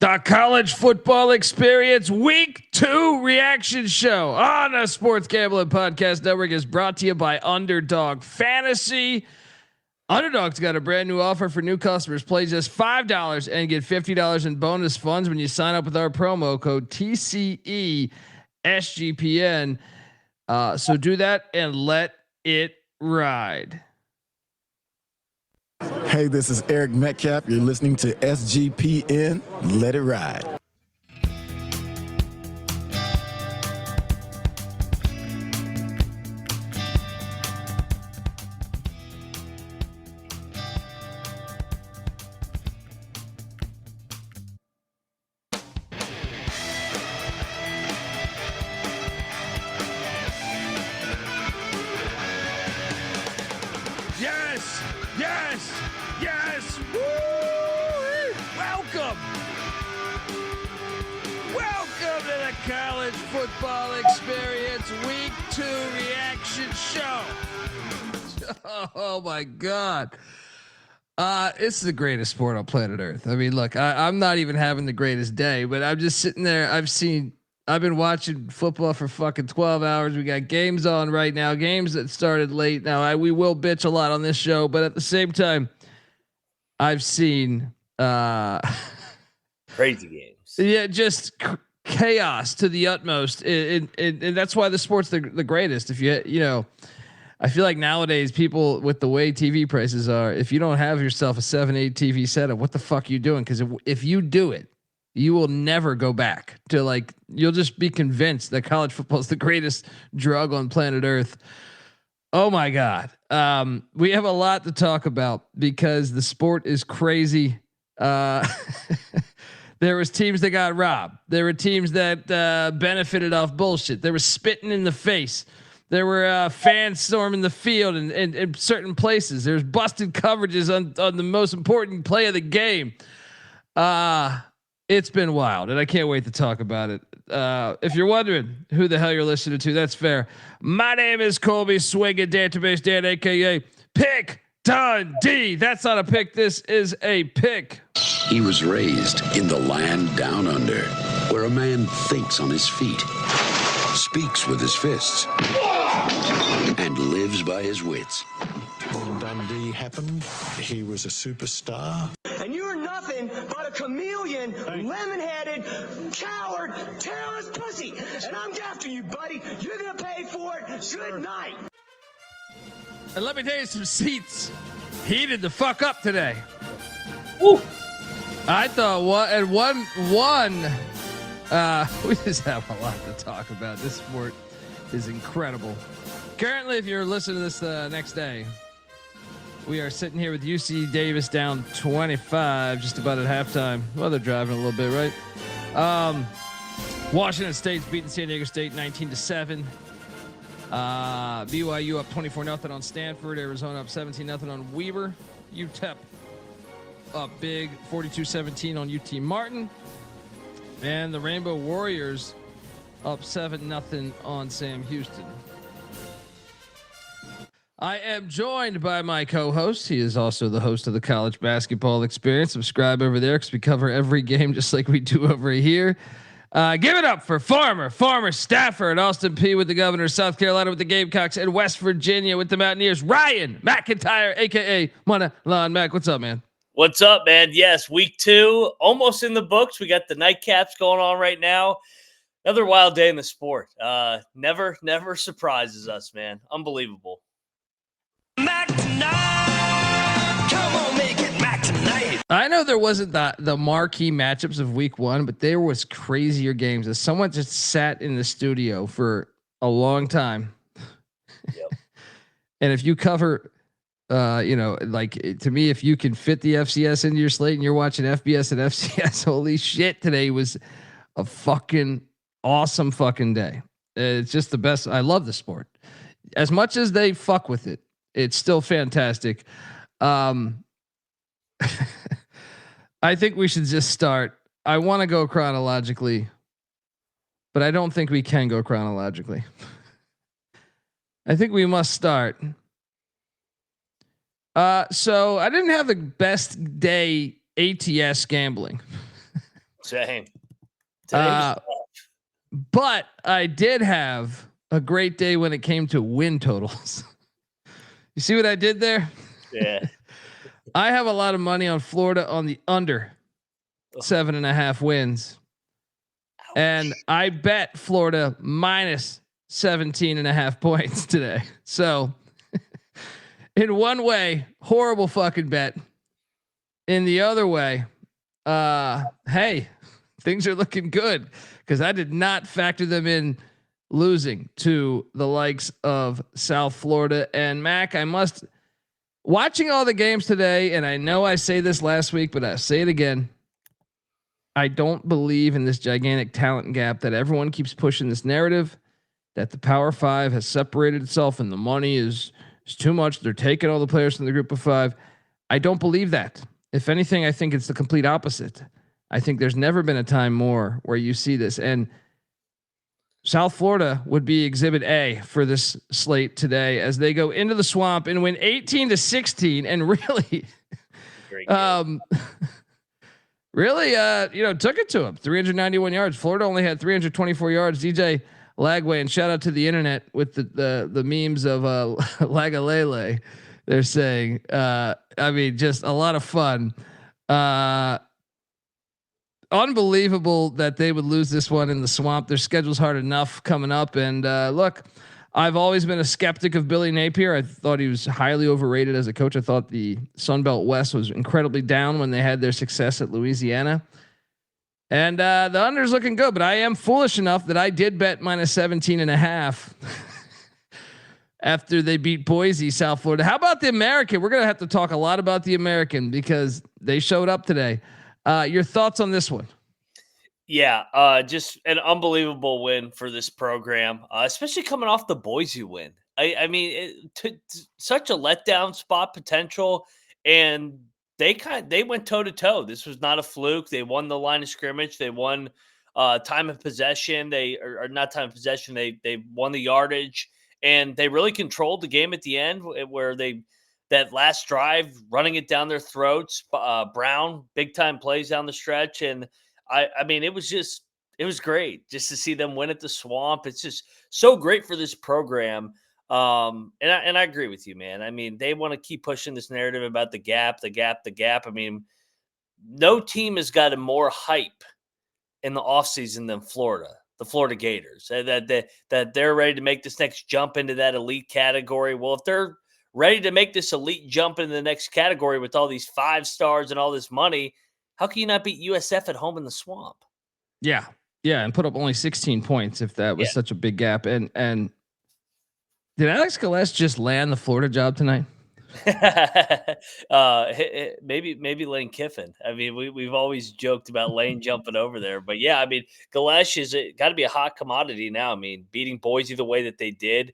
The College Football Experience Week 2 reaction show on the Sports Gambling Podcast Network is brought to you by Underdog Fantasy. Underdog's got a brand new offer for new customers. Play just $5 and get $50 in bonus funds when you sign up with our promo code TCE SGPN. So do that and let it ride. Hey, this is Eric Metcalf. You're listening to SGPN. Let it ride. Yes. Woo! Welcome to the College Football Experience Week 2 reaction show. Oh my God. It's the greatest sport on planet Earth. I mean, look, I'm not even having the greatest day, but I'm just sitting there. I've been watching football for fucking 12 hours. We got games on right now, games that started late. Now we will bitch a lot on this show, but at the same time, I've seen crazy games. Yeah, just chaos to the utmost, and that's why the sport's the greatest. If I feel like nowadays people, with the way TV prices are, if you don't have yourself a 7-8 TV setup, what the fuck are you doing? Because if you do it, you will never go back to you'll just be convinced that college football is the greatest drug on planet Earth. Oh my God. We have a lot to talk about because the sport is crazy. There was teams that got robbed. There were teams that benefited off bullshit. There was spitting in the face. There were fans storming the field in certain places. There's busted coverages on the most important play of the game. It's been wild, and I can't wait to talk about it. If you're wondering who the hell you're listening to, that's fair. My name is Colby Swinging Database Dan, aka Pick Dundee. That's not a pick. This is a pick. He was raised in the land down under, where a man thinks on his feet, speaks with his fists, and lives by his wits. When Dundee happened, he was a superstar. And you're nothing but a chameleon, lemon-headed, coward, terrorist pussy. And I'm after you, buddy. You're going to pay for it. Good night. And let me tell you, some seats heated the fuck up today. Woo. I thought we just have a lot to talk about. This sport is incredible. Currently, if you're listening to this next day, we are sitting here with UC Davis down 25, just about at halftime. Well, they're driving a little bit, right? Washington State's beating San Diego State 19-7. BYU up 24-0 on Stanford. Arizona up 17-0 on Weber. UTEP up big 42-17 on UT Martin. And the Rainbow Warriors up 7-0 on Sam Houston. I am joined by my co-host. He is also the host of the College Basketball Experience. Subscribe over there because we cover every game just like we do over here. Give it up for former staffer at Austin Peay with the Governor of South Carolina with the Gamecocks, and West Virginia with the Mountaineers, Ryan McIntyre, aka Money Lawn Mac. What's up, man? What's up, man? Yes, week 2 almost in the books. We got the nightcaps going on right now. Another wild day in the sport. Never surprises us, man. Unbelievable. Mac tonight. Come on, make it Mac tonight. I know there wasn't the marquee matchups of week 1, but there was crazier games. As someone just sat in the studio for a long time. Yep. And if you cover, to me, if you can fit the FCS into your slate and you're watching FBS and FCS, holy shit, today was a fucking awesome fucking day. It's just the best. I love the sport. As much as they fuck with it, it's still fantastic. I think we should just start. I want to go chronologically, but I don't think we can go chronologically. I think we must start. So I didn't have the best day ATS gambling. Same. But I did have a great day when it came to win totals. You see what I did there? Yeah. I have a lot of money on Florida on the under 7.5 wins. Ouch. And I bet Florida minus 17.5 points today. So in one way, horrible fucking bet. In the other way, hey, things are looking good because I did not factor them in losing to the likes of South Florida. And Mac, I must watching all the games today. And I know I say this last week, but I say it again. I don't believe in this gigantic talent gap that everyone keeps pushing this narrative that the Power Five has separated itself and the money is too much. They're taking all the players from the group of five. I don't believe that. If anything, I think it's the complete opposite. I think there's never been a time more where you see this, and South Florida would be exhibit A for this slate today as they go into the swamp and win 18-16 and really, really, took it to him. 391 yards. Florida only had 324 yards. DJ Lagway, and shout out to the internet with the memes of Lagalele. They're saying, I mean, just a lot of fun. Unbelievable that they would lose this one in the swamp. Their schedule's hard enough coming up. And look, I've always been a skeptic of Billy Napier. I thought he was highly overrated as a coach. I thought the Sun Belt West was incredibly down when they had their success at Louisiana. And the under's looking good, but I am foolish enough that I did bet minus 17.5 after they beat Boise, South Florida. How about the American? We're going to have to talk a lot about the American because they showed up today. Your thoughts on this one? Yeah, just an unbelievable win for this program, especially coming off the Boise win. I mean, such a letdown spot potential, and they went toe to toe. This was not a fluke. They won the line of scrimmage. They won time of possession. Or not time of possession. They won the yardage, and they really controlled the game at the end, where that last drive running it down their throats. Brown big time plays down the stretch, and I mean it was great just to see them win at the swamp. It's just so great for this program. And I agree with you, man. I mean, they want to keep pushing this narrative about the gap. I mean, no team has gotten more hype in the offseason than Florida, the Florida Gators, that they're ready to make this next jump into that elite category. Well, if they're ready to make this elite jump into the next category with all these 5 stars and all this money, how can you not beat USF at home in the swamp? Yeah. Yeah. And put up only 16 points if that was such a big gap. And did Alex Golesh just land the Florida job tonight? Maybe Lane Kiffin. I mean, we've always joked about Lane jumping over there, but yeah, I mean, Golesh is got to be a hot commodity now. I mean, beating Boise the way that they did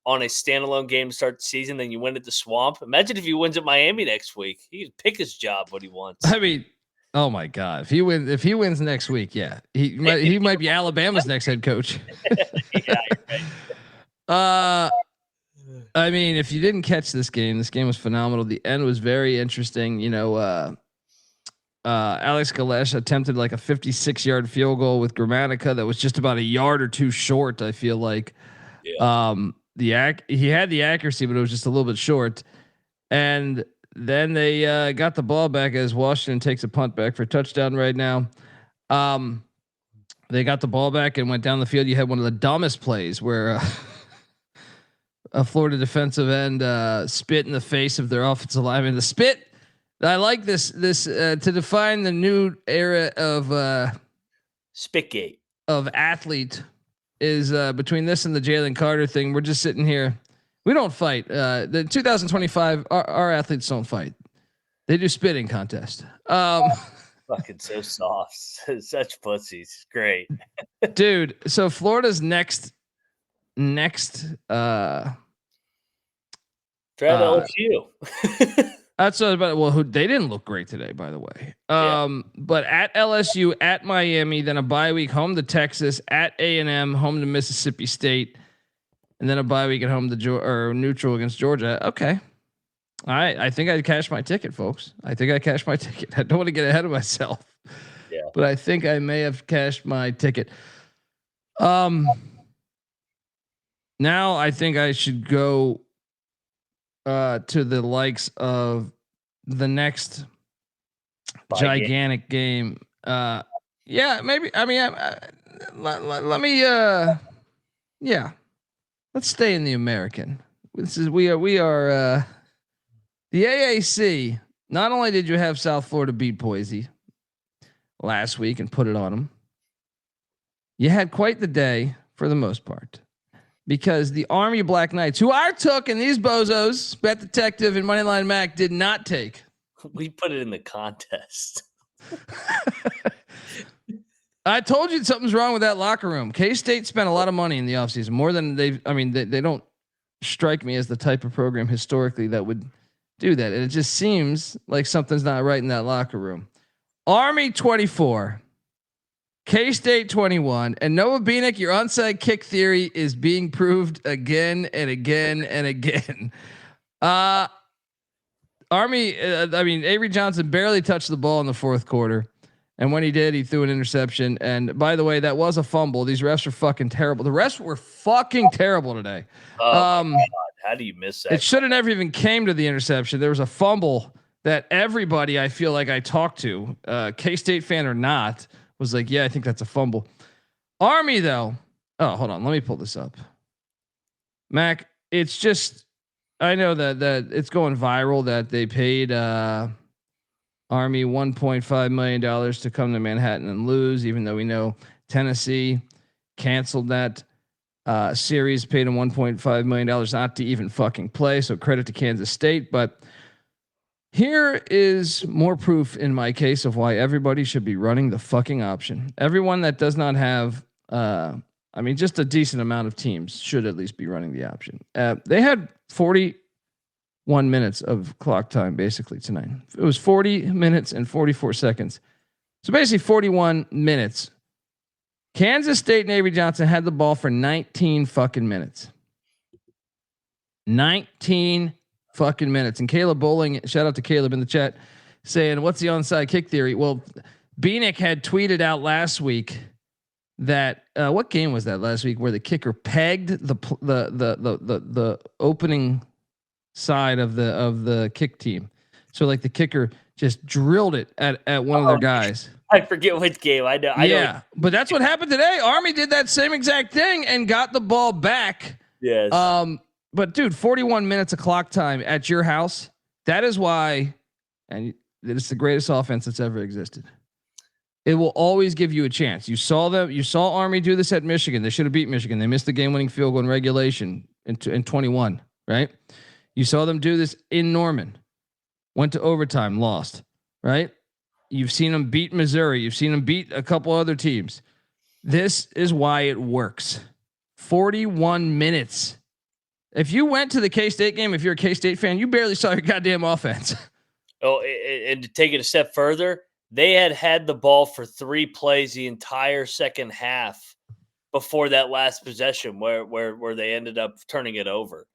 on a standalone game to start the season, then you win at the swamp. Imagine if he wins at Miami next week. He can pick his job what he wants. I mean, oh my God, if he wins next week, yeah, he might be Alabama's next head coach. Yeah, you're right. I mean, if you didn't catch this game was phenomenal. The end was very interesting. You know, Alex Golesh attempted like a 56-yard field goal with Grammatica that was just about a yard or two short. I feel like, he had the accuracy, but it was just a little bit short. And then they got the ball back as Washington takes a punt back for a touchdown right now. They got the ball back and went down the field. You had one of the dumbest plays where a Florida defensive end spit in the face of their offensive lineman. The spit. I like this to define the new era of Spitgate of athlete is between this and the Jalen Carter thing. We're just sitting here. We don't fight. The 2025, our athletes don't fight. They do spitting contest. Fucking so soft. Such pussies. Great. Dude. So Florida's next try LSU. That's about well. They didn't look great today, by the way. But at LSU, at Miami, then a bye week, home to Texas, at A&M, home to Mississippi State, and then a bye week at home to neutral against Georgia. Okay, I think I cashed my ticket, folks. I think I cashed my ticket. I don't want to get ahead of myself. Yeah. but I think I may have cashed my ticket. Now I think I should go to the likes of the next gigantic game. Yeah, maybe. I mean, let me. Yeah, let's stay in the American. We are the AAC. Not only did you have South Florida beat Boise last week and put it on them, you had quite the day for the most part, because the Army Black Knights, who I took and these bozos, Bet Detective and Moneyline Mac, did not take. We put it in the contest. I told you something's wrong with that locker room. K-State spent a lot of money in the offseason, more than they don't strike me as the type of program historically that would do that. And it just seems like something's not right in that locker room. Army 24, K-State 21, and Noah Beanick, your onside kick theory is being proved again and again and again. Army, Avery Johnson barely touched the ball in the fourth quarter. And when he did, he threw an interception. And by the way, that was a fumble. These refs are fucking terrible. The refs were fucking terrible today. Oh my God. How do you miss that? It should have never even came to the interception. There was a fumble that everybody I feel like I talked to, K-State fan or not, was like, yeah, I think that's a fumble. Army though. Oh, hold on. Let me pull this up. Mac, it's just, I know that it's going viral that they paid Army $1.5 million to come to Manhattan and lose, even though we know Tennessee canceled that series, paid them $1.5 million not to even fucking play. So credit to Kansas State. But here is more proof in my case of why everybody should be running the fucking option. Everyone that does not have, just a decent amount of teams should at least be running the option. They had 41 minutes of clock time basically tonight. It was 40 minutes and 44 seconds. So basically 41 minutes. Kansas State and Avery Johnson had the ball for 19 fucking minutes. 19 fucking minutes. And Caleb Bowling, shout out to Caleb in the chat, saying, what's the onside kick theory? Well, Beanick had tweeted out last week that what game was that last week where the kicker pegged the opening side of the kick team. So like the kicker just drilled it at one of their guys. I forget which game. I know. Yeah, but that's what happened today. Army did that same exact thing and got the ball back. Yes. But dude, 41 minutes of clock time at your house. That is why, and it's the greatest offense that's ever existed. It will always give you a chance. You saw Army do this at Michigan. They should have beat Michigan. They missed the game-winning field goal in regulation in 21, right? You saw them do this in Norman. Went to overtime, lost, right? You've seen them beat Missouri. You've seen them beat a couple other teams. This is why it works. 41 minutes. If you went to the K-State game, if you're a K-State fan, you barely saw your goddamn offense. Oh, and to take it a step further, they had the ball for 3 plays the entire second half before that last possession where they ended up turning it over.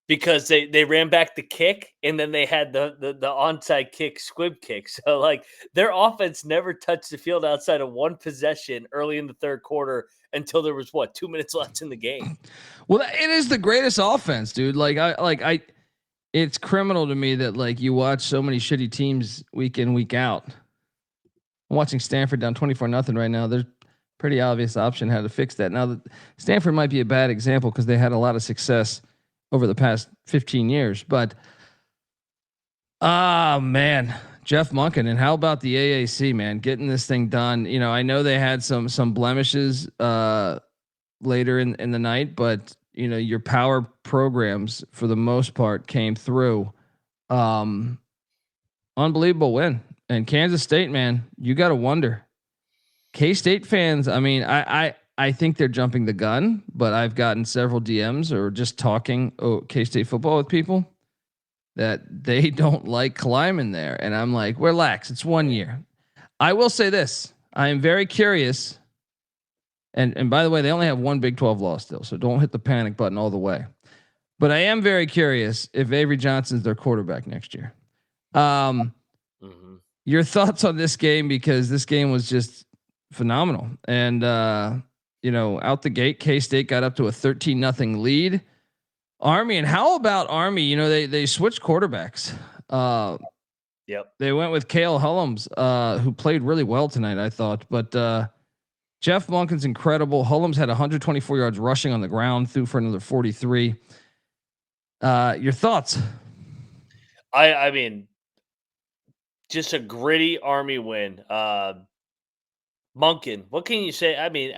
Because they ran back the kick and then they had the onside kick, squib kick. So like their offense never touched the field outside of one possession early in the third quarter until there was 2 minutes left in the game. Well, it is the greatest offense, dude. It's criminal to me that like you watch so many shitty teams week in, week out. I'm watching Stanford down 24-0 right now. There's pretty obvious option how to fix that. Now Stanford might be a bad example because they had a lot of success over the past 15 years, but man, Jeff Monken, and how about the AAC, man, getting this thing done? You know, I know they had some blemishes later in the night, but you know, your power programs for the most part came through. Unbelievable win. And Kansas State, man, you got to wonder. K-State fans, I mean, I think they're jumping the gun, but I've gotten several DMs or just talking K-State football with people that they don't like climbing there. And I'm like, relax. It's 1 year. I will say this. I am very curious. And by the way, they only have one Big 12 loss still, so don't hit the panic button all the way. But I am very curious if Avery Johnson's their quarterback next year. Your thoughts on this game, because this game was just phenomenal. And out the gate, K-State got up to a 13-0 lead. Army, and how about Army? They switched quarterbacks. Yep. They went with Cale Hullums, who played really well tonight, I thought. But Jeff Monken's incredible. Hullums had 124 yards rushing on the ground, threw for another 43. Your thoughts? I mean, just a gritty Army win. Monken, what can you say? I mean,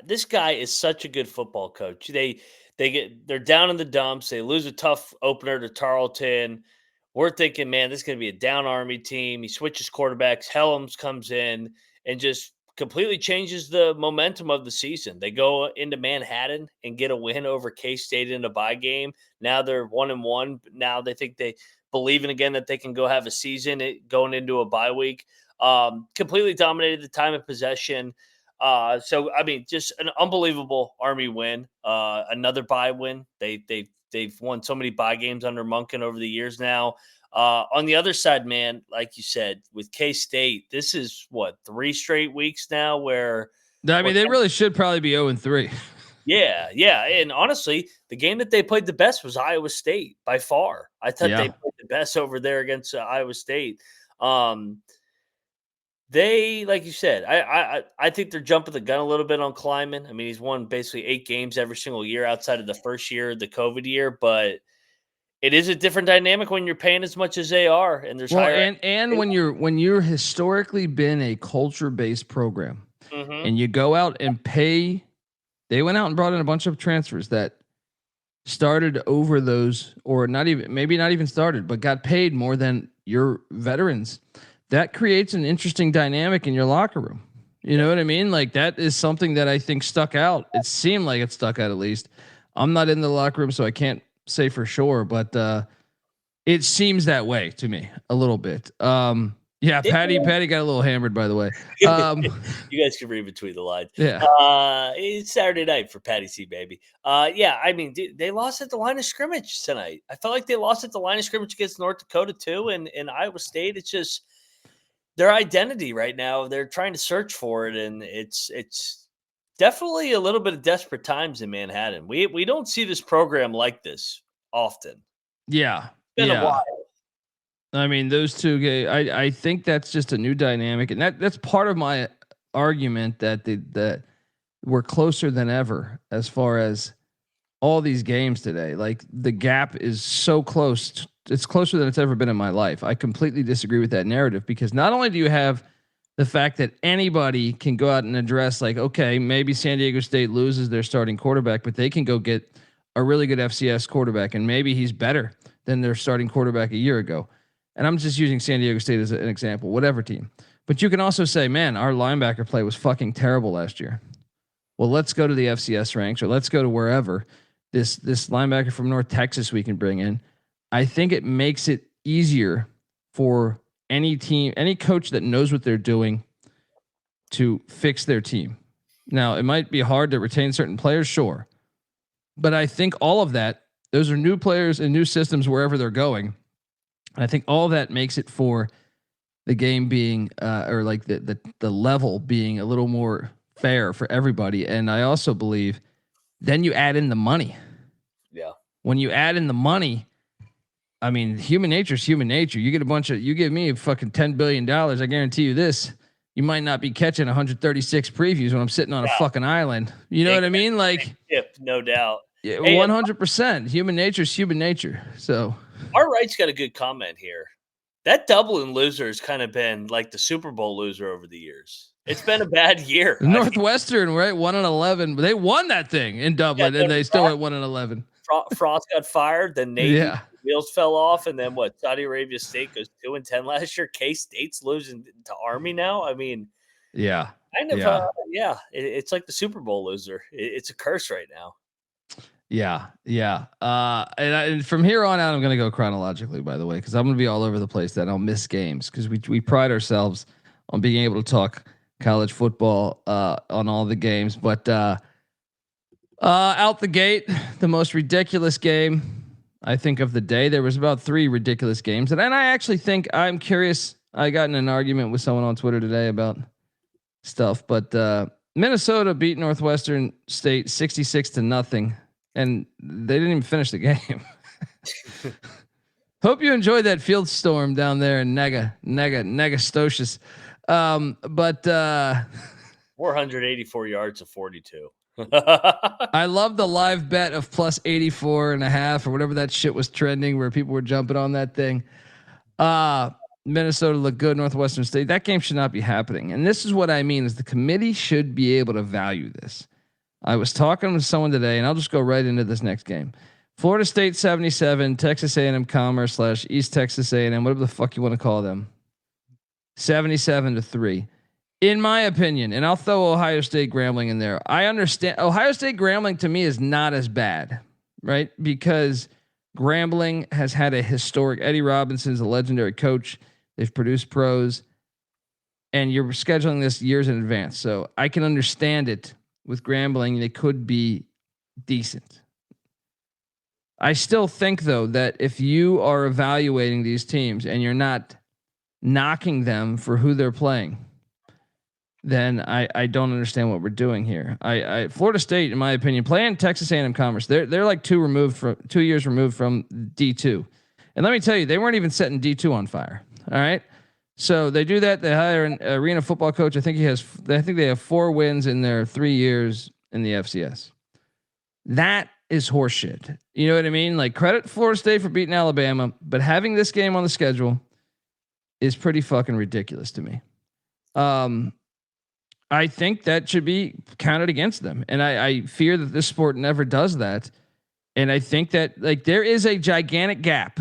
this guy is such a good football coach. They're down in the dumps. They lose a tough opener to Tarleton. We're thinking, man, this is going to be a down Army team. He switches quarterbacks. Helms comes in and just completely changes the momentum of the season. They go into Manhattan and get a win over K-State in a bye game. Now they're 1-1. Now they think they believe in again that they can go have a season going into a bye week. Completely dominated the time of possession. So I mean, just an unbelievable Army win. Another bye win. They've won so many bye games under Monken over the years now. On the other side, man, like you said, with K-State, this is 3 straight weeks now where I mean, they really should probably be 0-3. Yeah. And honestly, the game that they played the best was Iowa State by far. I thought they played the best over there against Iowa State. They, like you said, I think they're jumping the gun a little bit on Kleiman. I mean, he's won basically 8 games every single year outside of the first year, the COVID year, but it is a different dynamic when you're paying as much as they are, and there's higher. And when you're historically been a culture-based program, and you go out and pay, they went out and brought in a bunch of transfers that started over those, or maybe not even started, but got paid more than your veterans. That creates an interesting dynamic in your locker room. You know what I mean? Like, that is something that I think stuck out. It seemed like it stuck out, at least. I'm not in the locker room, so I can't say for sure, but it seems that way to me a little bit. Patty got a little hammered, by the way. You guys can read between the lines. Yeah. It's Saturday night for Patty C, baby. I mean, they lost at the line of scrimmage tonight. I felt like they lost at the line of scrimmage against North Dakota too, and Iowa State. It's just their identity right now. They're trying to search for it, and it's definitely a little bit of desperate times in Manhattan. We don't see this program like this often. Yeah. It's been a while. I mean, those two guys, I think that's just a new dynamic, and that's part of my argument that we're closer than ever as far as all these games today. Like, the gap is so close. It's closer than it's ever been in my life. I completely disagree with that narrative, because not only do you have the fact that anybody can go out and address, like, okay, maybe San Diego State loses their starting quarterback, but they can go get a really good FCS quarterback, and maybe he's better than their starting quarterback a year ago. And I'm just using San Diego State as an example, whatever team. But you can also say, man, our linebacker play was fucking terrible last year. Well, let's go to the FCS ranks, or let's go to wherever this linebacker from North Texas we can bring in. I think it makes it easier for any team, any coach that knows what they're doing, to fix their team. Now, it might be hard to retain certain players, sure. But I think all of that, those are new players and new systems wherever they're going. I think all that makes it for the game being, or like the level being a little more fair for everybody. And I also believe then you add in the money. Yeah. When you add in the money, I mean, human nature is human nature. You give me a fucking $10 billion. I guarantee you this, you might not be catching 136 previews when I'm sitting on a fucking island. You know what I mean? Like, no doubt. Yeah, 100%. Human nature is human nature. So our right's got a good comment here. That Dublin loser has kind of been like the Super Bowl loser over the years. It's been a bad year. Northwestern, right? 1-11. They won that thing in Dublin, and they still went 1-11. Frost got fired. Then wheels fell off, and then Saudi Arabia State goes 2-10 last year. K-State's losing to Army now. I mean, it's like the Super Bowl loser. It's a curse right now. Yeah. And from here on out, I'm going to go chronologically, by the way, because I'm going to be all over the place. That I'll miss games, because we pride ourselves on being able to talk college football on all the games. But out the gate, the most ridiculous game, I think, of the day. There was about 3 ridiculous games, and I actually think, I'm curious. I got in an argument with someone on Twitter today about stuff. But Minnesota beat Northwestern State 66-0, and they didn't even finish the game. Hope you enjoyed that field storm down there in Negastocious. But 484 yards of 42. I love the live bet of plus 84.5 or whatever that shit was trending, where people were jumping on that thing. Minnesota looked good. Northwestern State. That game should not be happening. And this is what I mean: is the committee should be able to value this. I was talking to someone today, and I'll just go right into this next game. Florida State 77, Texas A&M Commerce / East Texas A&M, whatever the fuck you want to call them, 77-3. In my opinion, and I'll throw Ohio State Grambling in there. I understand Ohio State Grambling to me is not as bad, right? Because Grambling has had a historic. Eddie Robinson's a legendary coach. They've produced pros, and you're scheduling this years in advance. So I can understand it with Grambling. They could be decent. I still think though that if you are evaluating these teams and you're not knocking them for who they're playing, then I don't understand what we're doing here. Florida State, in my opinion, playing Texas A&M Commerce, they're like 2 years removed from D2. And let me tell you, they weren't even setting D2 on fire. All right. So they do that. They hire an arena football coach. I think they have 4 wins in their 3 years in the FCS. That is horseshit. You know what I mean? Like, credit Florida State for beating Alabama, but having this game on the schedule is pretty fucking ridiculous to me. I think that should be counted against them. And I fear that this sport never does that. And I think that like there is a gigantic gap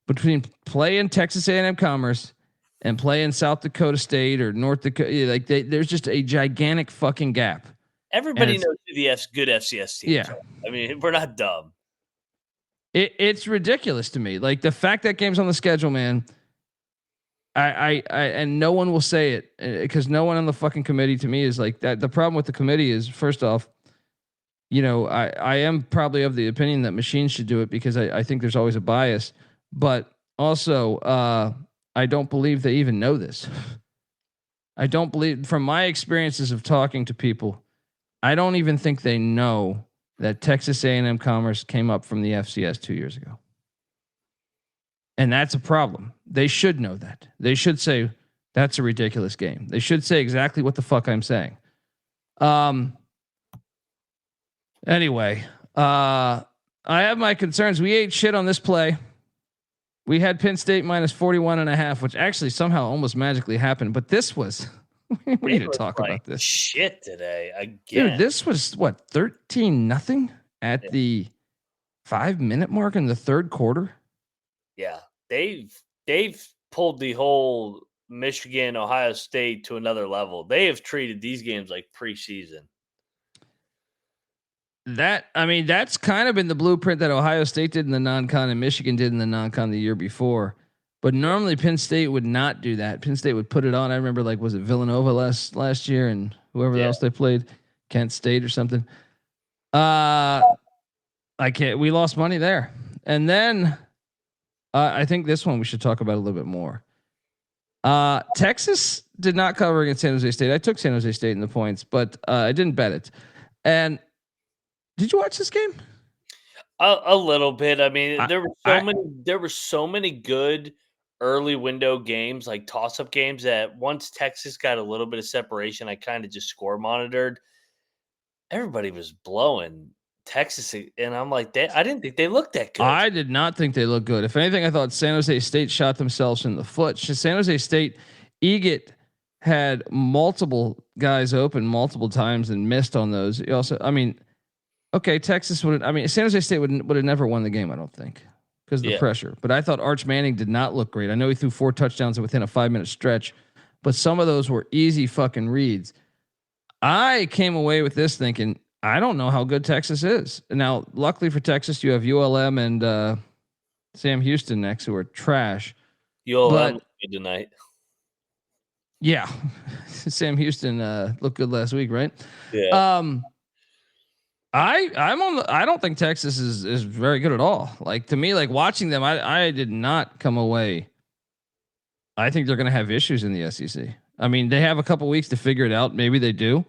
between playing Texas A&M Commerce and playing South Dakota State or North Dakota. Like there's just a gigantic fucking gap. Everybody knows who the good FCS teams yeah. are. I mean, we're not dumb. It's ridiculous to me. Like the fact that game's on the schedule, man. I and no one will say it because no one on the fucking committee to me is like that. The problem with the committee is, first off, you know, I am probably of the opinion that machines should do it because I think there's always a bias, but also I don't believe they even know this. I don't believe, from my experiences of talking to people, I don't even think they know that Texas A&M Commerce came up from the FCS 2 years ago. And that's a problem. They should know that. They should say, that's a ridiculous game. They should say exactly what the fuck I'm saying. Anyway, I have my concerns. We ate shit on this play. We had Penn State minus 41.5, which actually somehow almost magically happened. But this was, we need to talk about this shit today again. Dude, this was what, 13-0 at the 5-minute mark in the third quarter. Yeah, they've pulled the whole Michigan, Ohio State to another level. They have treated these games like preseason. That's kind of been the blueprint that Ohio State did in the non-con and Michigan did in the non-con the year before. But normally Penn State would not do that. Penn State would put it on. I remember, like, was it Villanova last year and whoever else they played, Kent State or something. We lost money there. And then I think this one we should talk about a little bit more. Texas did not cover against San Jose State. I took San Jose State in the points, but I didn't bet it. And did you watch this game? A little bit. I mean, there were so many good early window games, like toss-up games, that once Texas got a little bit of separation, I kind of just score monitored. Everybody was blowing Texas, and I'm like, I didn't think they looked that good. I did not think they looked good. If anything, I thought San Jose State shot themselves in the foot. San Jose State, Eget had multiple guys open multiple times and missed on those. He also, okay, Texas would. San Jose State would have never won the game, I don't think, because of the pressure. But I thought Arch Manning did not look great. I know he threw 4 touchdowns within a 5-minute stretch, but some of those were easy fucking reads. I came away with this thinking, I don't know how good Texas is. Now, luckily for Texas, you have ULM and Sam Houston next, who are trash. ULM tonight. Yeah, Sam Houston looked good last week, right? Yeah. I don't think Texas is very good at all. Like, to me, like, watching them, I did not come away. I think they're going to have issues in the SEC. I mean, they have a couple weeks to figure it out. Maybe they do,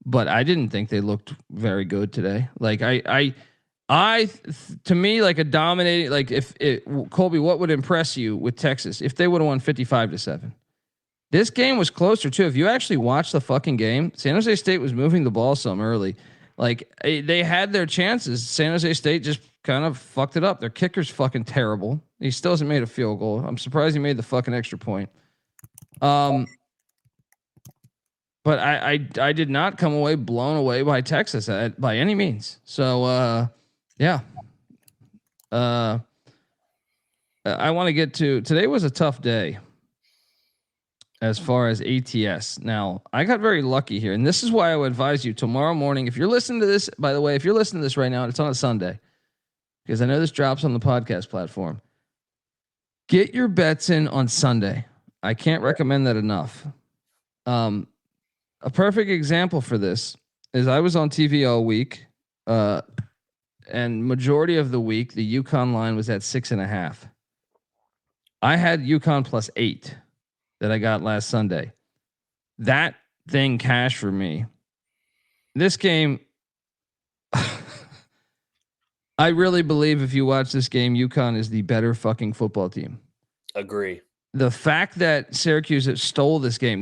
but I didn't think they looked very good today. Like to me, like a dominating, like Colby, what would impress you with Texas if they would have won 55-7? This game was closer too. If you actually watch the fucking game, San Jose State was moving the ball some early. Like they had their chances. San Jose State just kind of fucked it up. Their kicker's fucking terrible. He still hasn't made a field goal. I'm surprised he made the fucking extra point. But I did not come away blown away by Texas by any means. So yeah. I want to get to today was a tough day as far as ATS. Now, I got very lucky here, and this is why I would advise you tomorrow morning. If you're listening to this, by the way, if you're listening to this right now, it's on a Sunday because I know this drops on the podcast platform. Get your bets in on Sunday. I can't recommend that enough. A perfect example for this is I was on TV all week, and majority of the week, the UConn line was at 6.5. I had UConn +8 that I got last Sunday. That thing cashed for me. This game, I really believe if you watch this game, UConn is the better fucking football team. Agree. The fact that Syracuse stole this game,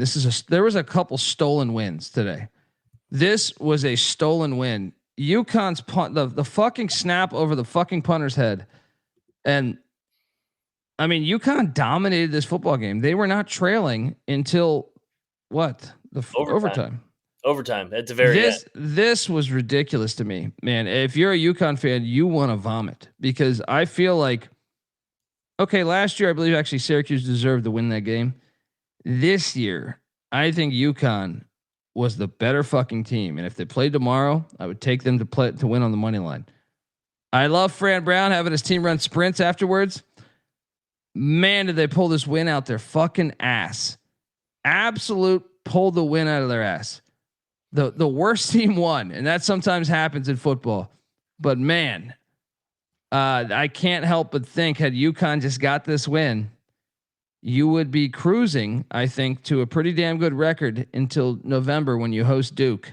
there was a couple stolen wins today. This was a stolen win. UConn's punt, the fucking snap over the fucking punter's head. And I mean, UConn dominated this football game. They were not trailing until what? The overtime. Overtime at the very end. This was ridiculous to me, man. If you're a UConn fan, you want to vomit because I feel like, okay, last year I believe actually Syracuse deserved to win that game. This year, I think UConn was the better fucking team, and if they played tomorrow, I would take them to win on the money line. I love Fran Brown having his team run sprints afterwards. Man, did they pull this win out their fucking ass? Absolute pulled the win out of their ass. The worst team won, and that sometimes happens in football. But man, I can't help but think had UConn just got this win, you would be cruising, I think, to a pretty damn good record until November when you host Duke.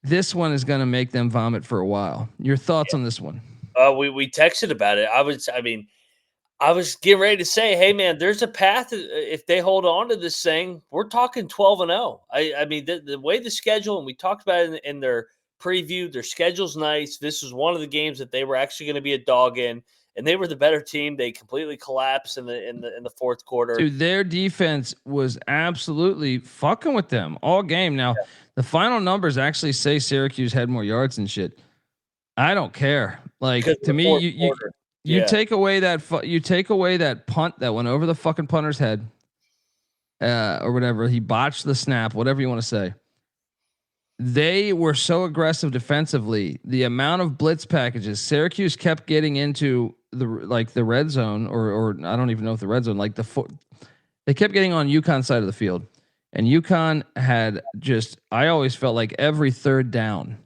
This one is going to make them vomit for a while. Your thoughts on this one? We texted about it. I was getting ready to say, hey man, there's a path. If they hold on to this thing, we're talking 12-0. I mean, the way the schedule, and we talked about it in their preview, their schedule's nice. This was one of the games that they were actually going to be a dog in, and they were the better team. They completely collapsed in the fourth quarter. Dude, their defense was absolutely fucking with them all game. Now, the final numbers actually say Syracuse had more yards and shit. I don't care. Like to me, you take away that punt that went over the fucking punter's head, or whatever. He botched the snap, whatever you want to say. They were so aggressive defensively. The amount of blitz packages Syracuse kept getting into the red zone, or I don't even know if the red zone, they kept getting on UConn side of the field, and UConn had I always felt like every third down,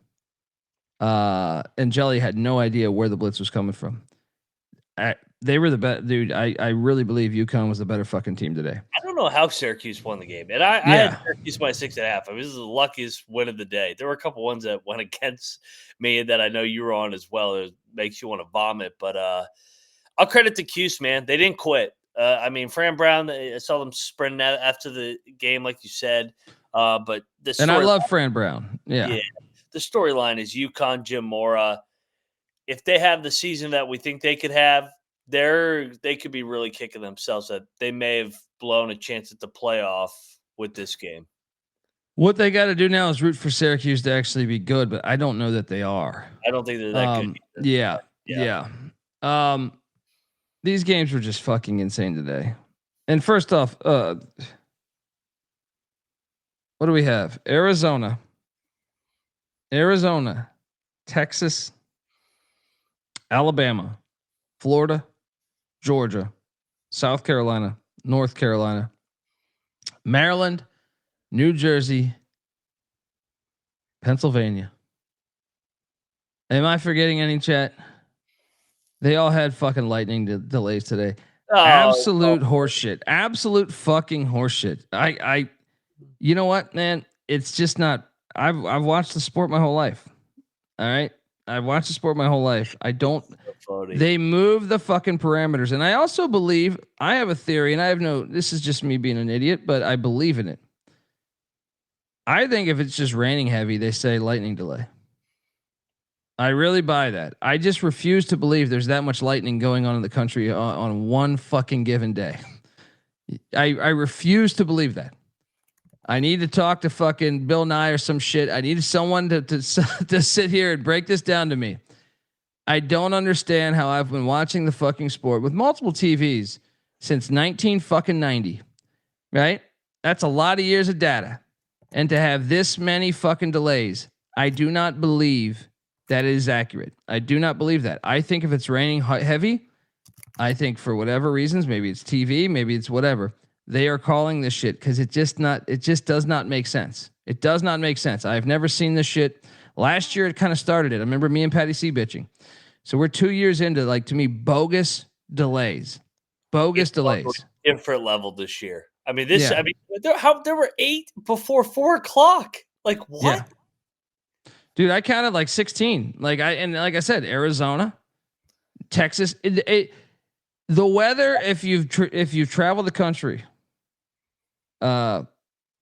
and Jelly had no idea where the blitz was coming from. They were the best, dude. I really believe UConn was the better fucking team today. I don't know how Syracuse won the game, and I had Syracuse by 6.5. This is the luckiest win of the day. There were a couple ones that went against me that I know you were on as well. It makes you want to vomit, but I'll credit the Cuse, man. They didn't quit. I mean, Fran Brown, I saw them sprinting after the game, like you said. But I love Fran Brown. Yeah. The storyline is UConn, Jim Mora. If they have the season that we think they could have, they could be really kicking themselves that they may have blown a chance at the playoff with this game. What they got to do now is root for Syracuse to actually be good, but I don't know that they are. I don't think they're that good either. Yeah. These games were just fucking insane today. And first off, what do we have? Arizona, Texas, Alabama, Florida, Georgia, South Carolina, North Carolina, Maryland, New Jersey, Pennsylvania. Am I forgetting any, chat? They all had fucking lightning delays today. Absolute horseshit. Absolute fucking horseshit. You know what, man? It's just not. I've watched the sport my whole life. All right, I've watched the sport my whole life. I don't. They move the fucking parameters, and I also believe. I have a theory, and I have no. This is just me being an idiot, but I believe in it. I think if it's just raining heavy, they say lightning delay. I really buy that. I just refuse to believe there's that much lightning going on in the country on one fucking given day. I refuse to believe that. I need to talk to fucking Bill Nye or some shit. I need someone to sit here and break this down to me. I don't understand how I've been watching the fucking sport with multiple TVs since 1990. Right? That's a lot of years of data. And to have this many fucking delays, I do not believe that is accurate. I do not believe that. I think if it's raining heavy, I think for whatever reasons, maybe it's TV, maybe it's whatever, they are calling this shit because it just does not make sense. It does not make sense. I've never seen this shit. Last year, it kind of started it. I remember me and Patty C bitching. So we're 2 years into, like, to me, bogus delays. Different level this year. I mean, there were 8 before 4 o'clock. Like, what? Yeah. Dude, I counted like 16. Like I said, Arizona, Texas. The weather, if you've traveled the country, I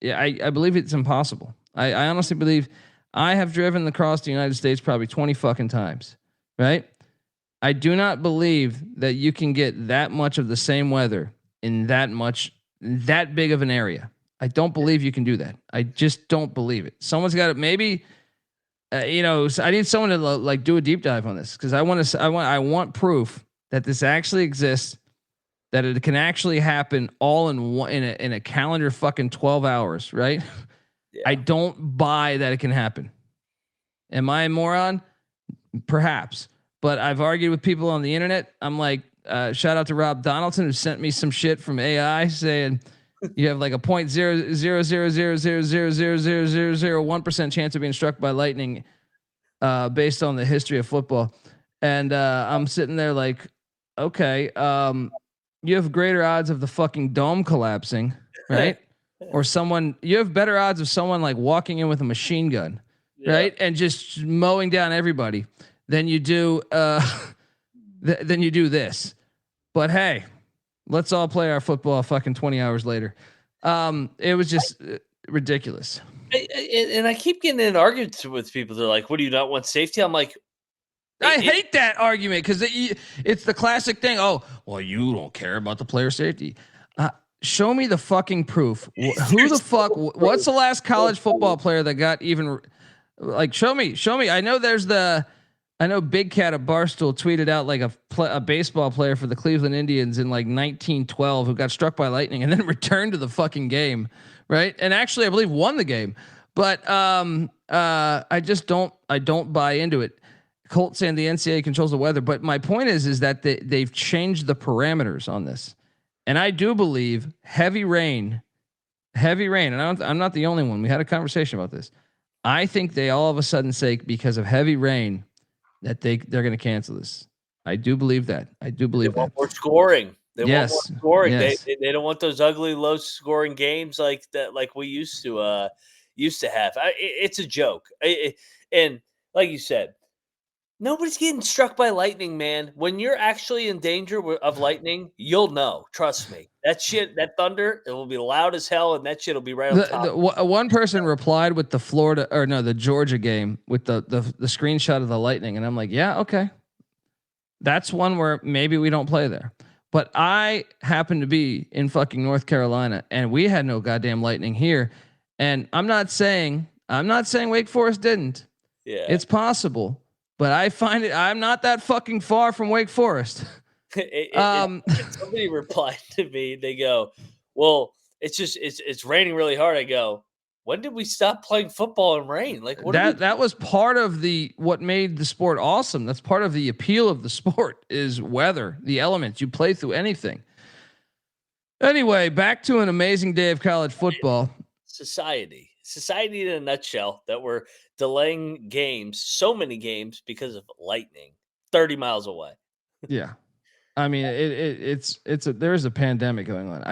believe it's impossible. I honestly believe I have driven across the United States probably 20 fucking times. Right? I do not believe that you can get that much of the same weather in that big of an area. I don't believe you can do that. I just don't believe it. Someone's got to maybe. I need someone to like do a deep dive on this because I want proof that this actually exists, that it can actually happen all in a calendar fucking 12 hours, right? Yeah. I don't buy that it can happen. Am I a moron? Perhaps, but I've argued with people on the internet. I'm like, shout out to Rob Donaldson who sent me some shit from AI saying you have like a 0.00000000001% chance of being struck by lightning, based on the history of football. And I'm sitting there like, okay, you have greater odds of the fucking dome collapsing, right? Or you have better odds of someone like walking in with a machine gun, right, and just mowing down everybody than you do than you do this. But hey, let's all play our football fucking 20 hours later. It was just ridiculous. And I keep getting in arguments with people. They're like, "What do you not want safety?" I'm like, I hate that argument because it's the classic thing. Oh, well, you don't care about the player safety. Show me the fucking proof. Who the fuck? What's the last college football player that got even? Like, show me. I know Big Cat of Barstool tweeted out like a baseball player for the Cleveland Indians in like 1912 who got struck by lightning and then returned to the fucking game, right? And actually, I believe won the game. But I don't buy into it. Colt saying the NCAA controls the weather, but my point is that they've changed the parameters on this, and I do believe heavy rain, and I'm not the only one. We had a conversation about this. I think they all of a sudden say because of heavy rain that they're going to cancel this. I do believe that. They want more scoring. They want more scoring. Yes. They don't want those ugly low scoring games like that, like we used to have. It's a joke. And like you said, nobody's getting struck by lightning, man. When you're actually in danger of lightning, you'll know. Trust me. That shit, that thunder, it will be loud as hell, and that shit will be right on top. One person replied with the Georgia game with the screenshot of the lightning, and I'm like, yeah, okay. That's one where maybe we don't play there. But I happen to be in fucking North Carolina, and we had no goddamn lightning here. And I'm not saying Wake Forest didn't. Yeah, it's possible. But I find I'm not that fucking far from Wake Forest. Somebody replied to me. They go, "Well, it's raining really hard." I go, "When did we stop playing football in rain? Like that was part of what made the sport awesome. That's part of the appeal of the sport is weather, the elements. You play through anything." Anyway, back to an amazing day of college football. Society in a nutshell, that we're delaying games, so many games because of lightning 30 miles away. Yeah. I mean, there's a pandemic going on.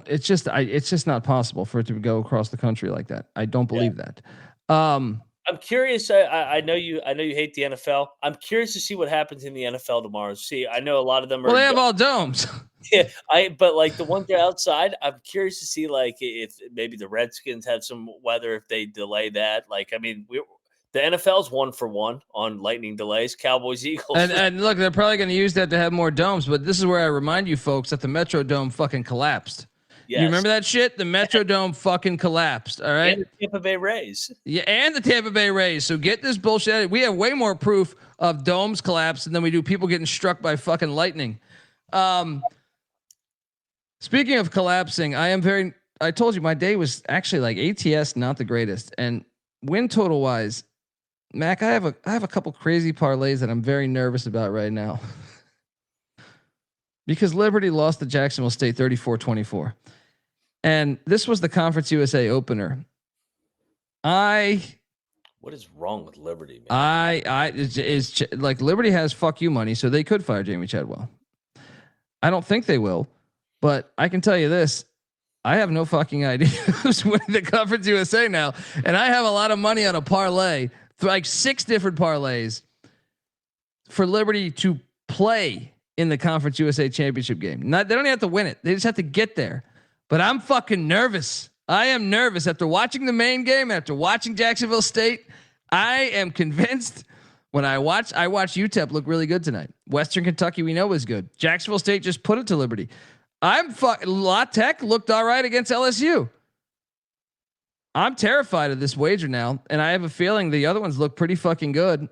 It's just not possible for it to go across the country like that. I don't believe that. I'm curious. I know you hate the NFL. I'm curious to see what happens in the NFL tomorrow. See, I know a lot of them are. Well, they have all domes. Yeah, but like the ones that are outside, I'm curious to see like if maybe the Redskins have some weather if they delay that. Like, I mean, the NFL's 1-for-1 on lightning delays. Cowboys, Eagles, and look, they're probably going to use that to have more domes. But this is where I remind you folks that the Metro Dome fucking collapsed. Yes. You remember that shit? The Metro Dome fucking collapsed. All right. And the Tampa Bay Rays. Yeah, and the Tampa Bay Rays. So get this bullshit. We have way more proof of domes collapsing than we do people getting struck by fucking lightning. Speaking of collapsing, I told you my day was actually like ATS, not the greatest. And win total wise, Mac, I have a couple crazy parlays that I'm very nervous about right now. Because Liberty lost to Jacksonville State 34-24. And this was the Conference USA opener. What is wrong with Liberty, man? Is like Liberty has fuck you money, so they could fire Jamie Chadwell. I don't think they will, but I can tell you this. I have no fucking idea who's winning the Conference USA now. And I have a lot of money on a parlay, like 6 different parlays for Liberty to play in the Conference USA championship game. They don't even have to win it. They just have to get there. But I'm fucking nervous. I am nervous after watching the main game, after watching Jacksonville State. I am convinced when I watch UTEP look really good tonight. Western Kentucky, we know is good. Jacksonville State just put it to Liberty. La Tech looked all right against LSU. I'm terrified of this wager now. And I have a feeling the other ones look pretty fucking good.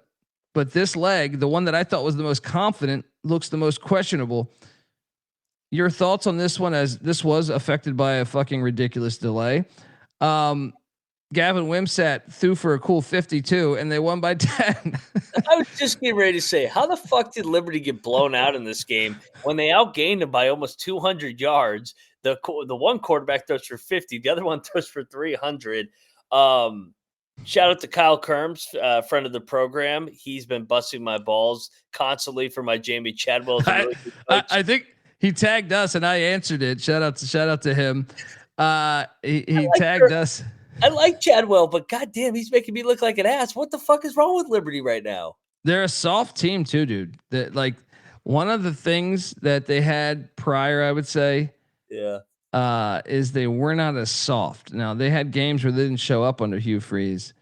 But this leg, the one that I thought was the most confident, looks the most questionable. Your thoughts on this one, as this was affected by a fucking ridiculous delay. Gavin Wimsatt threw for a cool 52 and they won by 10. I was just getting ready to say, how the fuck did Liberty get blown out in this game when they outgained them by almost 200 yards? The one quarterback throws for 50, the other one throws for 300. Shout out to Kyle Kerms, friend of the program. He's been busting my balls constantly for my Jamie Chadwell. I think he tagged us and I answered it. Shout out to him. He tagged us. I like Chadwell, but goddamn, he's making me look like an ass. What the fuck is wrong with Liberty right now? They're a soft team too, dude. That like one of the things that they had prior, I would say, is they were not as soft. Now they had games where they didn't show up under Hugh Freeze,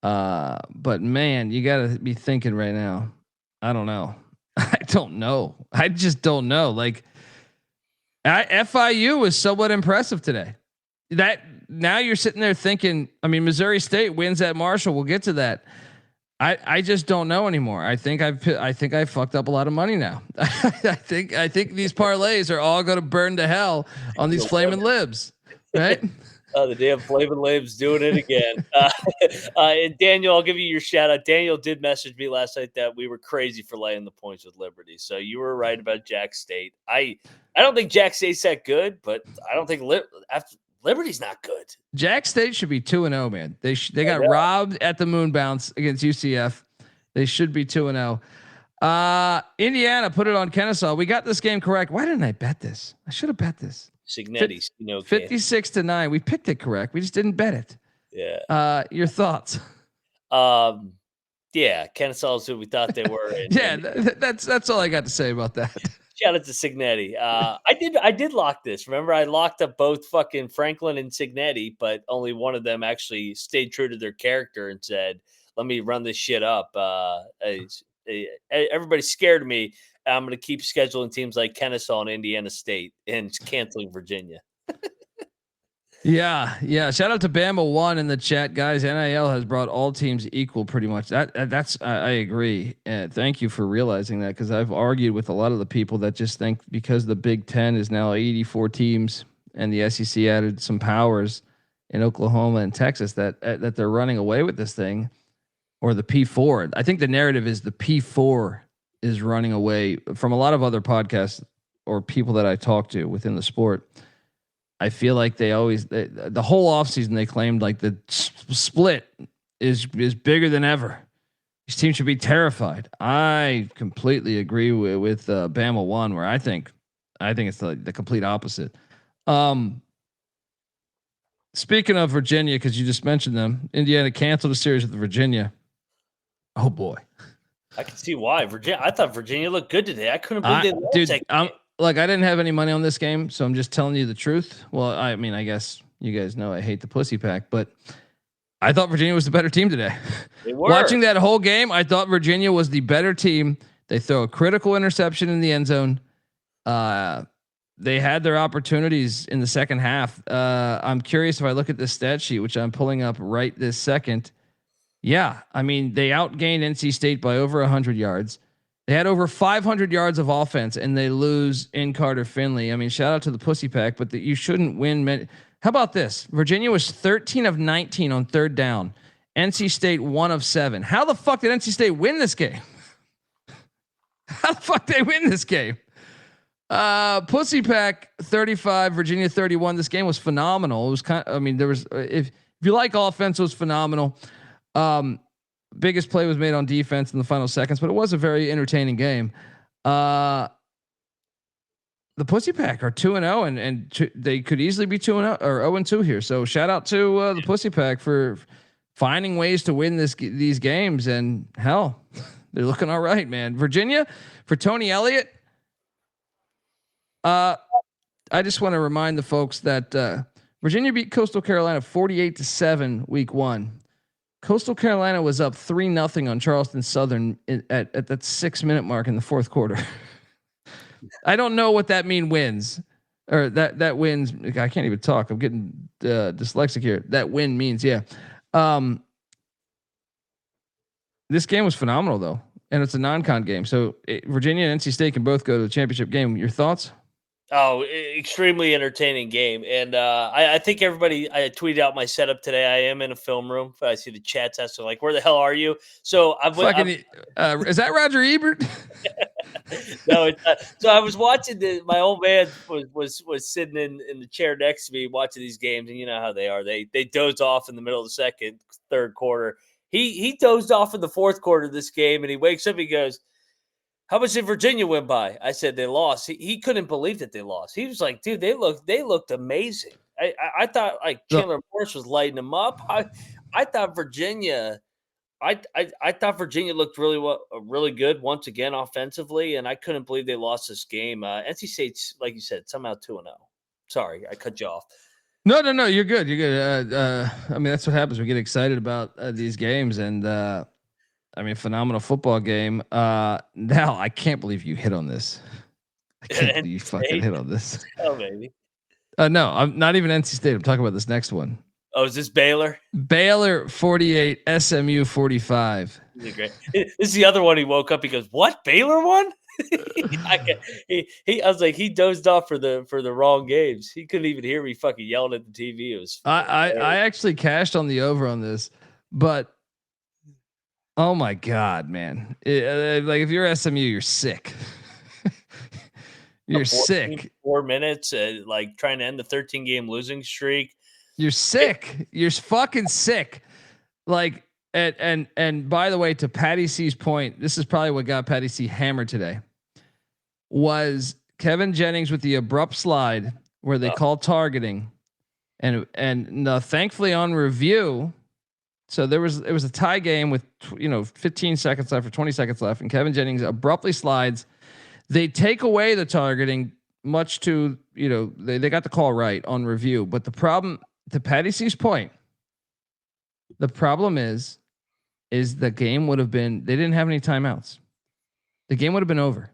but man, you got to be thinking right now. I don't know. I don't know. I just don't know. Like FIU was somewhat impressive today. That now you're sitting there thinking, I mean, Missouri State wins at Marshall. We'll get to that. I just don't know anymore. I think I fucked up a lot of money now. I think these parlays are all going to burn to hell on these flaming libs, right? The damn flaming libs doing it again. And Daniel, I'll give you your shout out. Daniel did message me last night that we were crazy for laying the points with Liberty. So you were right about Jack State. I don't think Jack State's that good, but I don't think Liberty's not good. Jack State should be 2-0, man. They got robbed at the moon bounce against UCF. They should be 2-0. Indiana put it on Kennesaw. We got this game correct. Why didn't I bet this? I should have bet this. Signetti, 56-9. We picked it correct. We just didn't bet it. Yeah. Your thoughts? Yeah, Kennesaw's who we thought they were. That's all I got to say about that. Shout out to Signetti. I did lock this. Remember, I locked up both fucking Franklin and Signetti, but only one of them actually stayed true to their character and said, "Let me run this shit up." Everybody's scared of me. I'm going to keep scheduling teams like Kennesaw and Indiana State and canceling Virginia. Yeah. Shout out to Bama 1 in the chat, guys. NIL has brought all teams equal, pretty much. That's I agree. Thank you for realizing that, because I've argued with a lot of the people that just think because the Big Ten is now 84 teams and the SEC added some powers in Oklahoma and Texas that they're running away with this thing, or the P4. I think the narrative is the P4 is running away from a lot of other podcasts or people that I talk to within the sport. I feel like the whole offseason they claimed like the split is bigger than ever. These teams should be terrified. I completely agree with Bama 1, where I think it's the complete opposite. Speaking of Virginia, because you just mentioned them, Indiana canceled a series with Virginia. Oh boy, I can see why. Virginia. I thought Virginia looked good today. I couldn't believe they lost dude. that I game. didn't have any money on this game, so I'm just telling you the truth. Well, I mean, I guess you guys know I hate the pussy pack, but I thought Virginia was the better team today. They were. Watching that whole game, I thought Virginia was the better team. They throw a critical interception in the end zone. They had their opportunities in the second half. I'm curious if I look at this stat sheet, which I'm pulling up right this second. Yeah, I mean, they outgained NC State by over 100 yards. They had over 500 yards of offense, and they lose in Carter Finley. I mean, shout out to the pussy pack, but you shouldn't win. How about this? Virginia was 13 of 19 on third down. NC State 1 of 7. How the fuck did NC State win this game? How the fuck they win this game? Pussy pack 35, Virginia 31. This game was phenomenal. It was there was, if you like offense, it was phenomenal. Biggest play was made on defense in the final seconds, but it was a very entertaining game. The Pussy Pack are 2-0 and they could easily be 2-0 or 0-2 here. So shout out to the Pussy Pack for finding ways to win these games, and hell, they're looking all right, man. Virginia for Tony Elliott. I just want to remind the folks that Virginia beat Coastal Carolina 48-7 week 1. Coastal Carolina was up 3-0 on Charleston Southern at that 6-minute mark in the fourth quarter. I don't know what that wins, or that wins. I can't even talk. I'm getting dyslexic here. That win means, yeah. This game was phenomenal though, and it's a non-con game. So Virginia and NC State can both go to the championship game. Your thoughts? Oh, extremely entertaining game. And I think everybody, I tweeted out my setup today. I am in a film room. I see the chats asking like, where the hell are you? So is that Roger Ebert? No, it's not. So I was watching my old man was sitting in the chair next to me watching these games. And you know how they are. They doze off in the middle of the second, third quarter. He dozed off in the fourth quarter of this game, and he wakes up, he goes, how much did Virginia win by? I said they lost. He couldn't believe that they lost. He was like, dude, they looked amazing. I thought like Chandler Morris was lighting them up. I thought Virginia, I thought Virginia looked really good once again offensively, and I couldn't believe they lost this game. NC State's, like you said, somehow 2-0. Sorry, I cut you off. No, you're good. You're good. I mean, that's what happens. We get excited about these games, and I mean, phenomenal football game. Now I can't believe you hit on this. I can't believe you fucking hit on this. Oh, maybe. No, I'm not even NC State. I'm talking about this next one. Oh, is this Baylor? Baylor 48, SMU 45. Great. This is the other one. He woke up. He goes, "What? Baylor won?" I was like, he dozed off for the wrong games. He couldn't even hear me fucking yelling at the TV. It was. I actually cashed on the over on this, but. Oh my God, man! Like if you're SMU, you're sick. You're sick. 4 minutes, like trying to end the 13-game losing streak. You're sick. You're fucking sick. Like and by the way, to Patty C's point, this is probably what got Patty C hammered today. Was Kevin Jennings with the abrupt slide where they called targeting, and thankfully on review. So it was a tie game with 15 seconds left or 20 seconds left, and Kevin Jennings abruptly slides. They take away the targeting, much to they got the call right on review. But the problem, to Patty C's point, the problem is the game would have been, they didn't have any timeouts. The game would have been over,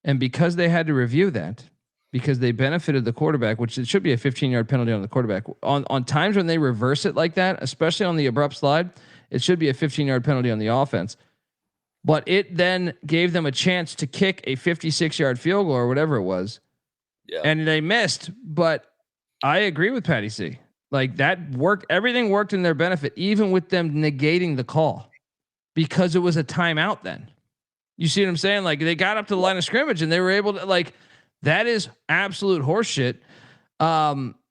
and because they had to review that, because they benefited the quarterback, which it should be a 15-yard penalty on the quarterback. On times when they reverse it like that, especially on the abrupt slide, it should be a 15-yard penalty on the offense. But it then gave them a chance to kick a 56-yard field goal or whatever it was. Yeah. And they missed. But I agree with Patty C. Like that worked. Everything worked in their benefit, even with them negating the call, because it was a timeout then. You see what I'm saying? Like they got up to the line of scrimmage and they were able to like. That is absolute horseshit.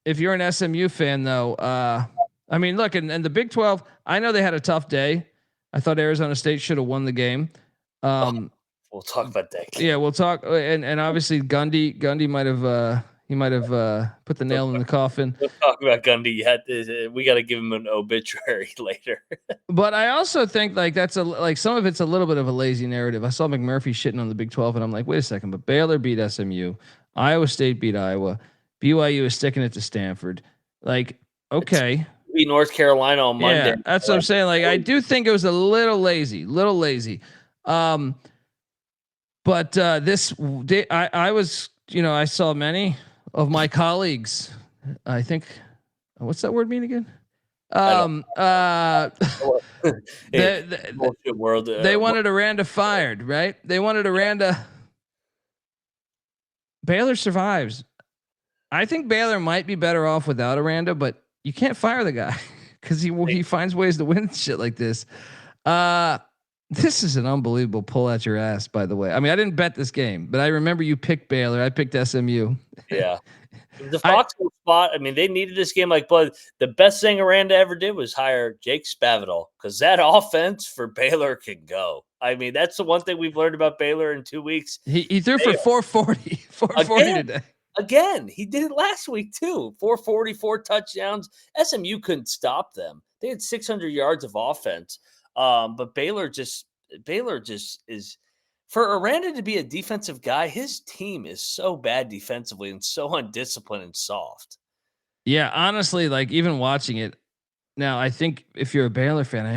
If you're an SMU fan, though, I mean, look, and the Big 12, I know they had a tough day. I thought Arizona State should have won the game. We'll talk about that. Yeah, we'll talk. And obviously Gundy might have put the nail in the coffin. We'll talk about Gundy yet. We got to give him an obituary later. But I also think like some of it's a little bit of a lazy narrative. I saw McMurphy shitting on the Big 12, and I'm like, wait a second. But Baylor beat SMU, Iowa State beat Iowa, BYU is sticking it to Stanford. Like, okay, beat North Carolina on Monday. Yeah, that's what I'm saying. Like, I do think it was a little lazy. But this day, I was, I saw many of my colleagues. I think, what's that word mean again? Bullshit world. They wanted Aranda fired, right? They wanted Aranda. Baylor survives. I think Baylor might be better off without Aranda, but you can't fire the guy because he finds ways to win shit like this. This is an unbelievable pull at your ass, by the way. I mean, I didn't bet this game, but I remember you picked Baylor. I picked SMU. Yeah. The Foxborough spot, I mean, they needed this game like blood. The best thing Aranda ever did was hire Jake Spavital because that offense for Baylor can go. I mean, that's the one thing we've learned about Baylor in 2 weeks. He threw for 440 today. Again, he did it last week too. 444 touchdowns. SMU couldn't stop them. They had 600 yards of offense. But Baylor just is, for Aranda to be a defensive guy, his team is so bad defensively and so undisciplined and soft. Yeah, honestly, like even watching it now, I think if you're a Baylor fan, I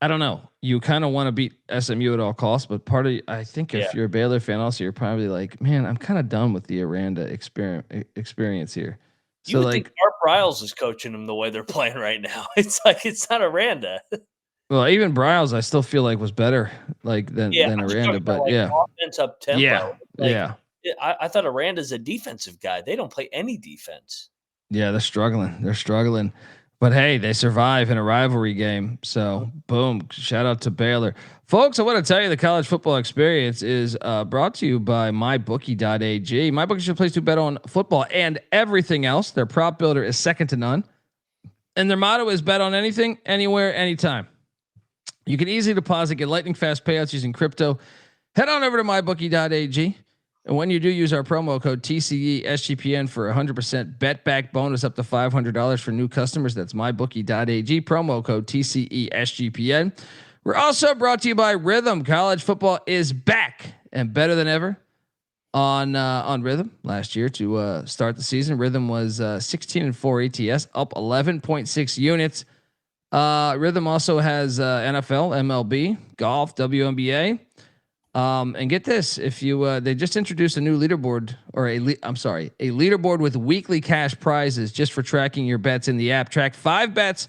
don't know. You kind of want to beat SMU at all costs, but I think if you're a Baylor fan, also you're probably like, man, I'm kind of done with the Aranda experience here. So you would like, think Art Briles is coaching them the way they're playing right now. It's like it's not Aranda. Well, even Briles, I still feel like was better than Aranda, but offense up tempo. I thought Aranda's a defensive guy. They don't play any defense. Yeah, they're struggling. But hey, they survive in a rivalry game. So boom, shout out to Baylor. Folks, I want to tell you the college football experience is brought to you by mybookie.ag. MyBookie is a place to bet on football and everything else. Their prop builder is second to none. And their motto is bet on anything, anywhere, anytime. You can easily deposit, get lightning fast payouts using crypto. Head on over to mybookie.ag. And when you do, use our promo code TCESGPN for 100% bet back bonus up to $500 for new customers. That's mybookie.ag, promo code TCESGPN. We're also brought to you by Rhythm. College football is back and better than ever on Rhythm. Last year to start the season, Rhythm was 16-4 ATS, up 11.6 units. Rhythm also has NFL, MLB, golf, WNBA. And get this, if you they just introduced a new leaderboard or a leaderboard with weekly cash prizes just for tracking your bets in the app. Track 5 bets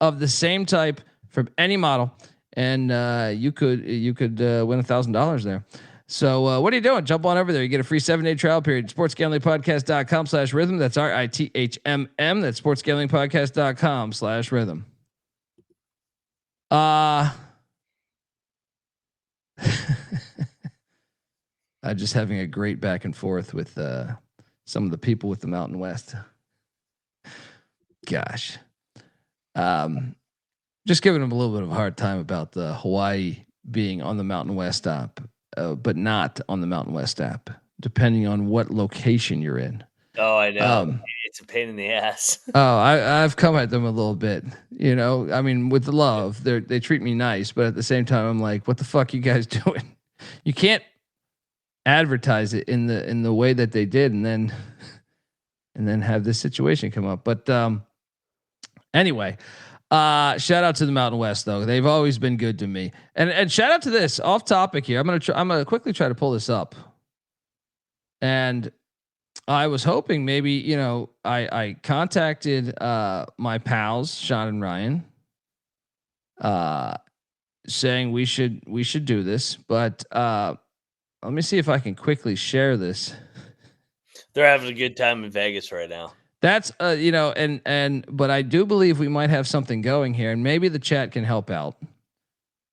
of the same type from any model, and you could win $1,000 there. So what are you doing? Jump on over there. You get a free 7-day trial period. sportsgamblingpodcast.com/rhythm. That's RITHMM. That's sportsgamblingpodcast.com/rhythm. Just having a great back and forth with some of the people with the Mountain West. Gosh. Just giving them a little bit of a hard time about the Hawaii being on the Mountain West app, but not on the Mountain West app, depending on what location you're in. Oh, I know. It's a pain in the ass. I've come at them a little bit, I mean, with the love, they treat me nice, but at the same time, I'm like, what the fuck you guys doing? You can't advertise it in the way that they did, and then have this situation come up. But anyway, shout out to the Mountain West though. They've always been good to me. And shout out to this off topic here. I'm gonna quickly try to pull this up. And I was hoping maybe, I contacted my pals, Sean and Ryan, saying we should do this, but let me see if I can quickly share this. They're having a good time in Vegas right now. That's but I do believe we might have something going here, and maybe the chat can help out.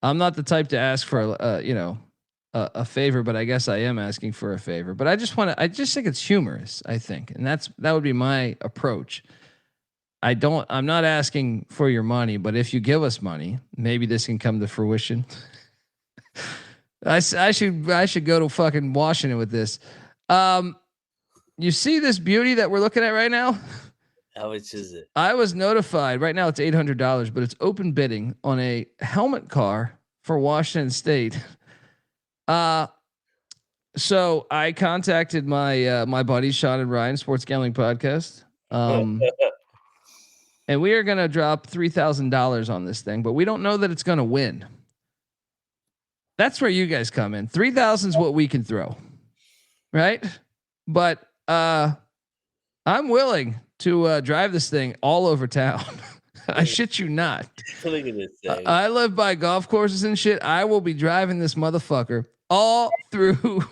I'm not the type to ask for a favor, but I guess I am asking for a favor. But I just think it's humorous, I think, and that would be my approach. I'm not asking for your money, but if you give us money, maybe this can come to fruition. I should go to fucking Washington with this. You see this beauty that we're looking at right now? How much is it? I was notified right now it's $800, but it's open bidding on a helmet car for Washington State. So I contacted my buddies Sean and Ryan, Sports Gambling Podcast. And we are going to drop $3,000 on this thing, but we don't know that it's going to win. That's where you guys come in. 3,000 is what we can throw. Right? But I'm willing to drive this thing all over town. I shit you not. Look at this thing. I live by golf courses and shit. I will be driving this motherfucker all through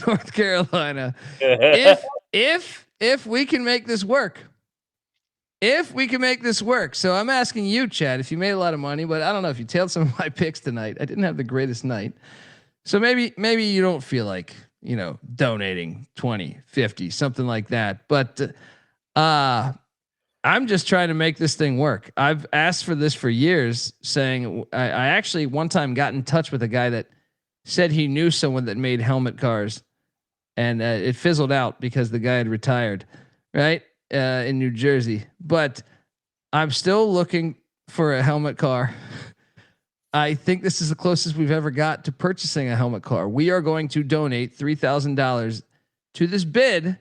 North Carolina. If we can make this work. If we can make this work. So I'm asking you, Chad, if you made a lot of money, but I don't know if you tailed some of my picks tonight. I didn't have the greatest night. So maybe you don't feel like, donating 20, 50, something like that. But I'm just trying to make this thing work. I've asked for this for years, saying I actually one time got in touch with a guy that said he knew someone that made helmet cars, and it fizzled out because the guy had retired, right? In New Jersey, but I'm still looking for a helmet car. I think this is the closest we've ever got to purchasing a helmet car. We are going to donate $3,000 to this bid.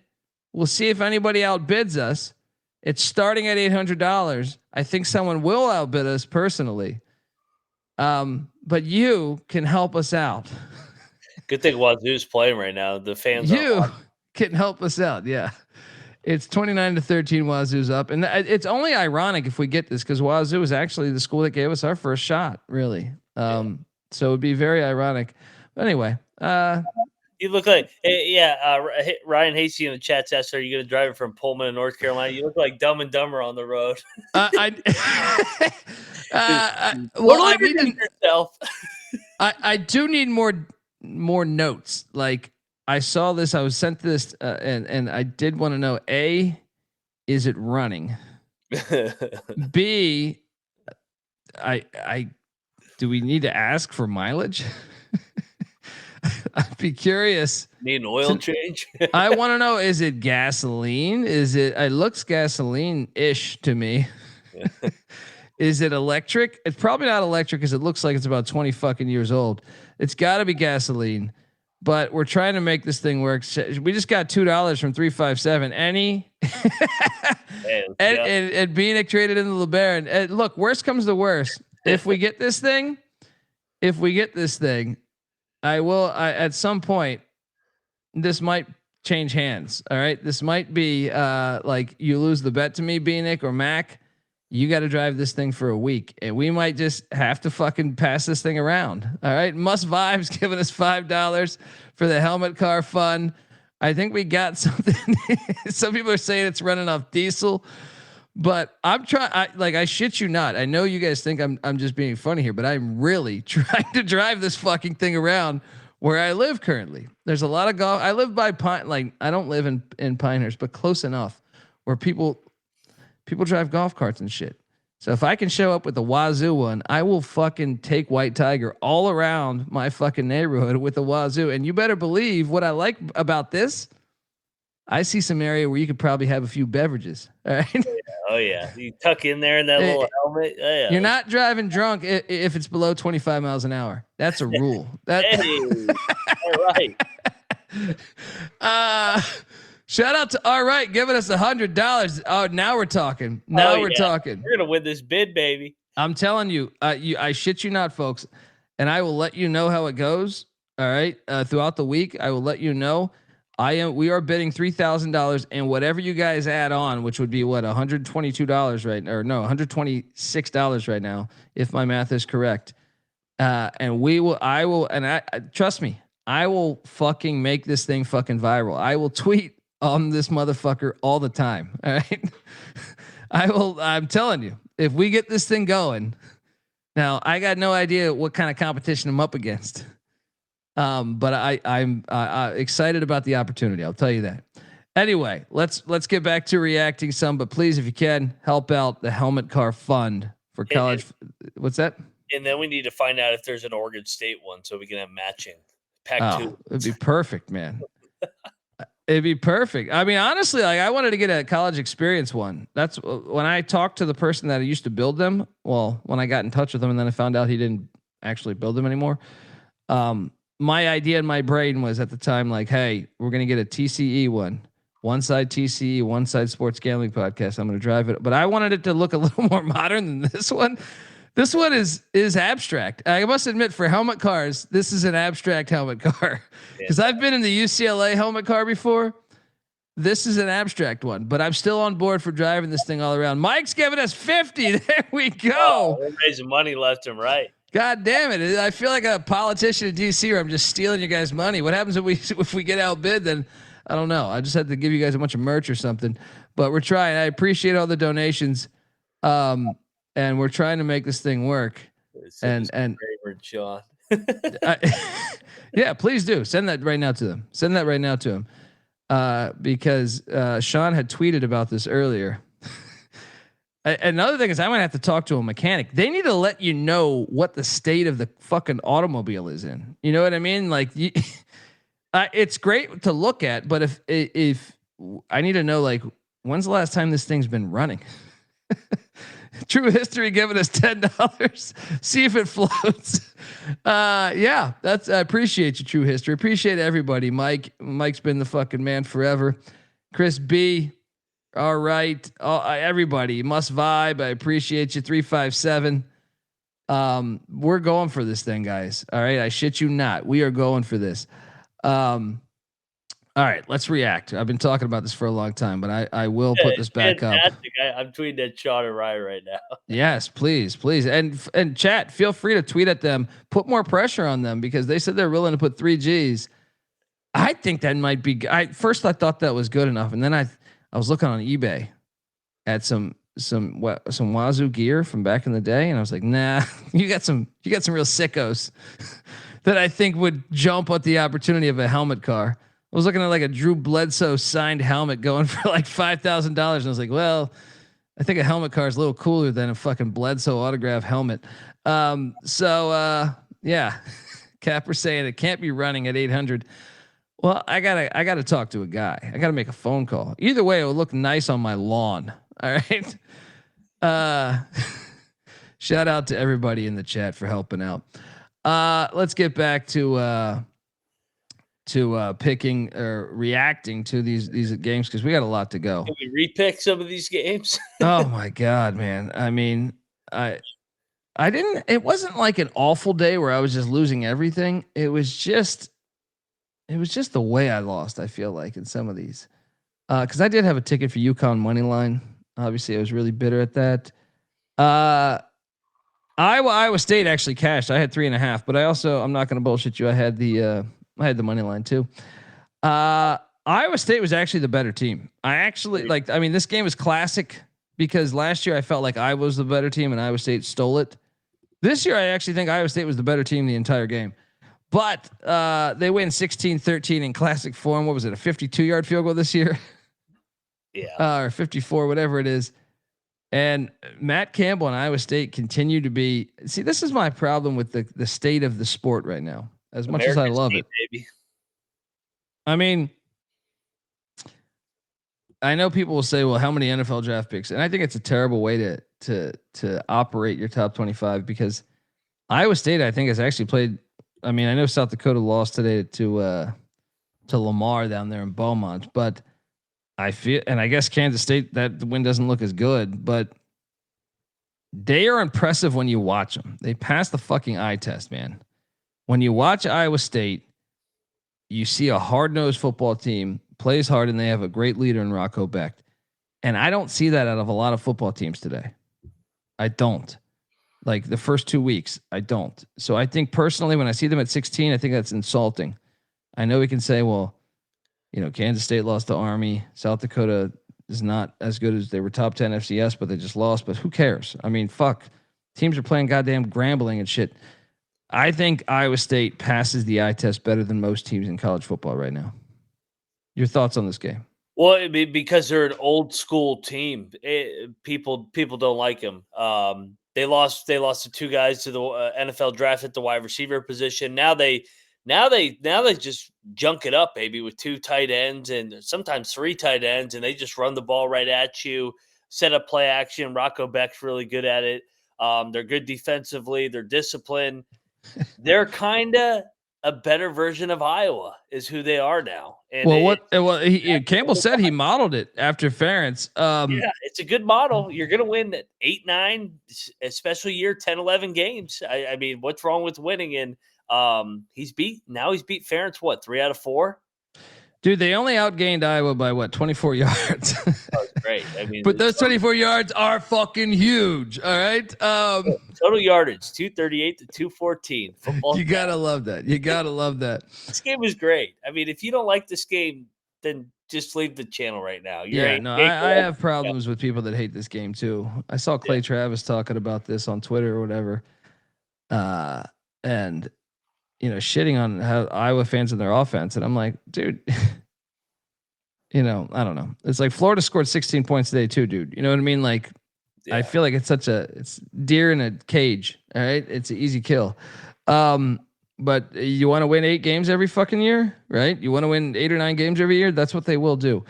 We'll see if anybody outbids us. It's starting at $800. I think someone will outbid us personally. But you can help us out. Good thing Wazoo's playing right now. The fans can help us out. Yeah. It's 29-13. Wazoo's up, and it's only ironic if we get this because Wazoo is actually the school that gave us our first shot. Really, so it'd be very ironic. But anyway, you look like Ryan Hasty in the chat says, "Are you going to drive it from Pullman to North Carolina?" You look like Dumb and Dumber on the road. I do need more notes. Like, I saw this. I was sent this, and I did want to know: A, is it running? B, do we need to ask for mileage? I'd be curious. Need an oil change? I want to know: is it gasoline? It looks gasoline-ish to me. Is it electric? It's probably not electric because it looks like it's about 20 fucking years old. It's got to be gasoline. But we're trying to make this thing work. We just got $2 from 357. And Beanick traded into LeBaron. And look, worst comes to worst. If we get this thing, I will. At some point, this might change hands. All right, this might be like you lose the bet to me, Beanick or Mac. You got to drive this thing for a week, and we might just have to fucking pass this thing around. All right. Must Vibes giving us $5 for the helmet car fun. I think we got something. Some people are saying it's running off diesel, but I'm trying. I shit you not. I know you guys think I'm just being funny here, but I'm really trying to drive this fucking thing around where I live currently. There's a lot of golf. I live by Pine. Like, I don't live in Pinehurst, but close enough where people drive golf carts and shit. So if I can show up with the Wazoo one, I will fucking take White Tiger all around my fucking neighborhood with the Wazoo. And you better believe what I like about this. I see some area where you could probably have a few beverages. All right. Oh yeah. You tuck in there in that little helmet. Oh, yeah. You're not driving drunk if it's below 25 miles an hour. That's a rule. All right. Shout out to All Right, giving us $100. Oh, now we're talking. We're talking. You're gonna win this bid, baby. I'm telling you, I shit you not, folks. And I will let you know how it goes. All right, throughout the week, I will let you know. We are bidding $3,000, and whatever you guys add on, which would be what $122 right now, or no, $126 right now, if my math is correct. And I will, and trust me, I will fucking make this thing fucking viral. I will tweet on this motherfucker all the time. All right. I'm telling you, if we get this thing going now, I got no idea what kind of competition I'm up against. But I'm excited about the opportunity. I'll tell you that. Anyway, let's get back to reacting some, but please, if you can, help out the Helmet Car Fund for college. What's that? And then we need to find out if there's an Oregon State one so we can have matching. Pac-2. It'd be perfect, man. It'd be perfect. I mean, honestly, like I wanted to get a college experience one. That's when I talked to the person that used to build them. Well, when I got in touch with him and then I found out he didn't actually build them anymore. My idea in my brain was at the time, like, hey, we're going to get a TCE one side TCE, one side sports gambling podcast. I'm going to drive it, but I wanted it to look a little more modern than this one. This one is abstract. I must admit, for helmet cars, this is an abstract helmet car because I've been in the UCLA helmet car before. This is an abstract one, but I'm still on board for driving this thing all around. Mike's giving us 50. There we go. Oh, we're raising money left and right. God damn it! I feel like a politician in DC where I'm just stealing you guys' money. What happens if we get outbid? Then I don't know. I just had to give you guys a bunch of merch or something. But we're trying. I appreciate all the donations. And we're trying to make this thing work. And Sean. Yeah, please do send that right now to them. Send that right now to him, because Sean had tweeted about this earlier. Another thing is, I'm gonna have to talk to a mechanic. They need to let you know what the state of the fucking automobile is in. You know what I mean? Like, it's great to look at, but if I need to know, like, when's the last time this thing's been running? True History giving us $10. See if it floats. Yeah, I appreciate you, True History. Appreciate everybody. Mike's been the fucking man forever. Chris B. All right. Everybody must vibe. I appreciate you. 357. We're going for this thing, guys. All right. I shit you not. We are going for this. All right, let's react. I've been talking about this for a long time, but I will put this back up. I'm tweeting at Sean and Ryan right now. Yes, please. And chat, feel free to tweet at them. Put more pressure on them because they said they're willing to put 3 Gs. I think that might be. First I thought that was good enough, and then I was looking on eBay at some Wazoo gear from back in the day, and I was like, nah, you got some real sickos that I think would jump at the opportunity of a helmet car. I was looking at like a Drew Bledsoe signed helmet going for like $5,000. And I was like, well, I think a helmet car is a little cooler than a fucking Bledsoe autograph helmet. Yeah, Capper saying it can't be running at 800. Well, I gotta talk to a guy. I gotta make a phone call. Either way, it will look nice on my lawn. All right. Shout out to everybody in the chat for helping out. Let's get back to picking or reacting to these games because we got a lot to go. Can we repick some of these games? Oh my God, man. I mean, I didn't, it wasn't like an awful day where I was just losing everything. It was just the way I lost. I feel like in some of these, cause I did have a ticket for UConn money line. Obviously I was really bitter at that. Iowa State actually cashed. I had 3.5, but I'm not going to bullshit you. I had the money line too. Iowa State was actually the better team. This game was classic because last year I felt like Iowa was the better team and Iowa State stole it. This year I actually think Iowa State was the better team the entire game. But they win 16-13 in classic form. What was it? A 52-yard field goal this year? Yeah. Or 54, whatever it is. And Matt Campbell and Iowa State continue to be. See, this is my problem with the state of the sport right now. As much as I love it, baby. I mean, I know people will say, "Well, how many NFL draft picks?" And I think it's a terrible way to operate your top 25 because Iowa State, I think, has actually played. I mean, I know South Dakota lost today to Lamar down there in Beaumont, but I feel, and I guess Kansas State, that win doesn't look as good, but they are impressive when you watch them. They pass the fucking eye test, man. When you watch Iowa State, you see a hard-nosed football team, plays hard, and they have a great leader in Rocco Becht. And I don't see that out of a lot of football teams today. I don't. Like the first 2 weeks, I don't. So I think personally, when I see them at 16, I think that's insulting. I know we can say, well, Kansas State lost to Army. South Dakota is not as good as they were top 10 FCS, but they just lost. But who cares? I mean, fuck. Teams are playing goddamn Grambling and shit. I think Iowa State passes the eye test better than most teams in college football right now. Your thoughts on this game? Well, I mean, because they're an old school team, people don't like them. They lost the two guys to the NFL draft at the wide receiver position. Now they just junk it up, baby, with two tight ends and sometimes three tight ends, and they just run the ball right at you, set up play action. Rocco Beck's really good at it. They're good defensively. They're disciplined. They're kind of a better version of Iowa is who they are now. And Campbell said he modeled it after Ferentz. yeah, it's a good model. You're going to win 8, 9, especially year 10, 11 games. I mean, what's wrong with winning? And he's beat Ferentz, what, 3 out of 4? Dude, they only outgained Iowa by 24 yards. Oh, great. I mean, but those 24 yards are fucking huge. All right. Total yardage 238 to 214. You gotta love that. You gotta love that. This game was great. I mean, if you don't like this game, then just leave the channel right now. I have problems with people that hate this game too. I saw Clay Travis talking about this on Twitter or whatever. And shitting on how Iowa fans and their offense. And I'm like, dude, I don't know. It's like Florida scored 16 points today too, dude. You know what I mean? Like, I feel like it's deer in a cage. All right. It's an easy kill. But you want to win 8 games every fucking year, right? You want to win 8 or 9 games every year. That's what they will do.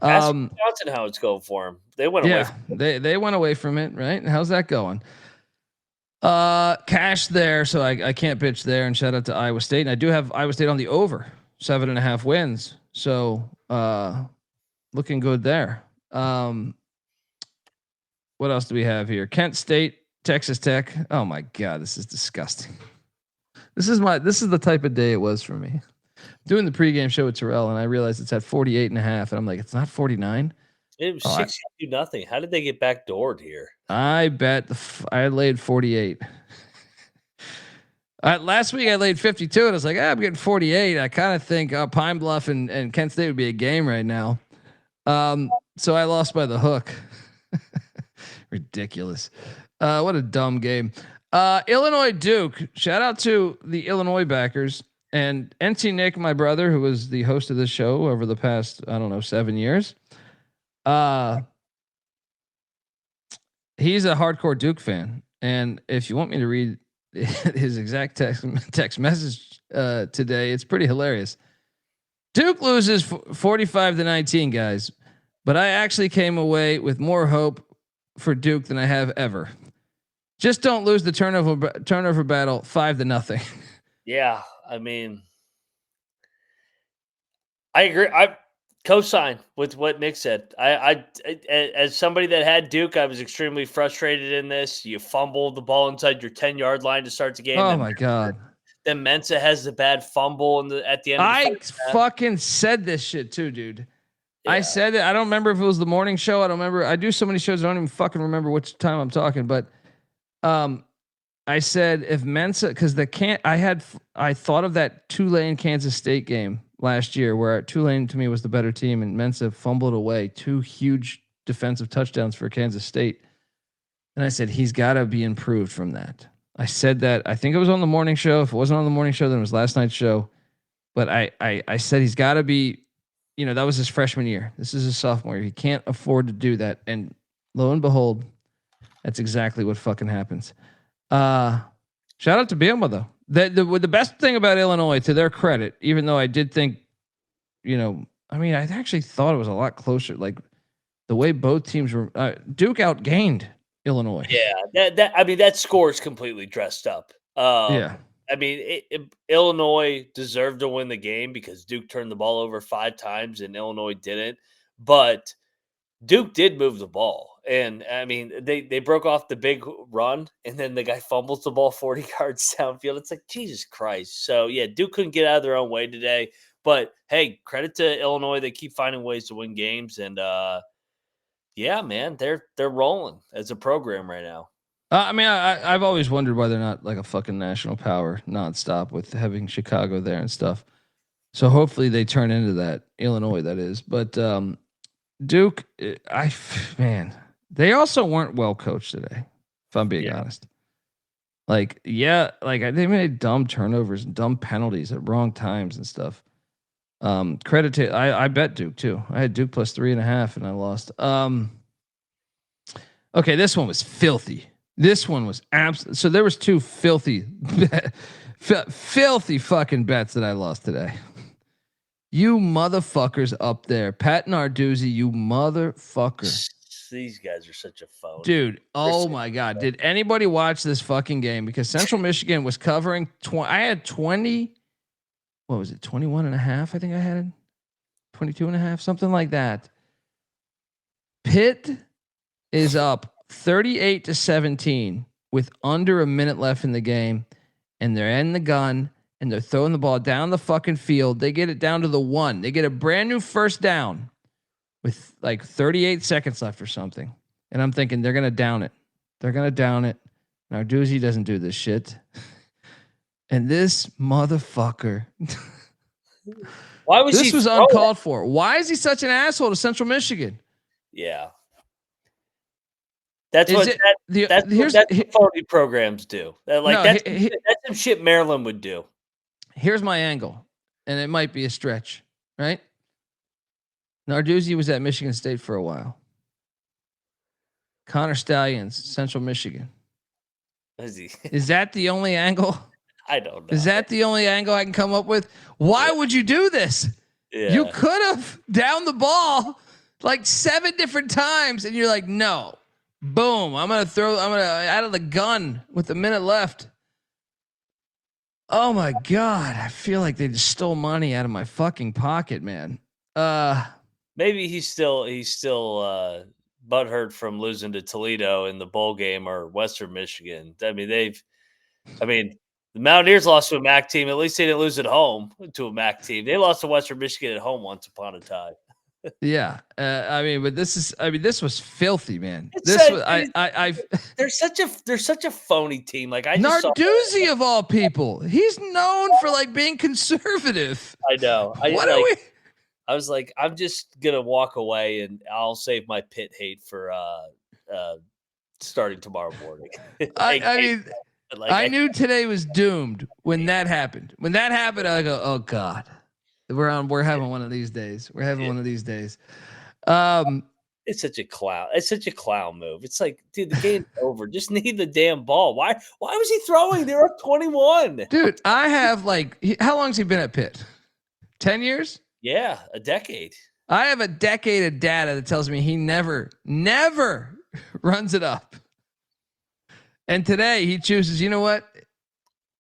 Ask Wisconsin how it's going for them. They went away. They went away from it. Right. How's that going? Cash there, so I can't bitch there. And shout out to Iowa State. And I do have Iowa State on the over 7.5 wins. So looking good there. What else do we have here? Kent State, Texas Tech. Oh my God, this is disgusting. This is the type of day it was for me. Doing the pregame show with Terrell, and I realized it's at 48.5, and I'm like, it's not 49. It was 60-0. How did they get backdoored here? I bet I laid 48. Last week I laid 52, and I was like, I'm getting 48. I kind of think Pine Bluff and Kent State would be a game right now. So I lost by the hook. Ridiculous. What a dumb game. Illinois Duke. Shout out to the Illinois backers and NC Nick, my brother, who was the host of this show over the past 7 years. He's a hardcore Duke fan, and if you want me to read his exact text message today, it's pretty hilarious. Duke loses 45-19, guys, but I actually came away with more hope for Duke than I have ever. Just don't lose the turnover battle 5-0. Yeah, I mean, I agree. I co-sign with what Nick said. I as somebody that had Duke, I was extremely frustrated in this. You fumbled the ball inside your 10-yard line to start the game. Oh my God. Then Mensa has the bad fumble at the end. I fucking said this shit too, dude. Yeah. I said it. I don't remember if it was the morning show. I don't remember. I do so many shows. I don't even fucking remember which time I'm talking, but I said if Mensa, because I thought of that Tulane Kansas State game last year where Tulane to me was the better team and Mensa fumbled away 2 huge defensive touchdowns for Kansas State. And I said, he's got to be improved from that. I said that. I think it was on the morning show. If it wasn't on the morning show, then it was last night's show. But I said he's got to be, that was his freshman year. This is his sophomore year. He can't afford to do that. And lo and behold, that's exactly what fucking happens. Shout out to Bielema though. The best thing about Illinois, to their credit, even though I did think, I actually thought it was a lot closer. Like the way both teams were, Duke outgained Illinois. Yeah, that score is completely dressed up. Yeah. Illinois deserved to win the game because Duke turned the ball over 5 times and Illinois didn't. But Duke did move the ball. And they broke off the big run and then the guy fumbles the ball 40 yards downfield. It's like, Jesus Christ. So yeah, Duke couldn't get out of their own way today, but hey, credit to Illinois. They keep finding ways to win games. And yeah, man, they're rolling as a program right now. I've always wondered why they're not like a fucking national power nonstop with having Chicago there and stuff. So hopefully they turn into that. Illinois, that is. But Duke, they also weren't well coached today, if I'm being honest. They made dumb turnovers and dumb penalties at wrong times and stuff. Credit to I bet Duke too. I had Duke plus 3.5 and I lost. Okay, this one was filthy. This one was absolutely. So there was two filthy, filthy fucking bets that I lost today. You motherfuckers up there, Pat Narduzzi, you motherfucker. These guys are such a phone, dude. Oh my god, did anybody watch this fucking game? Because Central Michigan was covering. I had 20. What was it? 21.5. I think I had 22.5, something like that. Pitt is up 38-17 with under a minute left in the game, and they're in the gun and they're throwing the ball down the fucking field. They get it down to the 1. They get a brand new first down with like 38 seconds left or something. And I'm thinking they're gonna down it. They're gonna down it. Narduzzi doesn't do this shit. And this motherfucker. Why was this was uncalled for? Why is he such an asshole to Central Michigan? Yeah. That's what phony programs do. That's some shit Maryland would do. Here's my angle, and it might be a stretch, right? Narduzzi was at Michigan State for a while. Connor Stallions, Central Michigan. Is that the only angle? I don't know. Is that the only angle I can come up with? Why would you do this? Yeah. You could have down the ball like 7 different times, and you're like, no. Boom. I'm gonna out of the gun with a minute left. Oh my God. I feel like they just stole money out of my fucking pocket, man. Maybe he's still butthurt from losing to Toledo in the bowl game or Western Michigan. I mean, the Mountaineers lost to a MAC team. At least they didn't lose at home to a MAC team. They lost to Western Michigan at home once upon a time. Yeah. But this was filthy, man. They're such a phony team. Like Narduzzi of all people, he's known for like being conservative. I know. I was like, I'm just gonna walk away and I'll save my Pitt hate for starting tomorrow morning. I knew today was doomed when that happened. When that happened, I go, oh God. We're having one of these days. We're having one of these days. It's such a clown. It's such a clown move. It's like, dude, the game's over. Just need the damn ball. Why was he throwing? They're up 21. Dude, I have how long has he been at Pitt? 10 years? Yeah, a decade. I have a decade of data that tells me he never runs it up. And today he chooses, you know what?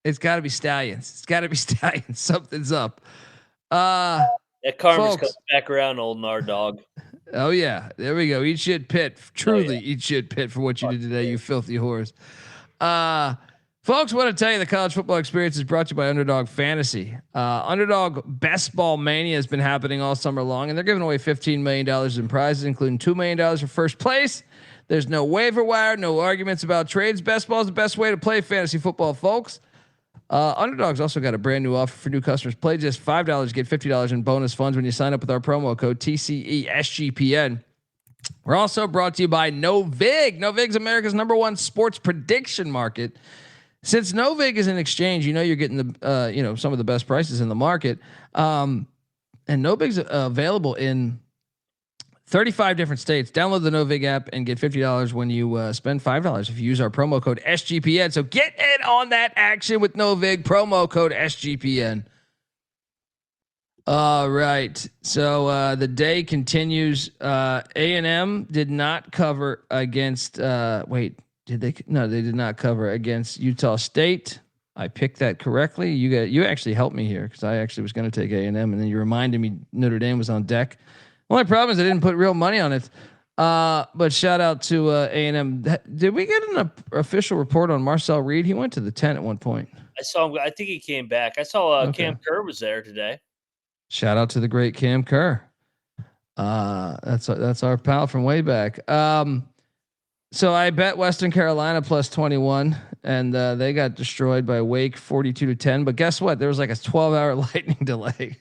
It's got to be Stallions. It's got to be Stallions. Something's up. That karma's coming back around, old Nard dog. Oh yeah, there we go. Eat shit, Pitt. Truly, eat shit, Pitt, for what you did today, you filthy whores. Folks, want to tell you the college football experience is brought to you by Underdog Fantasy. Underdog Best Ball Mania has been happening all summer long, and they're giving away $15 million in prizes, including $2 million for first place. There's no waiver wire, no arguments about trades. Best ball is the best way to play fantasy football, folks. Underdog's also got a brand new offer for new customers. Play just $5, get $50 in bonus funds when you sign up with our promo code TCESGPN. We're also brought to you by NoVig. NoVig's America's #1 sports prediction market. Since NoVig is an exchange, you're getting the some of the best prices in the market. And NoVig's available in 35 different states. Download the NoVig app and get $50 when you spend $5 if you use our promo code SGPN. So get in on that action with NoVig, promo code SGPN. All right. So the day continues. A&M did not cover against did they? No, they did not cover against Utah State. I picked that correctly. You actually helped me here because I actually was going to take A&M, and then you reminded me Notre Dame was on deck. Only problem is I didn't put real money on it. But shout out to A&M. Did we get an official report on Marcel Reed? He went to the 10 at one point. I saw him. I think he came back. I saw Cam Kerr was there today. Shout out to the great Cam Kerr. That's our pal from way back. So I bet Western Carolina plus 21, and they got destroyed by Wake 42-10. But guess what? There was like a 12-hour lightning delay.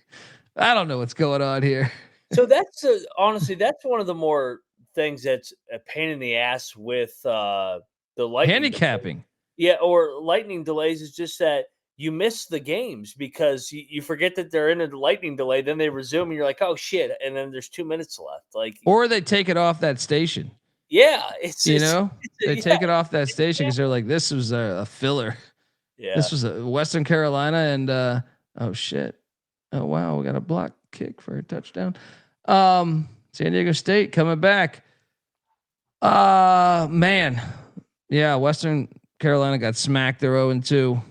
I don't know what's going on here. So that's honestly, that's one of the more things that's a pain in the ass with the lightning handicapping. Delay. Yeah, or lightning delays is just that you miss the games because you forget that they're in a lightning delay. Then they resume, and you're like, "Oh shit!" And then there's 2 minutes left. Like, Or they take it off that station. yeah, They take it off that station because they're like, this was a filler. Yeah, This was a Western Carolina, and oh shit, oh wow, we got a block kick for a touchdown. San Diego State coming back. Man, yeah, Western Carolina got smacked. They're 0-2.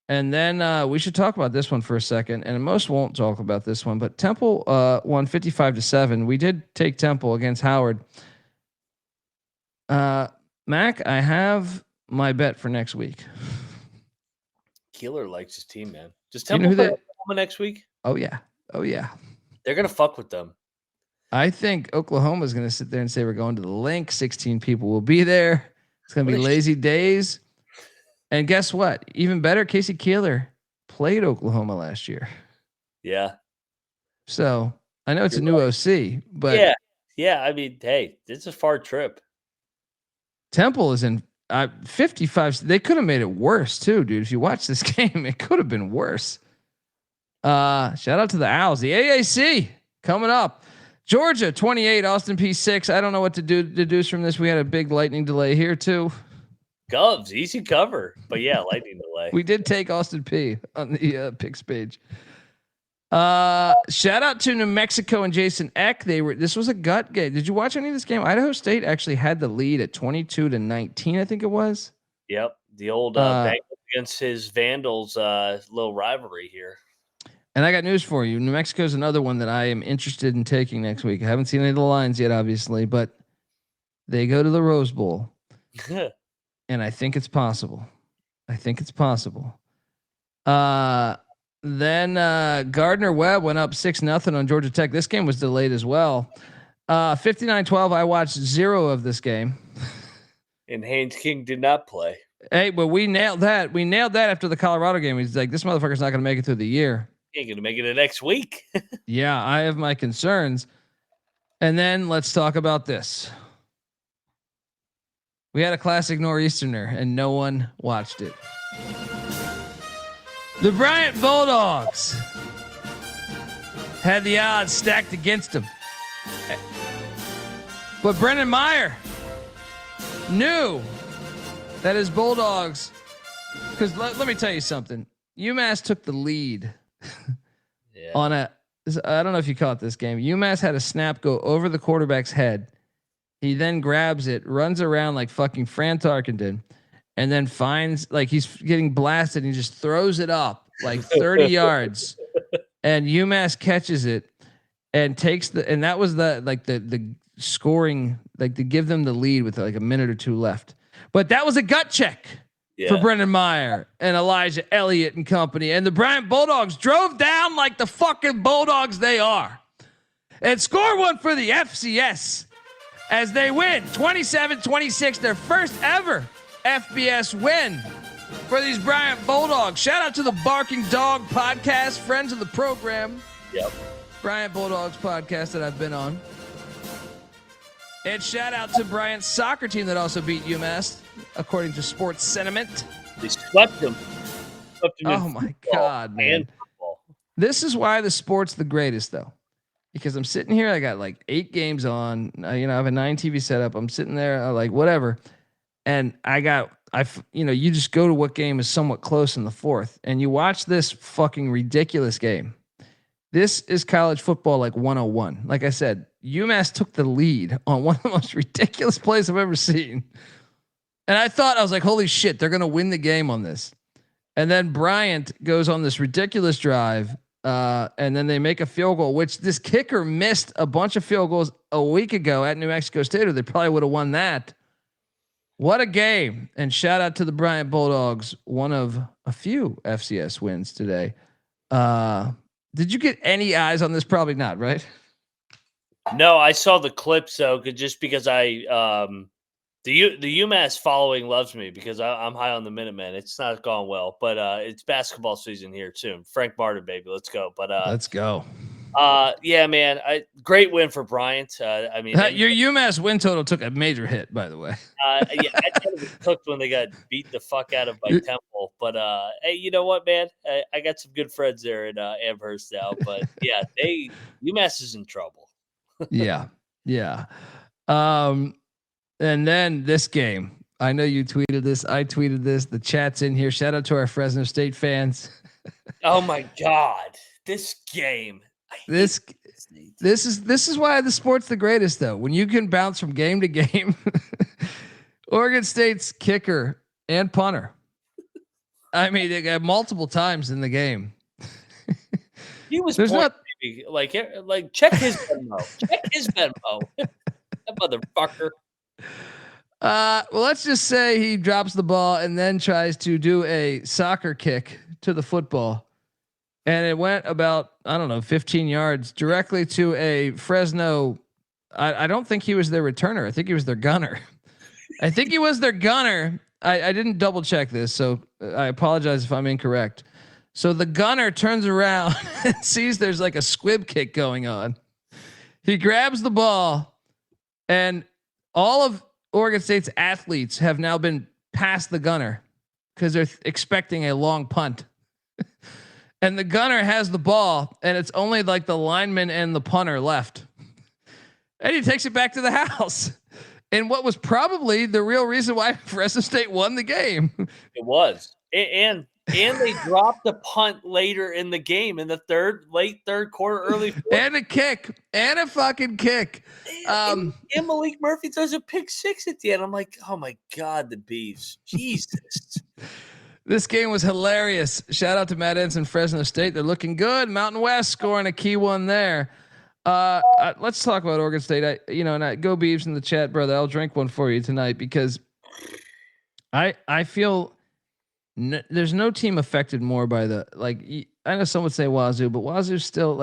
And then we should talk about this one for a second. And most won't talk about this one, but Temple won 55-7. We did take Temple against Howard. Mac, I have my bet for next week. Keeler likes his team, man. Does Temple play Oklahoma next week? Oh yeah. They're gonna fuck with them. I think Oklahoma's going to sit there and say we're going to the link. 16 people will be there. It's going to be lazy days. And guess what? Even better, Casey Keeler played Oklahoma last year. Yeah. So I know it's a new OC, but yeah. I mean, hey, it's a far trip. Temple is in 55. They could have made it worse too, dude. If you watch this game, it could have been worse. Shout out to the Owls. The AAC coming up. Georgia 28, Austin P 6. I don't know what to deduce from this. We had a big lightning delay here too. Govs, easy cover, but yeah, lightning delay. We did take Austin P on the picks page. Shout out to New Mexico and Jason Eck. This was a gut game. Did you watch any of this game? Idaho State actually had the lead at 22-19, I think it was. Yep, the old Bengals against his Vandals little rivalry here. And I got news for you. New Mexico is another one that I am interested in taking next week. I haven't seen any of the lines yet, obviously, but they go to the Rose Bowl. And I think it's possible. Then Gardner Webb went up 6-0 on Georgia Tech. This game was delayed as well. 59-12. I watched 0 of this game. And Haynes King did not play. Hey, but we nailed that. We nailed that after the Colorado game. He's like, this motherfucker's not going to make it through the year. He ain't going to make it the next week. Yeah, I have my concerns. And then let's talk about this. We had a classic Nor'easterner, and no one watched it. The Bryant Bulldogs had the odds stacked against them. But Brendan Meyer knew that his Bulldogs, because let me tell you something. UMass took the lead on I don't know if you caught this game. UMass had a snap go over the quarterback's head. He then grabs it, runs around like fucking Fran Tarkenton, and then finds like he's getting blasted. And he just throws it up like 30 yards, and UMass catches it and takes and that was the scoring, like to give them the lead with like a minute or two left. But that was a gut check for Brendan Meyer and Elijah Elliott and company. And the Bryant Bulldogs drove down like the fucking Bulldogs they are and score one for the FCS. As they win 27-26, their first ever FBS win for these Bryant Bulldogs. Shout out to the Barking Dog podcast, friends of the program. Yep. Bryant Bulldogs podcast that I've been on. And shout out to Bryant's soccer team that also beat UMass, according to Sports Sentiment. They swept them. Oh my God, man. This is why the sport's the greatest, though. Because I'm sitting here, I got like 8 games on. I have a 9 TV setup. I'm sitting there, like whatever, and you just go to what game is somewhat close in the fourth, and you watch this fucking ridiculous game. This is college football like 101. Like I said, UMass took the lead on one of the most ridiculous plays I've ever seen, and I was like, holy shit, they're gonna win the game on this. And then Bryant goes on this ridiculous drive. And then they make a field goal, which this kicker missed a bunch of field goals a week ago at New Mexico State, or they probably would have won that. What a game. And shout out to the Bryant Bulldogs, one of a few FCS wins today. Did you get any eyes on this? Probably not, right? No, I saw the clips though, just because the UMass following loves me because I'm high on the Minutemen. It's not gone well, but it's basketball season here soon. Frank Martin, baby, let's go. But let's go. Yeah, man. Great win for Bryant. I mean, Your UMass win total took a major hit, by the way. yeah, I thought it was cooked when they got beat the fuck out of by Temple. But hey, you know what, man? I got some good friends there in Amherst now. But yeah, UMass is in trouble. Yeah. And then this game. I know you tweeted this. I tweeted this. The chat's in here. Shout out to our Fresno State fans. Oh my God, this game. This is why the sport's the greatest, though. When you can bounce from game to game. Oregon State's kicker and punter. I mean, they got multiple times in the game. He was like check his Venmo. Check his Venmo. That motherfucker. Well, let's just say he drops the ball and then tries to do a soccer kick to the football. And it went about, 15 yards directly to a Fresno. I don't think he was their returner. I think he was their gunner. I didn't double check this, so I apologize if I'm incorrect. So the gunner turns around and sees there's like a squib kick going on. He grabs the ball, and all of Oregon State's athletes have now been past the gunner because they're expecting a long punt. And the gunner has the ball, and it's only like the lineman and the punter left. And he takes it back to the house. And what was probably the real reason why Fresno State won the game. It was. And they dropped the punt later in the game in the late third quarter, early fourth. And a kick. And a fucking kick. And Malik Murphy throws a pick six at the end. I'm like, oh my God, the Beavs. Jesus. This game was hilarious. Shout out to Matt Ensign, Fresno State. They're looking good. Mountain West scoring a key one there. Let's talk about Oregon State. And go Beavs in the chat, brother. I'll drink one for you tonight because I feel there's no team affected more by I know some would say Wazoo, but Wazoo's still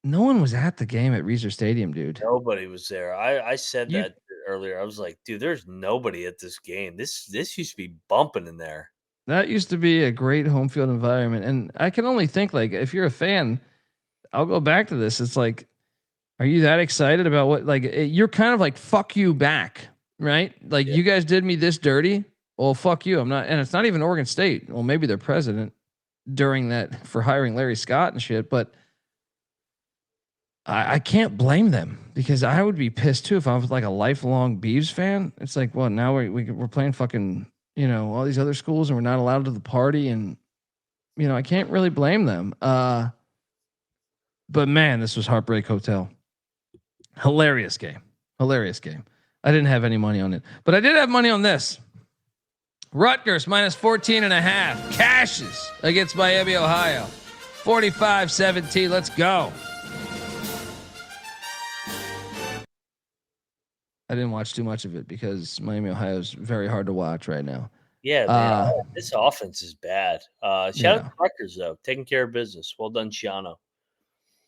no one was at the game at Reser Stadium, dude. Nobody was there. I said that earlier. I was like, dude, there's nobody at this game. This used to be bumping in there. That used to be a great home field environment. And I can only think if you're a fan, I'll go back to this. It's like, are you that excited about what, you're kind of like, fuck you back, right? You guys did me this dirty. Well, fuck you. I'm not, and it's not even Oregon State. Well, maybe their president during that for hiring Larry Scott and shit, but I can't blame them because I would be pissed too if I was like a lifelong Beavs fan. It's like, well, now we're playing fucking, all these other schools and we're not allowed to the party. And, I can't really blame them. But man, this was Heartbreak Hotel. Hilarious game. I didn't have any money on it, but I did have money on this. Rutgers minus 14.5 cashes against Miami, Ohio. 45-17. Let's go. I didn't watch too much of it because Miami, Ohio is very hard to watch right now. Yeah, man, this offense is bad. Shout out to Rutgers, though. Taking care of business. Well done, Shiano.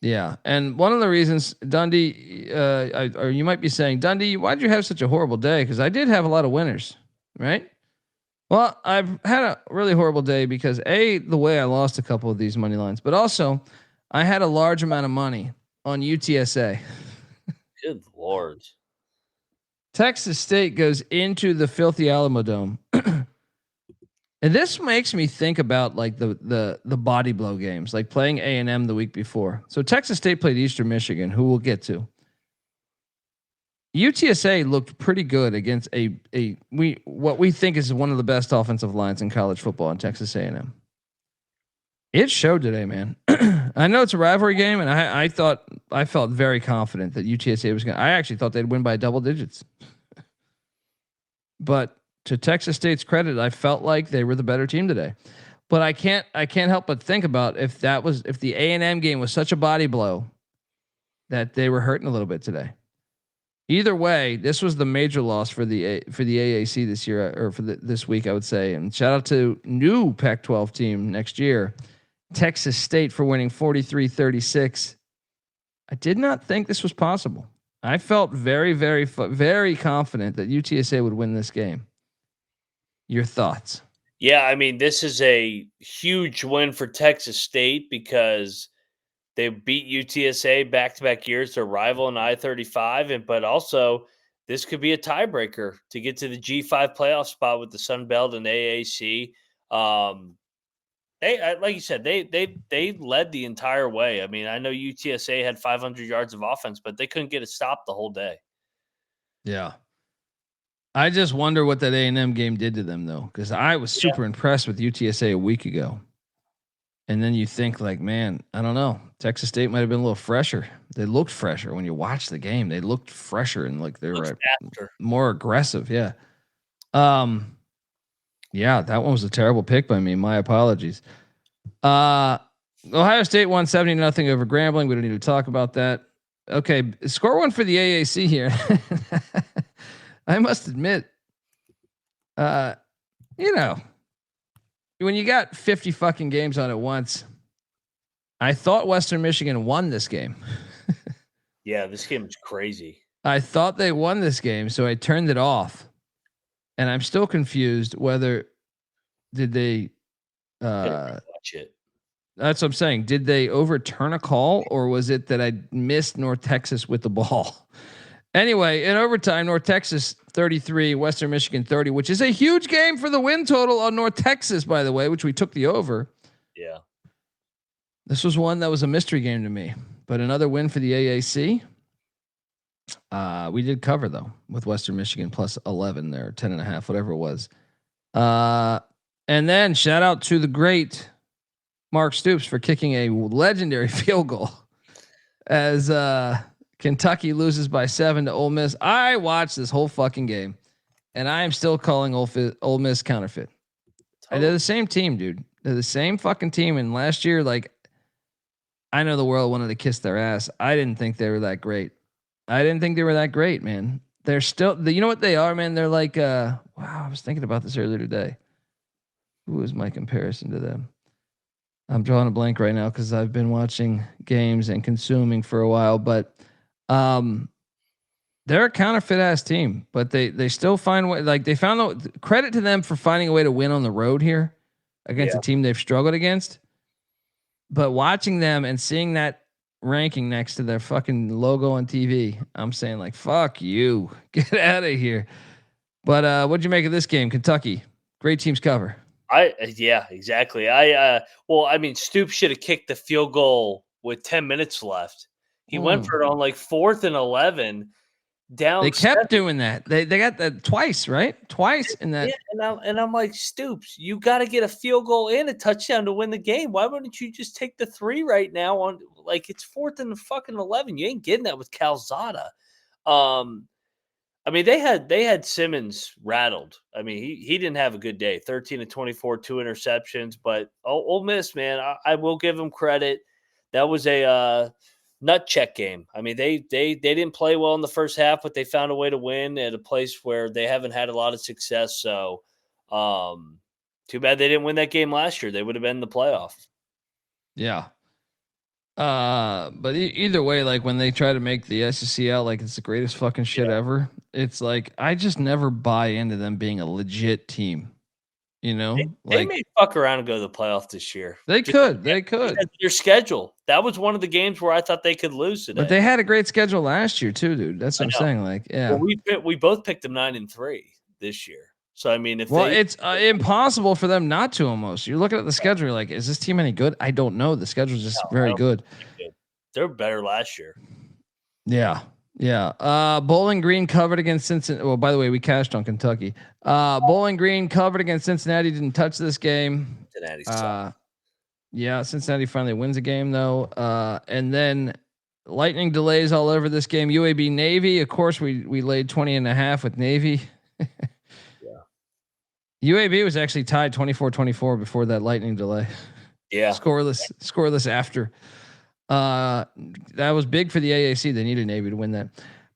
Yeah, and one of the reasons, Dundee, or you might be saying, Dundee, why'd you have such a horrible day? Because I did have a lot of winners, right? Well, I've had a really horrible day because the way I lost a couple of these money lines, but also I had a large amount of money on UTSA. Good Lord. Texas State goes into the filthy Alamo Dome. And this makes me think about the body blow games, like playing A&M the week before. So Texas State played Eastern Michigan, who we'll get to. UTSA looked pretty good against what we think is one of the best offensive lines in college football in Texas A&M. It showed today, man. I know it's a rivalry game, and I felt very confident that UTSA was going to. I actually thought they'd win by double digits. But to Texas State's credit, I felt like they were the better team today. But I can't help but think about if the A&M game was such a body blow that they were hurting a little bit today. Either way, this was the major loss for the AAC this year, or for this week, I would say. And shout out to new Pac-12 team next year, Texas State, for winning 43-36. I did not think this was possible. I felt very, very, very confident that UTSA would win this game. Your thoughts? Yeah, I mean, this is a huge win for Texas State because They beat UTSA back-to-back years, their rival in I-35, but also this could be a tiebreaker to get to the G5 playoff spot with the Sun Belt and AAC. They like you said, they led the entire way. I mean, I know UTSA had 500 yards of offense, but they couldn't get a stop the whole day. Yeah. I just wonder what that A&M game did to them, though, because I was super impressed with UTSA a week ago. And then you think, like, man, I don't know. Texas State might have been a little fresher. They looked fresher when you watch the game. They looked fresher and like they were more aggressive. Yeah. Yeah, that one was a terrible pick by me. My apologies. Ohio State won 70-0 over Grambling. We don't need to talk about that. Okay, score one for the AAC here. I must admit, you know, when you got 50 fucking games on at once, I thought Western Michigan won this game. Yeah, this game is crazy. I thought they won this game, so I turned it off. And I'm still confused whether did they watch it. That's what I'm saying. Did they overturn a call, or was it that I missed North Texas with the ball? Anyway, in overtime, North Texas 33, Western Michigan 30, which is a huge game for the win total on North Texas, by the way, which we took the over. Yeah. This was one that was a mystery game to me, but another win for the AAC. We did cover though with Western Michigan plus 11 there, 10.5, whatever it was. And then shout out to the great Mark Stoops for kicking a legendary field goal as Kentucky loses by 7 to Ole Miss. I watched this whole fucking game, and I am still calling Ole Miss counterfeit. And they're the same team, dude. They're the same fucking team. And last year, like, I know the world wanted to kiss their ass. I didn't think they were that great. Man. They're still, you know what they are, man? They're like, wow, I was thinking about this earlier today. Who was my comparison to them? I'm drawing a blank right now because I've been watching games and consuming for a while, but they're a counterfeit ass team, but they still find way. Like they found the credit to them for finding a way to win on the road here against a team they've struggled against. But watching them and seeing that ranking next to their fucking logo on TV, I'm saying like, fuck you, get out of here. But what'd you make of this game? Kentucky, great teams cover. Yeah, exactly. Well, I mean, Stoops should have kicked the field goal with 10 minutes left. He went for it on like 4th and 11 down. They kept doing that. They got that twice, right? Twice in that. Yeah, and I'm like, Stoops, you got to get a field goal and a touchdown to win the game. Why wouldn't you just take the 3 right now on like it's 4th and fucking 11? You ain't getting that with Calzada. I mean, they had Simmons rattled. I mean, he didn't have a good day. 13 to 24, 2 interceptions. But Ole Miss, man, I will give them credit. That was a nut check game. I mean, they didn't play well in the first half, but they found a way to win at a place where they haven't had a lot of success. So, too bad they didn't win that game last year. They would have been in the playoff. Yeah. But either way, like when they try to make the SEC out like it's the greatest fucking shit ever, it's like I just never buy into them being a legit team. You know, they may fuck around and go to the playoff this year. They could. Their schedule. That was one of the games where I thought they could lose today. But they had a great schedule last year too, dude. That's what I'm saying. Like, yeah. Well, we both picked them 9-3 this year. So I mean, it's impossible for them not to. Almost, you're looking at the schedule. You're like, is this team any good? I don't know. The schedule is just very good. They're better last year. Yeah. Bowling Green covered against Cincinnati. Well, by the way, we cashed on Kentucky. Bowling Green covered against Cincinnati. Didn't touch this game. Cincinnati finally wins a game though. And then lightning delays all over this game. UAB Navy. Of course, we laid 20.5 with Navy. UAB was actually tied 24-24 before that lightning delay. Yeah. Scoreless after. That was big for the AAC. They needed Navy to win that.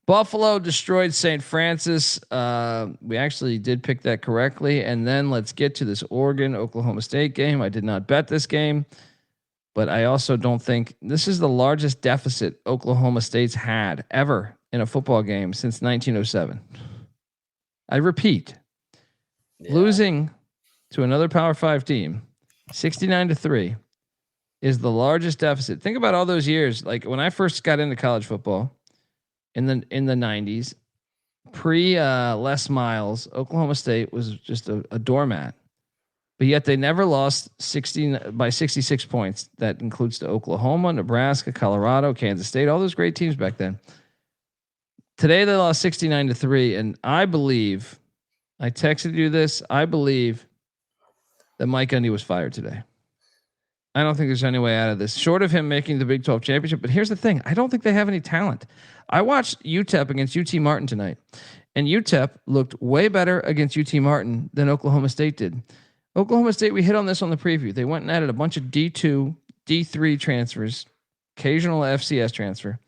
Buffalo destroyed St. Francis. We actually did pick that correctly. And then let's get to this Oregon-Oklahoma State game. I did not bet this game, but I also don't think this is the largest deficit Oklahoma State's had ever in a football game since 1907. I repeat. Losing to another Power 5 team, 69-3, is the largest deficit. Think about all those years. Like when I first got into college football in the 90s, pre Les Miles, Oklahoma State was just a doormat. But yet they never lost 66 points. That includes to Oklahoma, Nebraska, Colorado, Kansas State, all those great teams back then. Today they lost 69-3, and I believe, I texted you this, I believe that Mike Gundy was fired today. I don't think there's any way out of this, short of him making the Big 12 championship. But here's the thing: I don't think they have any talent. I watched UTEP against UT Martin tonight, and UTEP looked way better against UT Martin than Oklahoma State did. Oklahoma State, we hit on this on the preview. They went and added a bunch of D2, D3 transfers, occasional FCS transfer,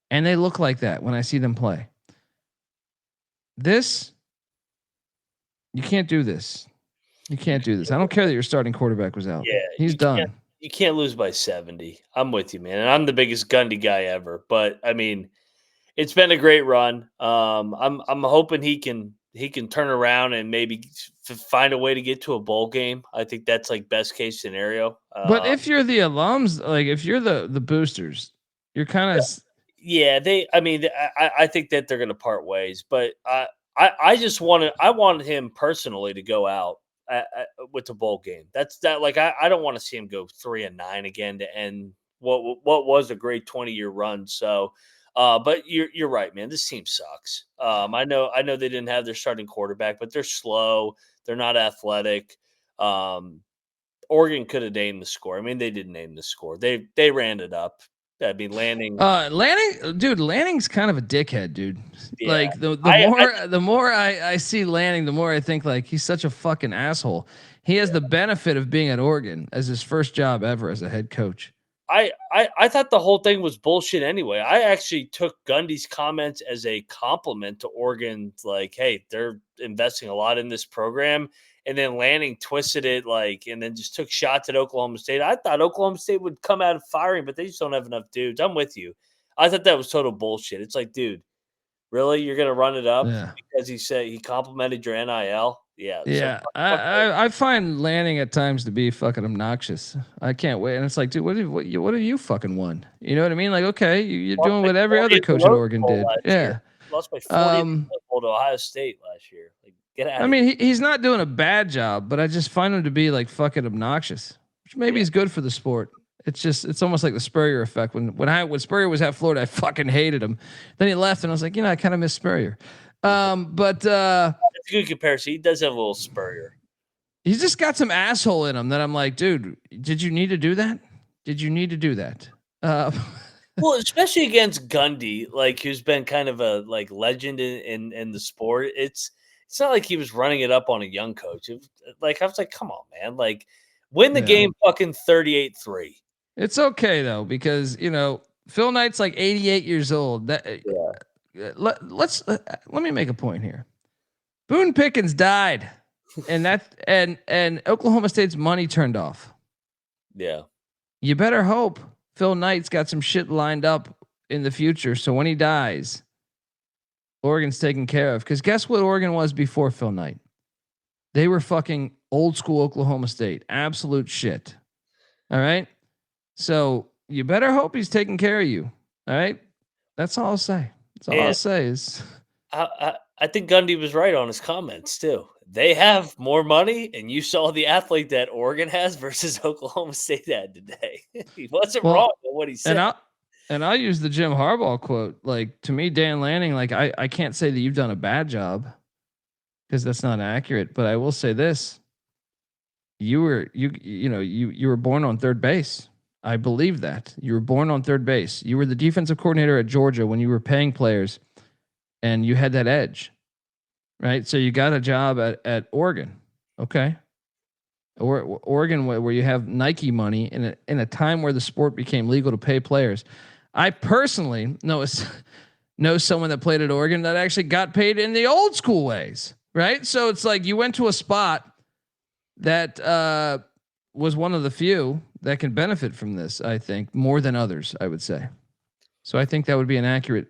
and they look like that when I see them play. This, you can't do this. You can't do this. I don't care that your starting quarterback was out. Yeah, he's done. You can't lose by 70. I'm with you, man. And I'm the biggest Gundy guy ever. But I mean, it's been a great run. I'm hoping he can turn around and maybe find a way to get to a bowl game. I think that's like best case scenario. But if you're the alums, like if you're the boosters, you're kind of I think that they're going to part ways. But I wanted him personally to go out with the bowl game. I don't want to see him go 3-9 again to end what was a great 20-year run. So. But you're right, man. This team sucks. I know they didn't have their starting quarterback, but they're slow. They're not athletic. Oregon could have named the score. I mean, they didn't name the score. They ran it up. I mean, Lanning. Lanning's kind of a dickhead, dude. Yeah. Like the more I see Lanning, the more I think like he's such a fucking asshole. He has the benefit of being at Oregon as his first job ever as a head coach. I thought the whole thing was bullshit anyway. I actually took Gundy's comments as a compliment to Oregon, like, hey, they're investing a lot in this program. And then Lanning twisted it and then just took shots at Oklahoma State. I thought Oklahoma State would come out of firing, but they just don't have enough dudes. I'm with you. I thought that was total bullshit. It's like, dude, really? You're going to run it up because he complimented your NIL? Yeah. Yeah. I find Lanning at times to be fucking obnoxious. I can't wait. And it's like, dude, what have you fucking won? You know what I mean? Like, okay, you're doing what every other coach at Oregon did. Yeah. Lost by 40 to Ohio State last year. Like, get out. I mean, he's not doing a bad job, but I just find him to be like fucking obnoxious, which maybe is good for the sport. It's almost like the Spurrier effect. When Spurrier was at Florida, I fucking hated him. Then he left, and I was like, I kind of miss Spurrier. But it's a good comparison. He does have a little Spurrier. He's just got some asshole in him that I'm like, dude, did you need to do that? Did you need to do that? Well, especially against Gundy, like who's been kind of a legend in the sport. It's not like he was running it up on a young coach. I was like, come on, man, like win the game, fucking 38-3. It's okay though because Phil Knight's like 88 years old. Let me make a point here. Boone Pickens died, and Oklahoma State's money turned off. Yeah, you better hope Phil Knight's got some shit lined up in the future, so when he dies, Oregon's taken care of. Because guess what Oregon was before Phil Knight? They were fucking old school Oklahoma State, absolute shit. All right, so you better hope he's taking care of you. All right, that's all I'll say. That's all I'll say is. I think Gundy was right on his comments too. They have more money, and you saw the athlete that Oregon has versus Oklahoma State had today. He wasn't wrong in what he said. And I'll use the Jim Harbaugh quote. Like, to me, Dan Lanning, like I can't say that you've done a bad job because that's not accurate. But I will say this: you were born on third base. I believe that you were born on third base. You were the defensive coordinator at Georgia when you were paying players, and you had that edge, right? So you got a job at Oregon, okay? Or Oregon, where you have Nike money in a time where the sport became legal to pay players. I personally know someone that played at Oregon that actually got paid in the old school ways, right? So it's like you went to a spot that was one of the few that can benefit from this, I think, more than others, I would say. So I think that would be an accurate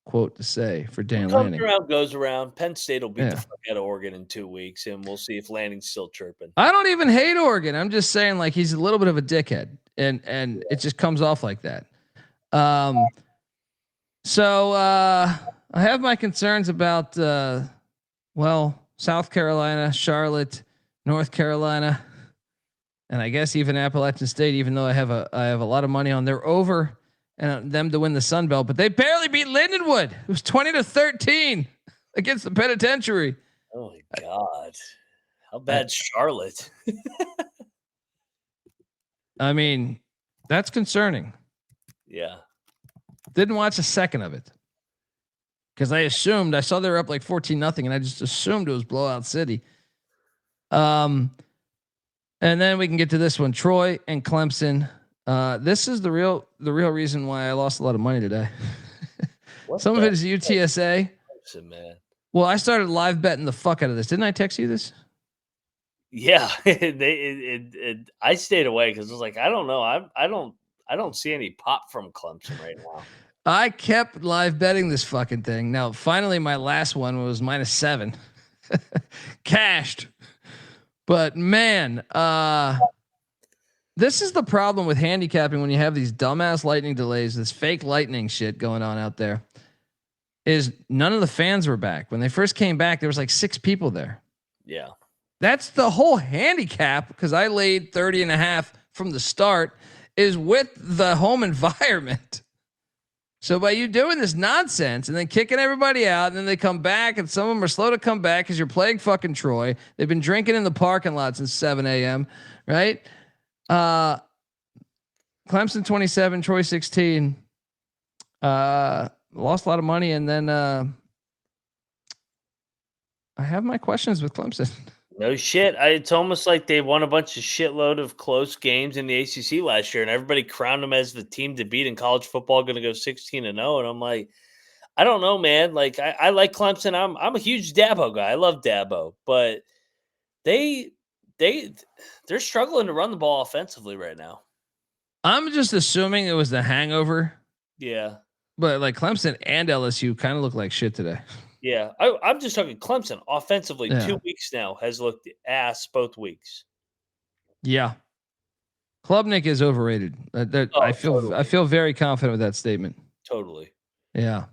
quote to say for Dan What comes Lanning. around goes around. Penn State will beat the fuck out of Oregon in 2 weeks, and we'll see if Lanning's still chirping. I don't even hate Oregon. I'm just saying like he's a little bit of a dickhead, and it just comes off like that. So I have my concerns about South Carolina, Charlotte, North Carolina, and I guess even Appalachian State. Even though I have a lot of money on their over and them to win the Sun Belt, but they barely beat Lindenwood. It was 20-13 against the Penitentiary. Oh my God, how bad's Charlotte? I mean, that's concerning. Yeah. Didn't watch a second of it because I saw they were up like 14-0, and I just assumed it was blowout city. And then we can get to this one, Troy and Clemson. This is the real reason why I lost a lot of money today. Some of it is UTSA. Clemson, man. Well, I started live betting the fuck out of this. Didn't I text you this? Yeah, I stayed away because I was like, I don't know, I don't see any pop from Clemson right now. I kept live betting this fucking thing. Now, finally, my last one was -7, cashed. But man, this is the problem with handicapping when you have these dumbass lightning delays, this fake lightning shit going on out there. Is none of the fans were back. When they first came back, there was like 6 people there. Yeah. That's the whole handicap, because I laid 30.5 from the start, is with the home environment. So by you doing this nonsense and then kicking everybody out, and then they come back, and some of them are slow to come back because you're playing fucking Troy. They've been drinking in the parking lot since 7 a.m. Right? Clemson 27, Troy 16. Lost a lot of money, and then I have my questions with Clemson. No shit. It's almost like they won a bunch of shitload of close games in the ACC last year, and everybody crowned them as the team to beat in college football, going to go 16-0. And I'm like, I don't know, man. Like I like Clemson. I'm a huge Dabo guy. I love Dabo, but they're struggling to run the ball offensively right now. I'm just assuming it was the hangover. Yeah, but like Clemson and LSU kind of look like shit today. Yeah, I'm just talking Clemson offensively. Yeah. 2 weeks now has looked ass both weeks. Yeah, Klubnik is overrated. I feel very confident with that statement. Totally. Yeah.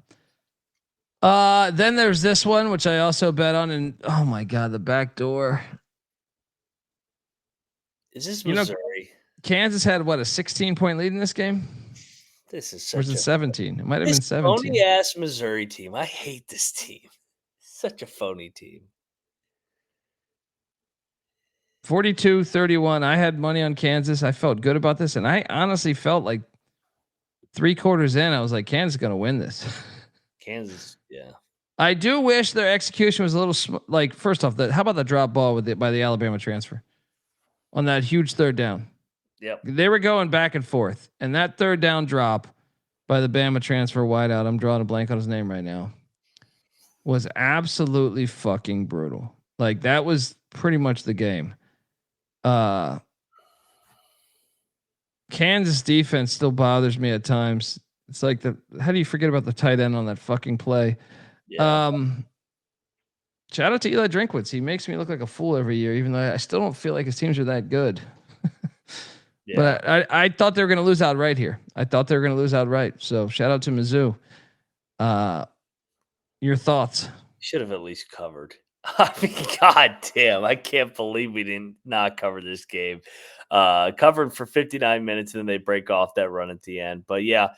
Then there's this one which I also bet on, and oh my god, the back door. Is this Missouri? Kansas had what, a 16-point lead in this game? This is such a 17. It might have been 17. Phony ass Missouri team. I hate this team. Such a phony team. 42-31. I had money on Kansas. I felt good about this, and I honestly felt like 3 quarters in, I was like, Kansas is going to win this. Kansas, yeah. I do wish their execution was a little like, first off, how about the drop ball by the Alabama transfer on that huge third down? Yep. They were going back and forth, and that third down drop by the Bama transfer wideout, I'm drawing a blank on his name right now, was absolutely fucking brutal. Like, that was pretty much the game. Kansas defense still bothers me at times. It's like how do you forget about the tight end on that fucking play? Yeah. Shout out to Eli Drinkwitz. He makes me look like a fool every year, even though I still don't feel like his teams are that good. Yeah. But I thought they were going to lose outright here. So shout out to Mizzou. Your thoughts? Should have at least covered. I mean, god damn, I can't believe we didn't not cover this game. Covered for 59 minutes, and then they break off that run at the end. But yeah,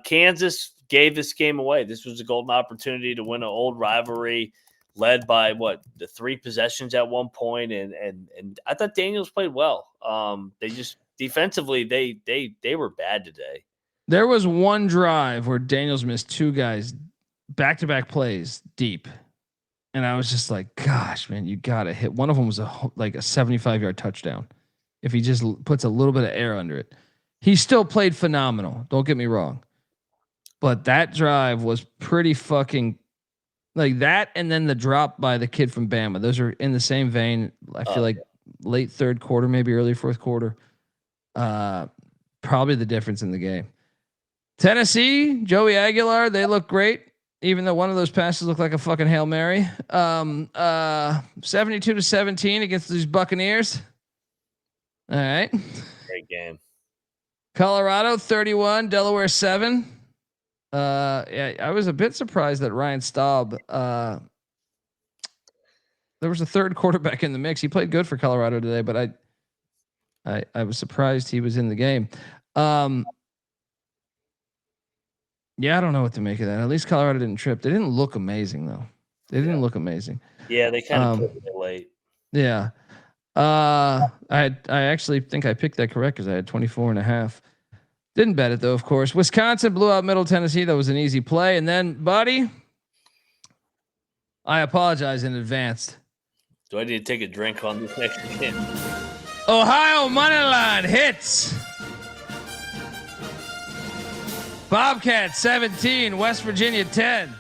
Kansas gave this game away. This was a golden opportunity to win an old rivalry, led by the 3 possessions at one point, and I thought Daniels played well. They just defensively they were bad today. There was one drive where Daniels missed 2 guys back-to-back plays deep, and I was just like, gosh, man, you gotta hit. One of them was a 75-yard touchdown. If he just puts a little bit of air under it, he still played phenomenal. Don't get me wrong, but that drive was pretty fucking like that. And then the drop by the kid from Bama, those are in the same vein. I feel like late third quarter, maybe early fourth quarter. Probably the difference in the game. Tennessee, Joey Aguilar, they look great. even though one of those passes looked like a fucking Hail Mary. 72-17 against these Buccaneers. All right. Great game. Colorado 31, Delaware 7. Yeah, I was a bit surprised that Ryan Staub. There was a third quarterback in the mix. He played good for Colorado today, but I was surprised he was in the game. Yeah, I don't know what to make of that. At least Colorado didn't trip. They didn't look amazing though. They didn't look amazing. Yeah, they kind of put it late. Yeah. I actually think I picked that correct because I had 24.5. Didn't bet it though, of course. Wisconsin blew out Middle Tennessee. That was an easy play. And then, buddy, I apologize in advance. Do I need to take a drink on this next game? Ohio money line hits. Bobcats 17, West Virginia 10.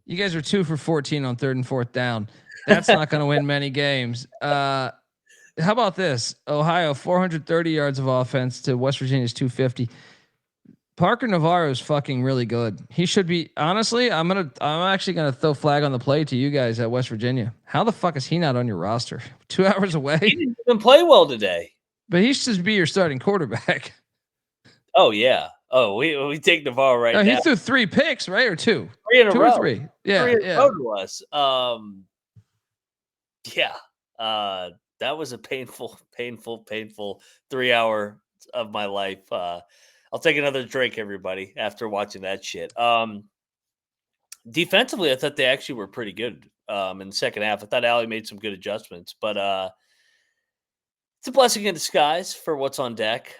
You guys are 2 for 14 on 3rd and 4th down. That's not going to win many games. How about this? Ohio 430 yards of offense to West Virginia's 250. Parker Navarro is fucking really good. He should be. Honestly, I'm actually gonna throw flag on the play to you guys at West Virginia. How the fuck is he not on your roster? 2 hours away. He didn't even play well today. But he should be your starting quarterback. Oh yeah. Oh, we take Navarro right now. He threw 3 picks, right, or 2? 3 in a 2 row. or 3. Yeah, 3 in yeah. a row to us. That was a painful 3 hour of my life. I'll take another drink, everybody, after watching that shit. Defensively, I thought they actually were pretty good in the second half. I thought Allie made some good adjustments, but it's a blessing in disguise for what's on deck.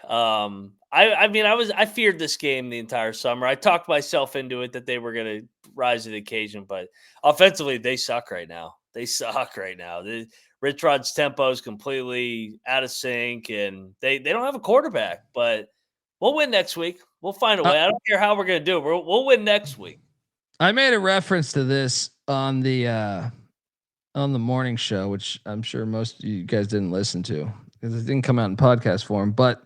I feared this game the entire summer. I talked myself into it that they were going to rise to the occasion, but offensively, they suck right now. Rich Rod's tempo is completely out of sync, and they don't have a quarterback, but we'll win next week. We'll find a way. I don't care how we're going to do it. We'll win next week. I made a reference to this on the morning show, which I'm sure most of you guys didn't listen to because it didn't come out in podcast form, but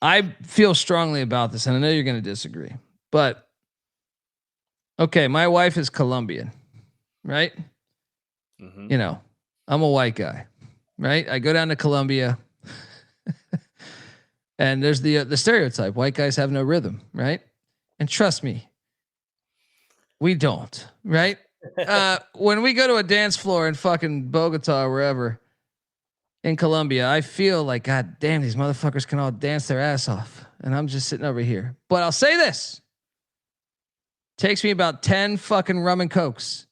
I feel strongly about this, and I know you're going to disagree, but okay, my wife is Colombian, right? Mm-hmm. You know, I'm a white guy, right? I go down to Colombia and there's the stereotype. White guys have no rhythm, right? And trust me, we don't, right? When we go to a dance floor in fucking Bogota or wherever in Colombia, I feel like, God damn, these motherfuckers can all dance their ass off. And I'm just sitting over here. But I'll say this. Takes me about 10 fucking rum and cokes.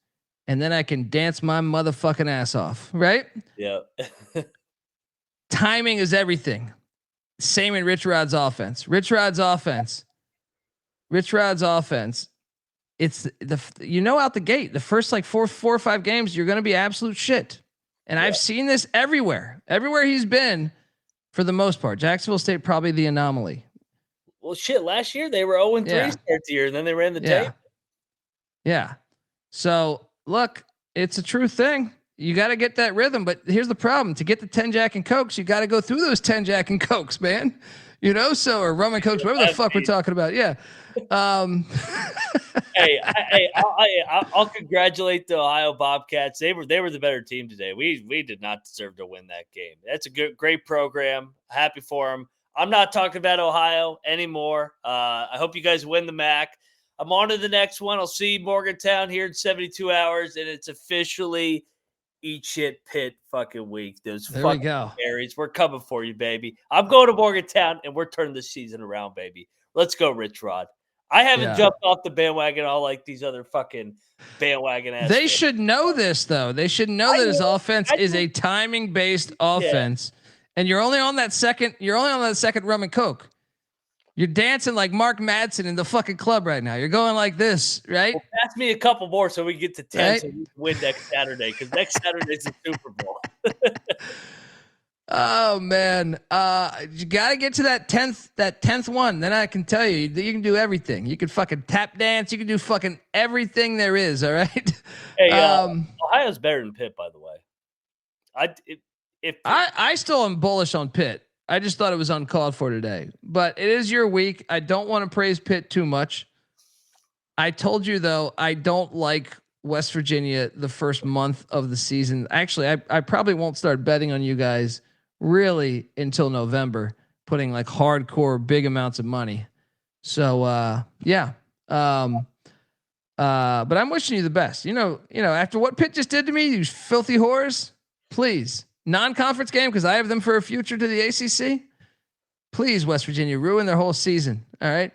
And then I can dance my motherfucking ass off, right? Yeah. Timing is everything. Same in Rich Rod's offense. Rich Rod's offense. It's out the gate, the first like four or 5 games, you're going to be absolute shit. And I've seen this everywhere he's been for the most part. Jacksonville State, probably the anomaly. Well, shit, last year they were 0-3 start the year, and then they ran the tape. Yeah. So look, it's a true thing. You got to get that rhythm, but here's the problem. To get the 10 Jack and Cokes, you got to go through those 10 Jack and Cokes, man. Or rum and Cokes, whatever the fuck we're talking about. Yeah. I'll congratulate the Ohio Bobcats. They were the better team today. We did not deserve to win that game. That's a great program. Happy for them. I'm not talking about Ohio anymore. I hope you guys win the MAC. I'm on to the next one. I'll see Morgantown here in 72 hours, and it's officially eat shit pit fucking week. Those fucking Berries. We're coming for you, baby. I'm going to Morgantown, and we're turning this season around, baby. Let's go, Rich Rod. I haven't jumped off the bandwagon all like these other fucking bandwagon ass. They should know this, though. They should know that his offense is a timing-based offense, and you're only on that second rum and coke. You're dancing like Mark Madsen in the fucking club right now. You're going like this, right? Well, pass me a couple more so we get to 10 right? So we can win next Saturday, because next Saturday is the Super Bowl. Oh man, you gotta get to that 10th one. Then I can tell you can do everything. You can fucking tap dance. You can do fucking everything there is. All right. Hey, Ohio's better than Pitt, by the way. I still am bullish on Pitt. I just thought it was uncalled for today. But it is your week. I don't want to praise Pitt too much. I told you though, I don't like West Virginia the first month of the season. Actually, I probably won't start betting on you guys really until November, putting like hardcore big amounts of money. So yeah. But I'm wishing you the best. You know, after what Pitt just did to me, you filthy whores, please. Non-conference game because I have them for a future to the ACC. Please, West Virginia, ruin their whole season. All right.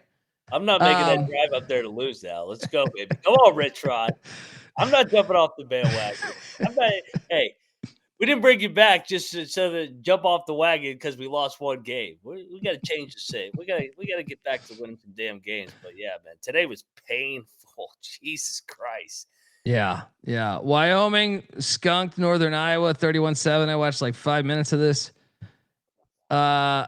I'm not making that drive up there to lose now. Let's go, baby. Come on, Rich Rod. I'm not jumping off the bandwagon. Hey, we didn't bring you back just so to jump off the wagon because we lost one game. We got to change the shape. We got to get back to winning some damn games. But yeah, man, today was painful. Jesus Christ. Yeah. Wyoming skunked Northern Iowa 31-7. I watched like 5 minutes of this. Dude,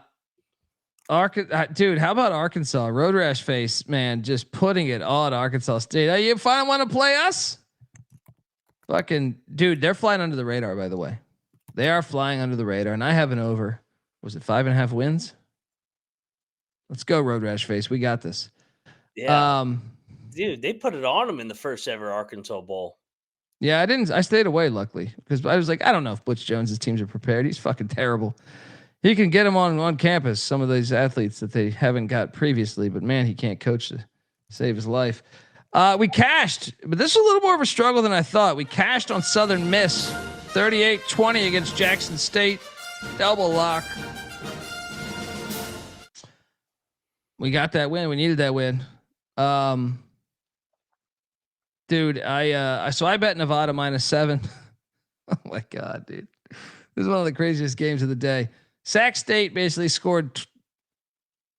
how about Arkansas? Road rash face, man, just putting it all at Arkansas State. Hey, you finally want to play us? Fucking dude, they're flying under the radar, by the way. They are flying under the radar, and I have an over. Was it 5.5 wins? Let's go, Road Rash Face. We got this. Yeah. Dude, they put it on them in the first ever Arkansas Bowl. Yeah, I stayed away, luckily, because I was like, I don't know if Butch Jones's teams are prepared. He's fucking terrible. He can get them on campus, some of these athletes that they haven't got previously, but man, he can't coach to save his life. We cashed, but this is a little more of a struggle than I thought. We cashed on Southern Miss, 38-20 against Jackson State, double lock. We got that win. We needed that win. Dude, I bet Nevada -7. Oh my God, dude. This is one of the craziest games of the day. Sac State basically scored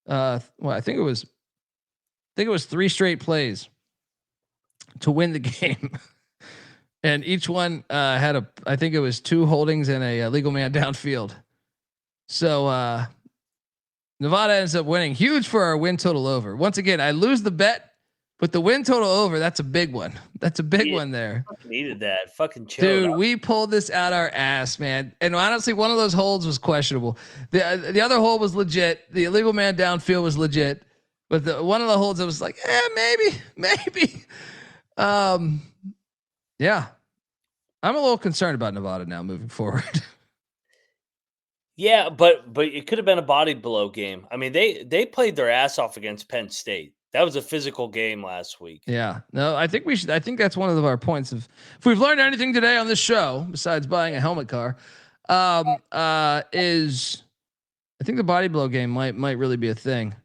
I think it was 3 straight plays to win the game. And each one had I think it was 2 holdings and a legal man downfield. So Nevada ends up winning. Huge for our win total over. Once again, I lose the bet. But the win total over, that's a big one. That's a big one there. Needed that. Fucking chill. Dude, we pulled this out our ass, man. And honestly, one of those holds was questionable. The other hold was legit. The illegal man downfield was legit. But one of the holds, I was like, maybe. Yeah. I'm a little concerned about Nevada now moving forward. Yeah, but it could have been a body blow game. I mean, they played their ass off against Penn State. That was a physical game last week. Yeah. No, I think that's one of our points of, if we've learned anything today on this show, besides buying a helmet car, is I think the body blow game might really be a thing.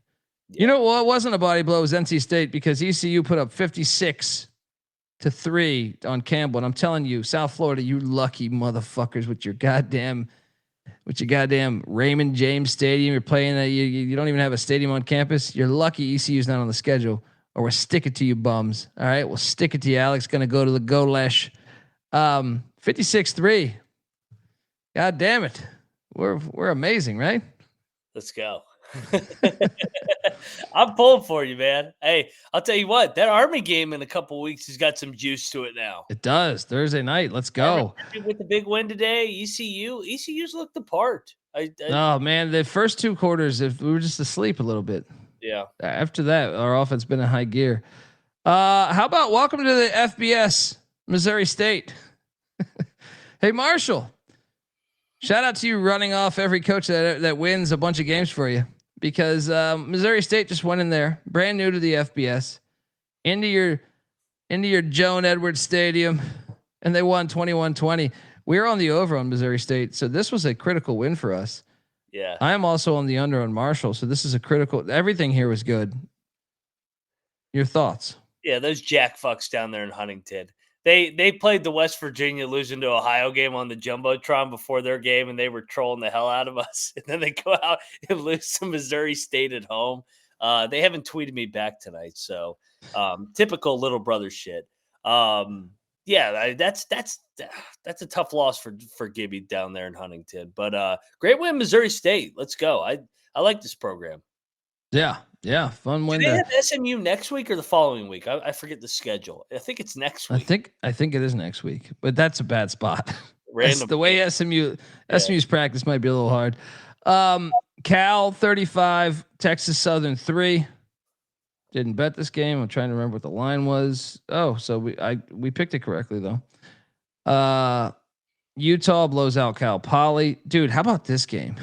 Yeah. You know what? It wasn't a body blow. It was NC State because ECU put up 56-3 on Campbell. And I'm telling you, South Florida, you lucky motherfuckers with your goddamn Raymond James Stadium. You're playing that. You don't even have a stadium on campus. You're lucky ECU's not on the schedule, or we'll stick it to you bums. All right. We'll stick it to you. Alex going to go to the Golesh. 56-3. God damn it. We're amazing, right? Let's go. I'm pulling for you, man. Hey, I'll tell you what, that Army game in a couple weeks has got some juice to it now. It does. Thursday night. Let's go. With the big win today, ECU's looked the part. Oh man, the first 2 quarters, if we were just asleep a little bit. Yeah. After that, our offense been in high gear. How about welcome to the FBS, Missouri State? Hey, Marshall. Shout out to you running off every coach that wins a bunch of games for you. Because Missouri State just went in there, brand new to the FBS, into your Joan Edwards Stadium, and they won 21-20. We were on the over on Missouri State, so this was a critical win for us. Yeah, I am also on the under on Marshall, so this is a critical. Everything here was good. Your thoughts? Yeah, those jack fucks down there in Huntington. They played the West Virginia losing to Ohio game on the Jumbotron before their game, and they were trolling the hell out of us. And then they go out and lose to Missouri State at home. They haven't tweeted me back tonight, so typical little brother shit. Yeah, that's a tough loss for Gibby down there in Huntington. But great win, Missouri State. Let's go. I like this program. Yeah, fun win. Do they have SMU next week or the following week? I forget the schedule. I think it's next week. I think it is next week, but that's a bad spot. Random. The way SMU's practice might be a little hard. Cal 35, Texas Southern 3. Didn't bet this game. I'm trying to remember what the line was. Oh, so we picked it correctly though. Utah blows out Cal Poly. Dude, how about this game?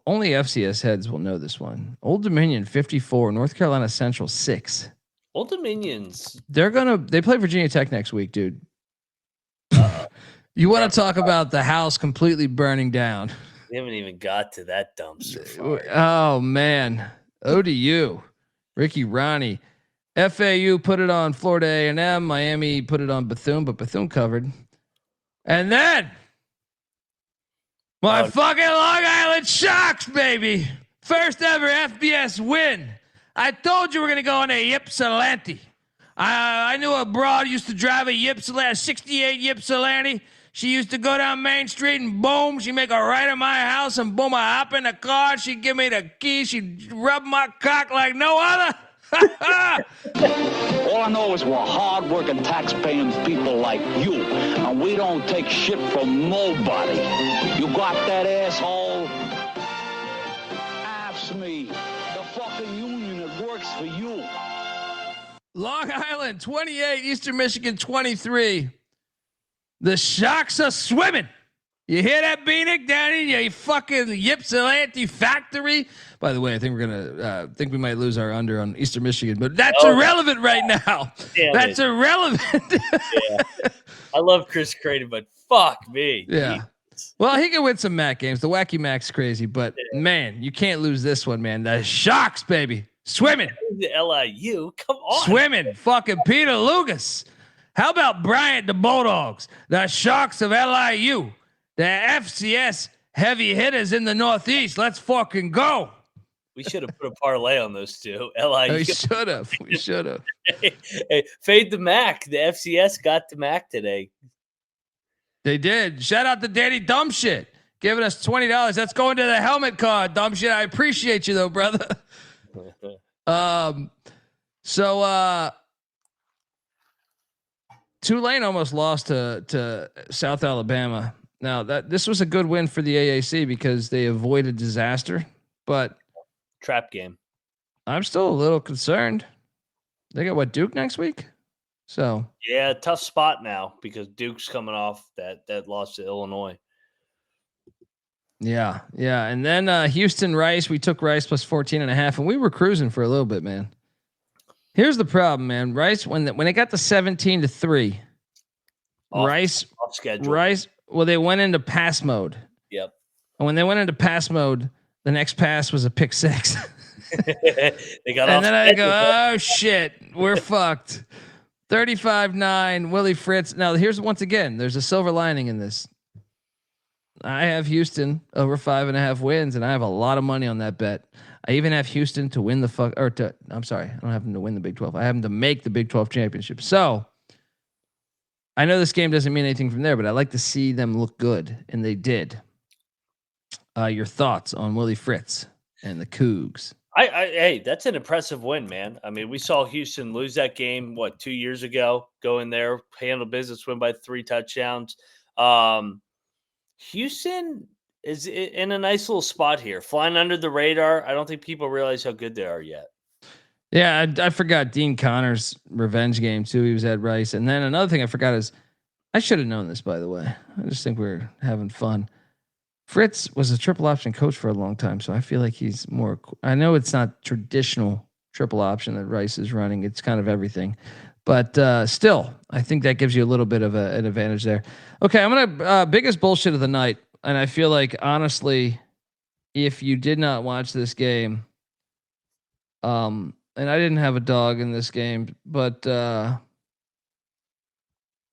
Only FCS heads will know this one. Old Dominion 54, North Carolina Central 6. Old Dominions. They play Virginia Tech next week, dude. You want to talk about the house completely burning down? We haven't even got to that dumpster. Oh man, ODU, Ricky Ronnie, FAU put it on Florida A&M. Miami put it on Bethune, but Bethune covered. And then my fucking Long Island Sharks, baby, first ever FBS win. I told you we're gonna go on a Ypsilanti. I knew a broad used to drive a Ypsilanti, 68 Ypsilanti. She used to go down Main Street and boom, she'd make a right at my house and boom, I hop in the car. She'd give me the key. She'd rub my cock like no other. All I know is we're hard-working, tax-paying people like you, and we don't take shit from nobody. You got that, asshole? Ask me. The fucking union that works for you. Long Island 28, Eastern Michigan 23. The Sharks are swimming. You hear that, Beanick, down in your fucking Ypsilanti factory? By the way, I think we're gonna think we might lose our under on Eastern Michigan, but that's irrelevant right now. That's irrelevant. Yeah. I love Chris Creighton, but fuck me. Yeah. Well, he can win some MAC games. The Wacky Mac's crazy, but man, you can't lose this one, man. The Sharks, baby, swimming. The LIU, come on, swimming. Fucking Peter Lugas. How about Bryant, the Bulldogs, the Sharks of LIU, the FCS heavy hitters in the Northeast? Let's fucking go. We should have put a parlay on those two. LIU. We should have. We should have. Hey, fade the MAC. The FCS got the MAC today. They did. Shout out to Danny Dumbshit giving us $20. That's going to the helmet card. Dumbshit. I appreciate you though, brother. So Tulane almost lost to South Alabama. Now this was a good win for the AAC because they avoided disaster, but trap game. I'm still a little concerned. They got Duke next week? So yeah, tough spot now because Duke's coming off that loss to Illinois. Yeah. And then Houston Rice, we took Rice plus 14.5 and we were cruising for a little bit, man. Here's the problem, man. Rice, when it got to 17-3, Rice, off schedule. Rice, well, they went into pass mode. Yep. And when they went into pass mode, the next pass was a pick six. They got and then I go, oh shit, we're fucked. 35-9, Willie Fritz. Now here's once again, there's a silver lining in this. I have Houston over 5.5 wins, and I have a lot of money on that bet. I even have Houston to win I'm sorry, I don't have them to win the Big 12. I have them to make the Big 12 championship. So I know this game doesn't mean anything from there, but I like to see them look good, and they did. Your thoughts on Willie Fritz and the Cougs? Hey, that's an impressive win, man. I mean, we saw Houston lose that game, 2 years ago, go in there, handle business, win by 3 touchdowns. Houston is in a nice little spot here, flying under the radar. I don't think people realize how good they are yet. Yeah, I forgot Dean Connor's revenge game too. He was at Rice, and then another thing I forgot is I should have known this, by the way. I just think we're having fun. Fritz was a triple option coach for a long time, so I feel like he's more. I know it's not traditional triple option that Rice is running; it's kind of everything. But still, I think that gives you a little bit of an advantage there. Okay, I'm gonna biggest bullshit of the night, and I feel like honestly, if you did not watch this game, and I didn't have a dog in this game, but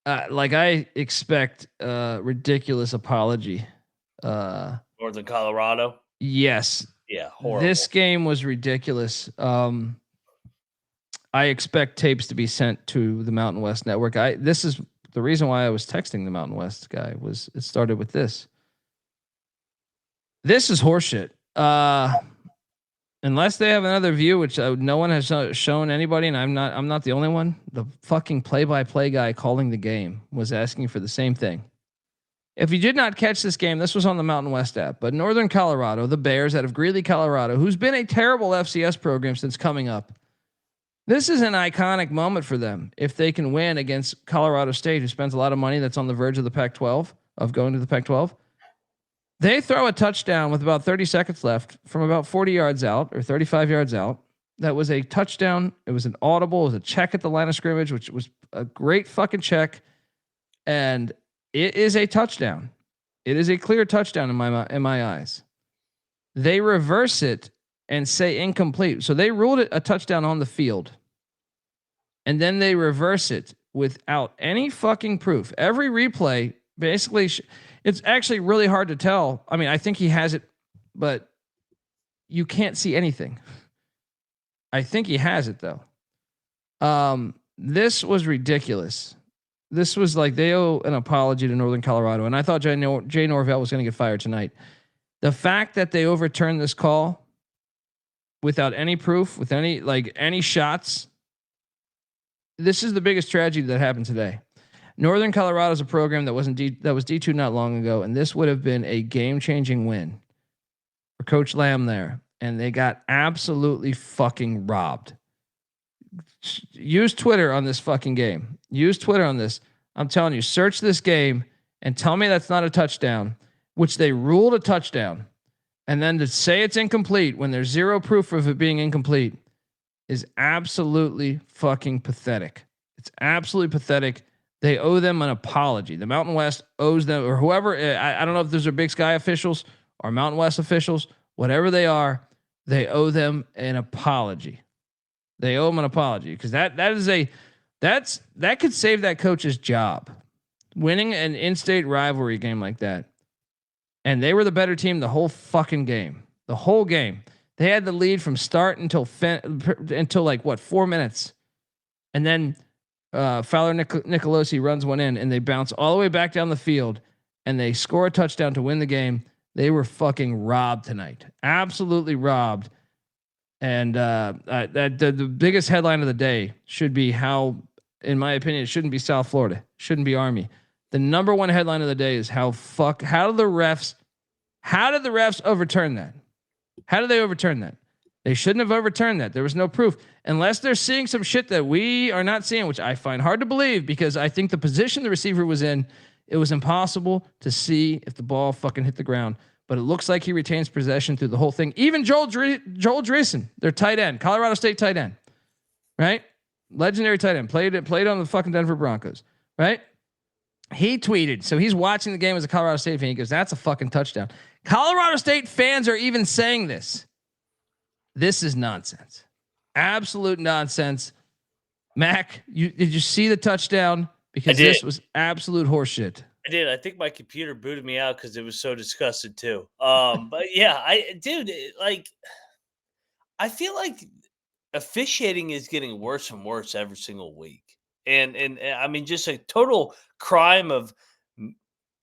like I expect ridiculous apology. Northern Colorado. Yes. Yeah. Horrible. This game was ridiculous. I expect tapes to be sent to the Mountain West Network. This is the reason why I was texting the Mountain West guy. Was it started with this? This is horseshit. Unless they have another view, which no one has shown anybody, and I'm not the only one. The fucking play-by-play guy calling the game was asking for the same thing. If you did not catch this game, this was on the Mountain West app, but Northern Colorado, the Bears out of Greeley, Colorado, who's been a terrible FCS program since coming up. This is an iconic moment for them if they can win against Colorado State, who spends a lot of money, that's on the verge of the Pac-12, of going to the Pac-12. They throw a touchdown with about 30 seconds left from about 40 yards out or 35 yards out. That was a touchdown. It was an audible. It was a check at the line of scrimmage, which was a great fucking check. And it is a touchdown. It is a clear touchdown in my eyes. They reverse it and say incomplete. So they ruled it a touchdown on the field. And then they reverse it without any fucking proof. Every replay basically, it's actually really hard to tell. I mean, I think he has it, but you can't see anything. I think he has it though. This was ridiculous. This was like they owe an apology to Northern Colorado. And I thought Jay Norvell was going to get fired tonight. The fact that they overturned this call without any proof, with any shots, this is the biggest tragedy that happened today. Northern Colorado is a program that was D2 not long ago, and this would have been a game-changing win for Coach Lamb there, and they got absolutely fucking robbed. Use Twitter on this fucking game. Use Twitter on this. I'm telling you, search this game and tell me that's not a touchdown, which they ruled a touchdown, and then to say it's incomplete when there's zero proof of it being incomplete is absolutely fucking pathetic. It's absolutely pathetic. They owe them an apology. The Mountain West owes them, or whoever, I don't know if those are Big Sky officials or Mountain West officials, whatever they are, they owe them an apology. They owe them an apology because that could save that coach's job. Winning an in-state rivalry game like that. And they were the better team the whole fucking game. The whole game. They had the lead from start until like 4 minutes. And then Fowler Nicolosi runs one in and they bounce all the way back down the field and they score a touchdown to win the game. They were fucking robbed tonight. Absolutely robbed. And the biggest headline of the day should be how, in my opinion, it shouldn't be South Florida. It shouldn't be Army. The number one headline of the day is how did the refs overturn that? How did they overturn that? They shouldn't have overturned that. There was no proof unless they're seeing some shit that we are not seeing, which I find hard to believe because I think the position the receiver was in, it was impossible to see if the ball fucking hit the ground, but it looks like he retains possession through the whole thing. Even Joel Dreesen, their tight end, Colorado State tight end, right? Legendary tight end, played on the fucking Denver Broncos, right? He tweeted, so he's watching the game as a Colorado State fan. He goes, "That's a fucking touchdown." Colorado State fans are even saying this. This is nonsense. Absolute nonsense. Mac, did you see the touchdown? Because this was absolute horseshit. I did. I think my computer booted me out because it was so disgusted too. But yeah, I feel like officiating is getting worse and worse every single week. And I mean, just a total crime of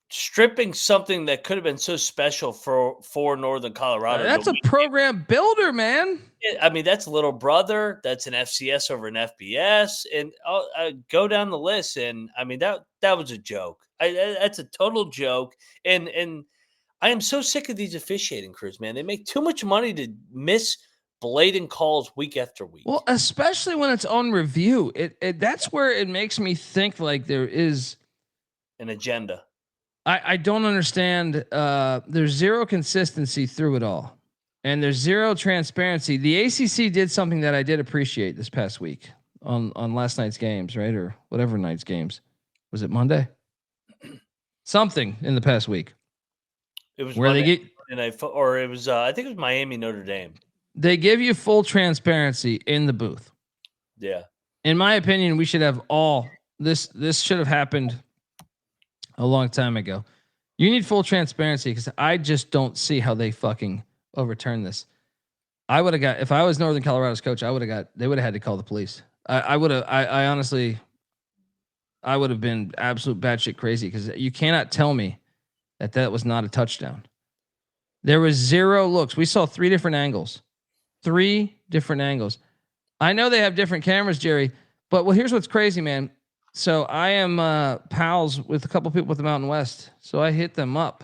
stripping something that could have been so special for Northern Colorado. That's a program builder, man. I mean, that's little brother. That's an FCS over an FBS, and go down the list. And I mean, that was a joke. That's a total joke. And I am so sick of these officiating crews, man. They make too much money to miss blatant calls week after week. Well, especially when it's on review. That's where it makes me think like there is an agenda. I don't understand. There's zero consistency through it all. And there's zero transparency. The ACC did something that I did appreciate this past week on last night's games, right? Or whatever night's games. Was it Monday? Something in the past week. It was where Monday, I think it was Miami, Notre Dame. They give you full transparency in the booth. Yeah. In my opinion, we should have all this should have happened a long time ago. You need full transparency because I just don't see how they fucking overturn this. I would have got, if I was Northern Colorado's coach, they would have had to call the police. I honestly would have been absolute batshit crazy because you cannot tell me that was not a touchdown. There was zero looks. We saw three different angles. I know they have different cameras, Jerry, but here's what's crazy, man. So I am pals with a couple people with the Mountain West. So I hit them up,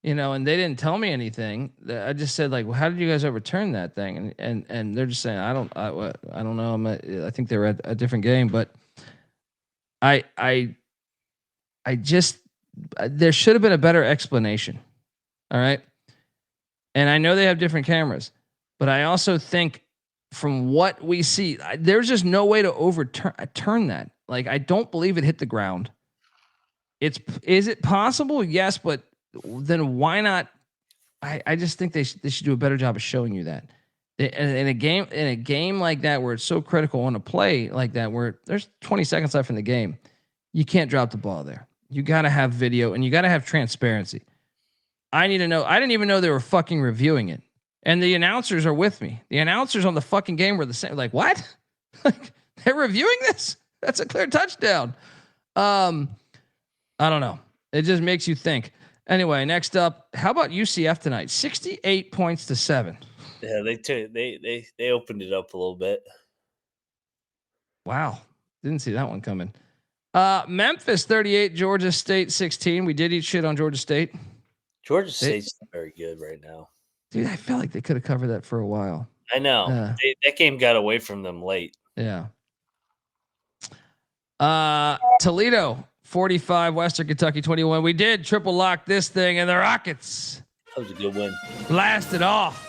and they didn't tell me anything. I just said like, well, how did you guys overturn that thing? And they're just saying, I don't know. I think they were at a different game, but I just, there should have been a better explanation. All right. And I know they have different cameras, but I also think from what we see, there's just no way to overturn that. Like, I don't believe it hit the ground. Is it possible? Yes, but then why not? I just think they should do a better job of showing you that. In a game like that, where it's so critical on a play like that, where there's 20 seconds left in the game, you can't drop the ball there. You got to have video and you got to have transparency. I need to know. I didn't even know they were fucking reviewing it. And the announcers are with me. The announcers on the fucking game were the same. Like, what? Like, they're reviewing this? That's a clear touchdown. I don't know. It just makes you think. Anyway, next up, how about UCF tonight? 68 points to 7. Yeah, they opened it up a little bit. Wow. Didn't see that one coming. Memphis 38, Georgia State 16. We did eat shit on Georgia State. Georgia State's not very good right now. Dude, I feel like they could have covered that for a while. I know. That game got away from them late. Yeah. Toledo 45, Western Kentucky 21. We did triple lock this thing, and the Rockets. That was a good win. Blasted off.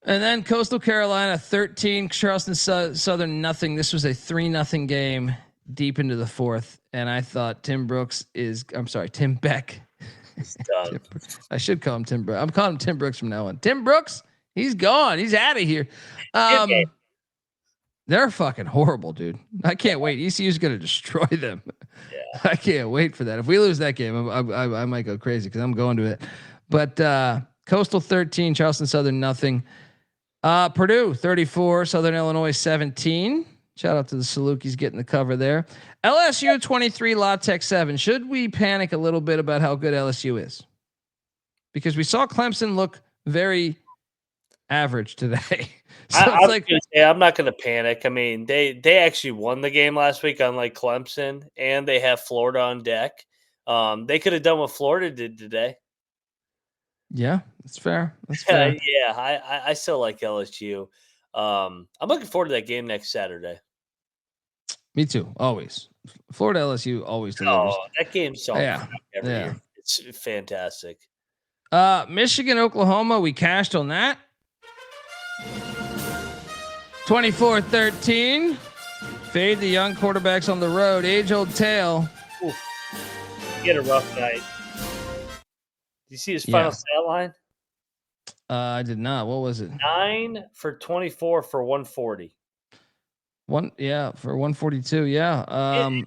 And then Coastal Carolina 13, Charleston Southern nothing. This was a 3-0 game deep into the fourth, and I thought Tim Beck. I should call him Tim Brooks. I'm calling him Tim Brooks from now on. Tim Brooks, he's gone. He's out of here. They're fucking horrible, dude. I can't wait. ECU's going to destroy them. Yeah. I can't wait for that. If we lose that game, I might go crazy because I'm going to it. But Coastal 13, Charleston Southern nothing. Purdue 34, Southern Illinois 17. Shout out to the Salukis getting the cover there. LSU 23, La Tech 7. Should we panic a little bit about how good LSU is? Because we saw Clemson look very average today. So I'm not going to panic. I mean, they actually won the game last week, unlike Clemson, and they have Florida on deck. They could have done what Florida did today. Yeah, that's fair. That's fair. Yeah, I still like LSU. I'm looking forward to that game next Saturday. Me too. Always. Florida LSU always delivers. Oh, that game's so every year. It's fantastic. Michigan, Oklahoma, we cashed on that. 24-13. Fade the young quarterbacks on the road. Age-old tale. Oof. He had a rough night. You see his final stat line? I did not. What was it? 9 for 24 for 140. For 142. Yeah. And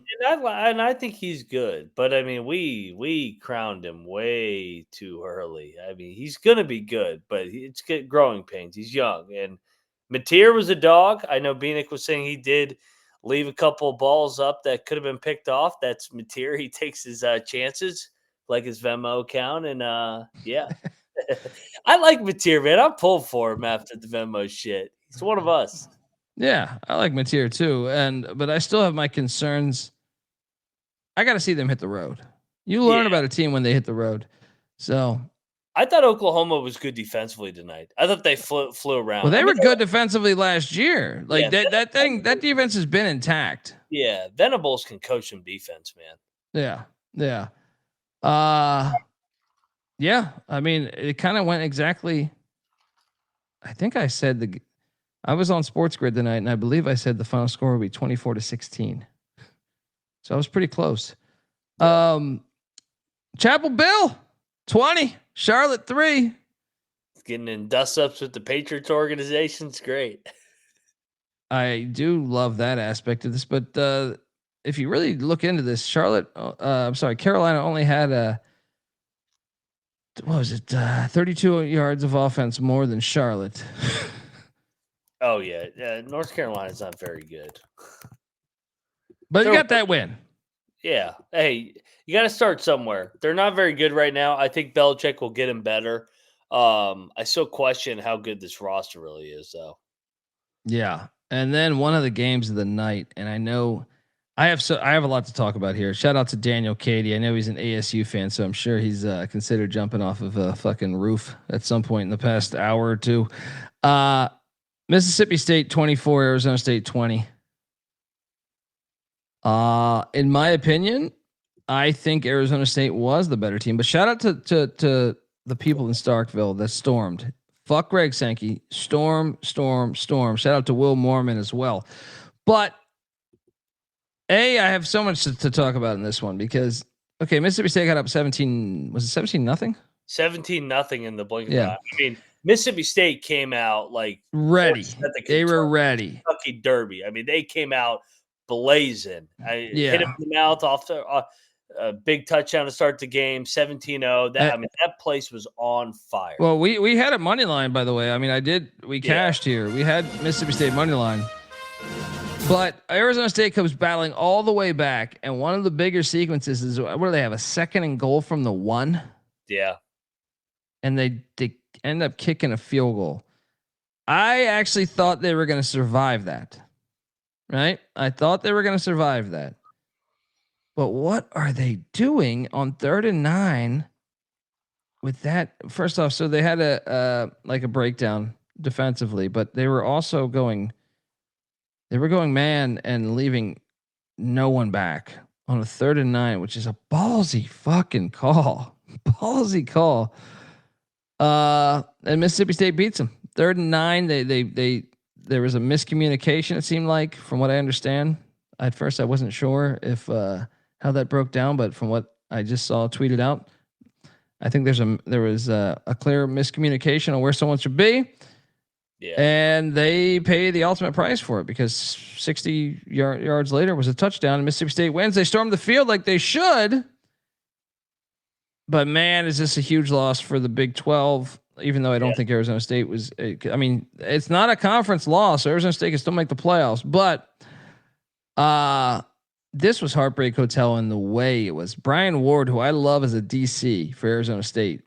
I think he's good, but I mean, we crowned him way too early. I mean, he's gonna be good, but it's growing pains. He's young, and Mateer was a dog. I know Beanick was saying he did leave a couple of balls up that could have been picked off. That's Mateer. He takes his chances, like his Venmo account, and yeah. I like Mateer, man. I'm pulled for him after the Venmo shit. He's one of us. Yeah, I like Mateer too, but I still have my concerns. I got to see them hit the road. You learn about a team when they hit the road. So I thought Oklahoma was good defensively tonight. I thought they flew around. Well, they were good defensively last year. Like that defense has been intact. Yeah, Venables can coach some defense, man. Yeah. Yeah. I mean, it kind of went exactly. I think I said I was on Sports Grid tonight, and I believe I said the final score would be 24-16. So I was pretty close. Chapel Bill 20, Charlotte 3. Getting in dust ups with the Patriots organization. It's great. I do love that aspect of this, but if you really look into this, Carolina only had 32 yards of offense more than Charlotte. Oh yeah, North Carolina's not very good. But you got that win. Yeah. Hey, you got to start somewhere. They're not very good right now. I think Belichick will get him better. I still question how good this roster really is, though. Yeah. And then one of the games of the night, and I know I have a lot to talk about here. Shout out to Daniel Cady. I know he's an ASU fan, so I'm sure he's considered jumping off of a fucking roof at some point in the past hour or two. Mississippi State 24, Arizona State 20. In my opinion, I think Arizona State was the better team. But shout out to the people in Starkville that stormed. Fuck Greg Sankey. Storm. Shout out to Will Mormon as well. But I have so much to talk about in this one because Mississippi State got up 17. Was it 17-0? 17-0 in the blink of Yeah. an eye. I mean, Mississippi State came out like ready. They were ready. Kentucky Derby. I mean, they came out blazing. Hit him in the mouth off a big touchdown to start the game. 17-0. That place was on fire. Well, we had a money line, by the way. I mean, we cashed here. We had Mississippi State money line. But Arizona State comes battling all the way back, and one of the bigger sequences is what do they have? A 2nd and goal from the 1. Yeah, and they end up kicking a field goal. I actually thought they were going to survive that. Right? I thought they were going to survive that. But what are they doing on 3rd and 9 with that? First off, so they had a breakdown defensively, but they were also going man and leaving no one back on a 3rd and 9, which is a ballsy fucking call. Ballsy call. And Mississippi State beats them. 3rd and 9. There was a miscommunication, it seemed like, from what I understand. At first I wasn't sure if how that broke down, but from what I just saw tweeted out, I think there was a clear miscommunication on where someone should be. Yeah. And they pay the ultimate price for it because 60 yards later was a touchdown and Mississippi State wins. They stormed the field like they should. But man, is this a huge loss for the Big 12, even though I don't think Arizona State was, it's not a conference loss. So Arizona State can still make the playoffs, but this was Heartbreak Hotel in the way it was. Brian Ward, who I love as a DC for Arizona State,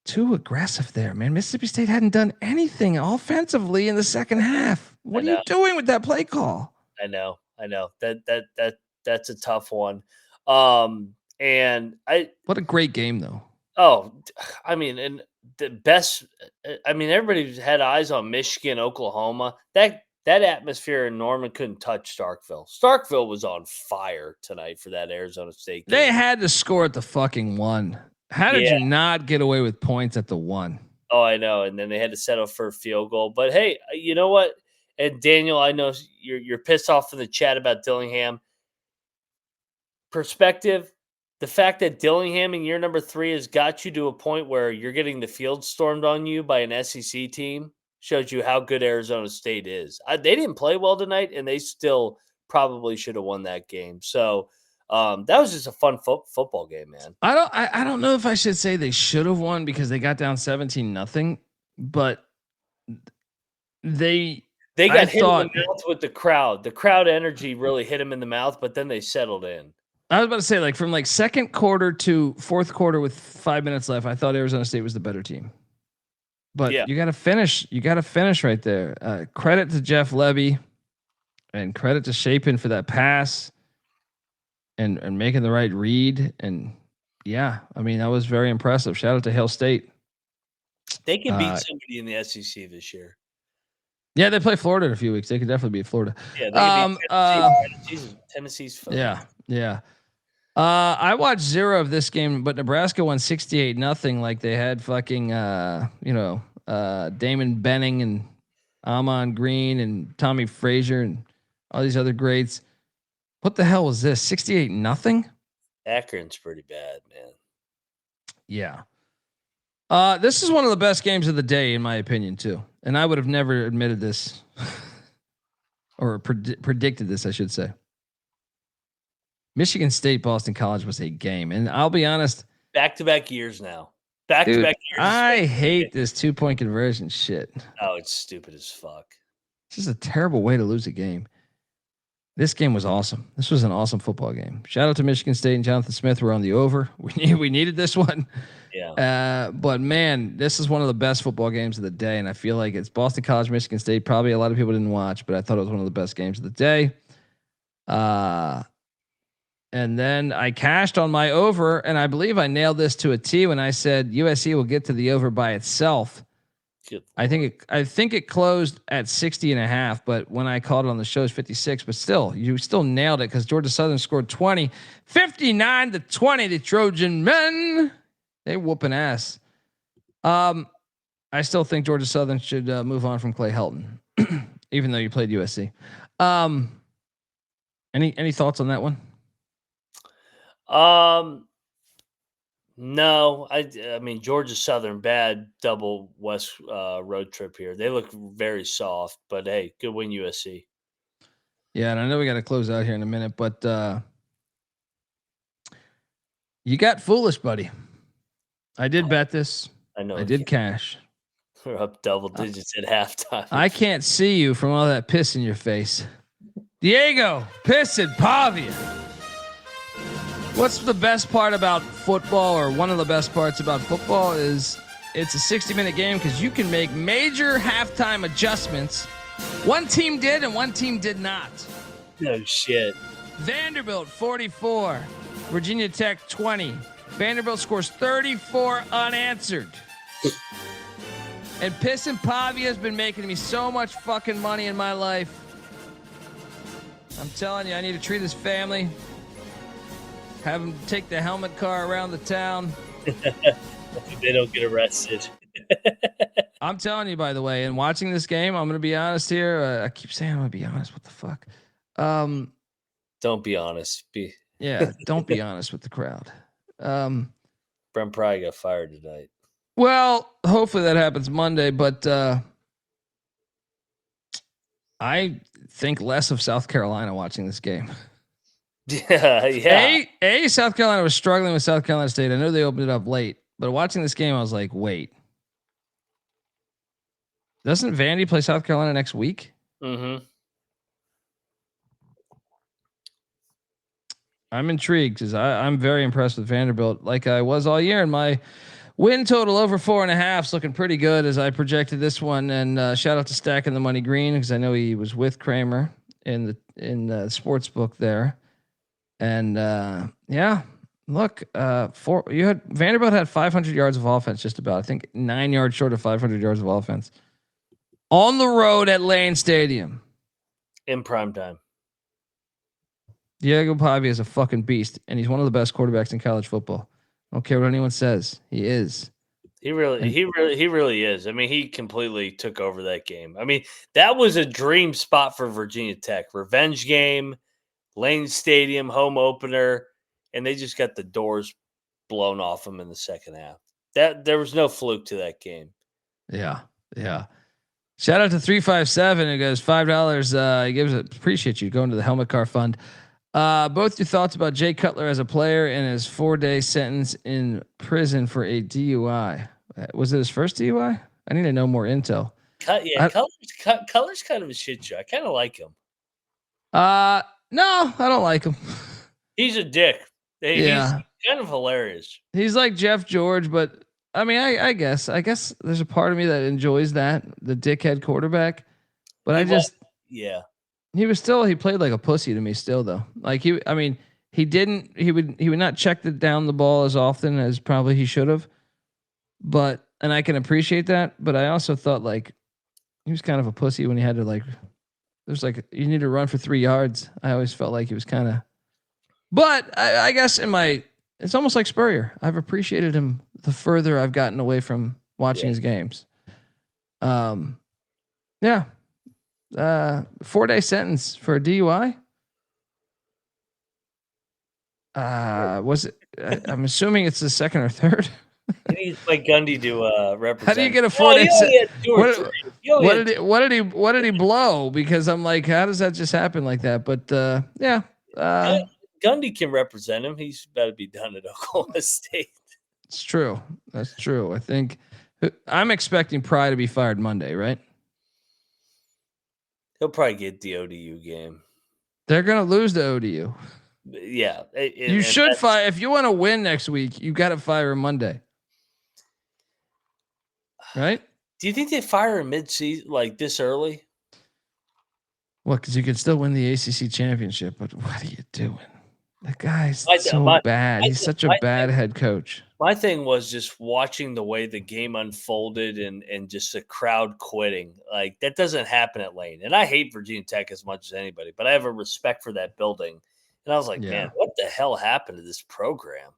too aggressive there, man. Mississippi State hadn't done anything offensively in the second half. What are you doing with that play call? I know. That's a tough one. What a great game though. Oh, I mean, and the best. I mean, everybody had eyes on Michigan, Oklahoma. That atmosphere in Norman couldn't touch Starkville. Starkville was on fire tonight for that Arizona State game. They had to score at the fucking 1. How did you not get away with points at the 1? Oh, I know. And then they had to settle for a field goal. But hey, you know what? And Daniel, I know you're pissed off in the chat about Dillingham. Perspective, the fact that Dillingham in year number 3 has got you to a point where you're getting the field stormed on you by an SEC team shows you how good Arizona State is. They didn't play well tonight, and they still probably should have won that game. So that was just a fun football game, man. I don't know if I should say they should have won because they got down 17-0, but they got hit in the mouth with the crowd. The crowd energy really hit them in the mouth, but then they settled in. I was about to say, like, from like second quarter to fourth quarter with 5 minutes left, I thought Arizona State was the better team. But you got to finish. You got to finish right there. Credit to Jeff Levy, and credit to Shapen for that pass, and making the right read. And yeah, I mean, that was very impressive. Shout out to Hail State. They can beat somebody in the SEC this year. Yeah, they play Florida in a few weeks. They could definitely beat Florida. Yeah, they can beat Tennessee's fun. Yeah. I watched 0 of this game, but Nebraska won 68-0. Like they had fucking, Damon Benning and Amon Green and Tommy Frazier and all these other greats. What the hell was this? 68-0? Akron's pretty bad, man. Yeah. This is one of the best games of the day, in my opinion, too. And I would have never admitted this or predicted this, I should say. Michigan State, Boston College was a game. And I'll be honest. Back-to-back years now. Back-to-back years. I hate this 2-point conversion shit. Oh, it's stupid as fuck. It's just a terrible way to lose a game. This game was awesome. This was an awesome football game. Shout out to Michigan State and Jonathan Smith. We're on the over. We needed this one. Yeah. But man, this is one of the best football games of the day, and I feel like it's Boston College, Michigan State. Probably a lot of people didn't watch, but I thought it was one of the best games of the day. And then I cashed on my over, and I believe I nailed this to a T when I said USC will get to the over by itself. I think it closed at 60.5, but when I called it on the show, it's 56. But still, you still nailed it because Georgia Southern scored 20, 59-20. The Trojan men, they whooping ass. I still think Georgia Southern should move on from Clay Helton, even though you played USC. Any thoughts on that one? No, I mean Georgia Southern, bad double west road trip here. They look very soft, but hey, good win USC. Yeah, and I know we got to close out here in a minute, but you got foolish, buddy. I did bet this. I know. I did cash. We're up double digits at halftime. I can't see you from all that piss in your face. Diego Pavia. What's the best part about football, or one of the best parts about football, is it's a 60-minute game because you can make major halftime adjustments. One team did and one team did not. No shit. Vanderbilt 44, Virginia Tech 20. Vanderbilt scores 34 unanswered. And Pissin' Pavia has been making me so much fucking money in my life. I'm telling you, I need to treat his family. Have them take the helmet car around the town. They don't get arrested. I'm telling you, by the way, and watching this game, I'm going to be honest here. I keep saying I'm going to be honest. What the fuck? Don't be honest. Don't be honest with the crowd. Brent Pry got fired tonight. Well, hopefully that happens Monday, but I think less of South Carolina watching this game. Yeah. South Carolina was struggling with South Carolina State. I know they opened it up late, but watching this game, I was like, wait. Doesn't Vandy play South Carolina next week? Mm-hmm. I'm intrigued because I'm very impressed with Vanderbilt, like I was all year. And my win total over 4.5 is looking pretty good as I projected this one. And shout out to Stacking the Money Green because I know he was with Kramer in the sports book there. And look, Vanderbilt had 500 yards of offense, just about. I think 9 yards short of 500 yards of offense on the road at Lane Stadium in prime time. Diego Pavia is a fucking beast, and he's one of the best quarterbacks in college football. I don't care what anyone says. He is. He really is. I mean, he completely took over that game. I mean, that was a dream spot for Virginia Tech. Revenge game. Lane Stadium, home opener, and they just got the doors blown off them in the second half. There was no fluke to that game. Yeah. Shout out to 357. It goes $5. He gives it. Appreciate you going to the helmet car fund. Both your thoughts about Jay Cutler as a player and his 4-day sentence in prison for a DUI. Was it his first DUI? I need to know more intel. Cutler's kind of a shit show. I kind of like him. No, I don't like him. He's a dick. He's kind of hilarious. He's like Jeff George, but I mean, I guess there's a part of me that enjoys that, the dickhead quarterback. But he played like a pussy to me still though. Like he would not check down the ball as often as probably he should have. And I can appreciate that, but I also thought like he was kind of a pussy when he had to like. There's like you need to run for 3 yards. I always felt like he was kind of, but I guess it's almost like Spurrier. I've appreciated him the further I've gotten away from watching his games. 4-day sentence for a DUI. Was it? I'm assuming it's the second or third. He needs like Gundy to represent. How do you get a 4-day sentence? What did he blow? Because I'm like, how does that just happen like that? But Gundy can represent him. He's better be done at Oklahoma State. It's true. That's true. I think I'm expecting Pry to be fired Monday, right? He'll probably get the ODU game. They're gonna lose to ODU. Yeah, You should fire if you want to win next week. You got to fire him Monday, right? Do you think they fire him mid-season like this early? Well, because you can still win the ACC championship, but what are you doing? The guy's bad. He's such a bad head coach. My thing was just watching the way the game unfolded and just the crowd quitting. Like, that doesn't happen at Lane. And I hate Virginia Tech as much as anybody, but I have a respect for that building. And I was like, man, what the hell happened to this program?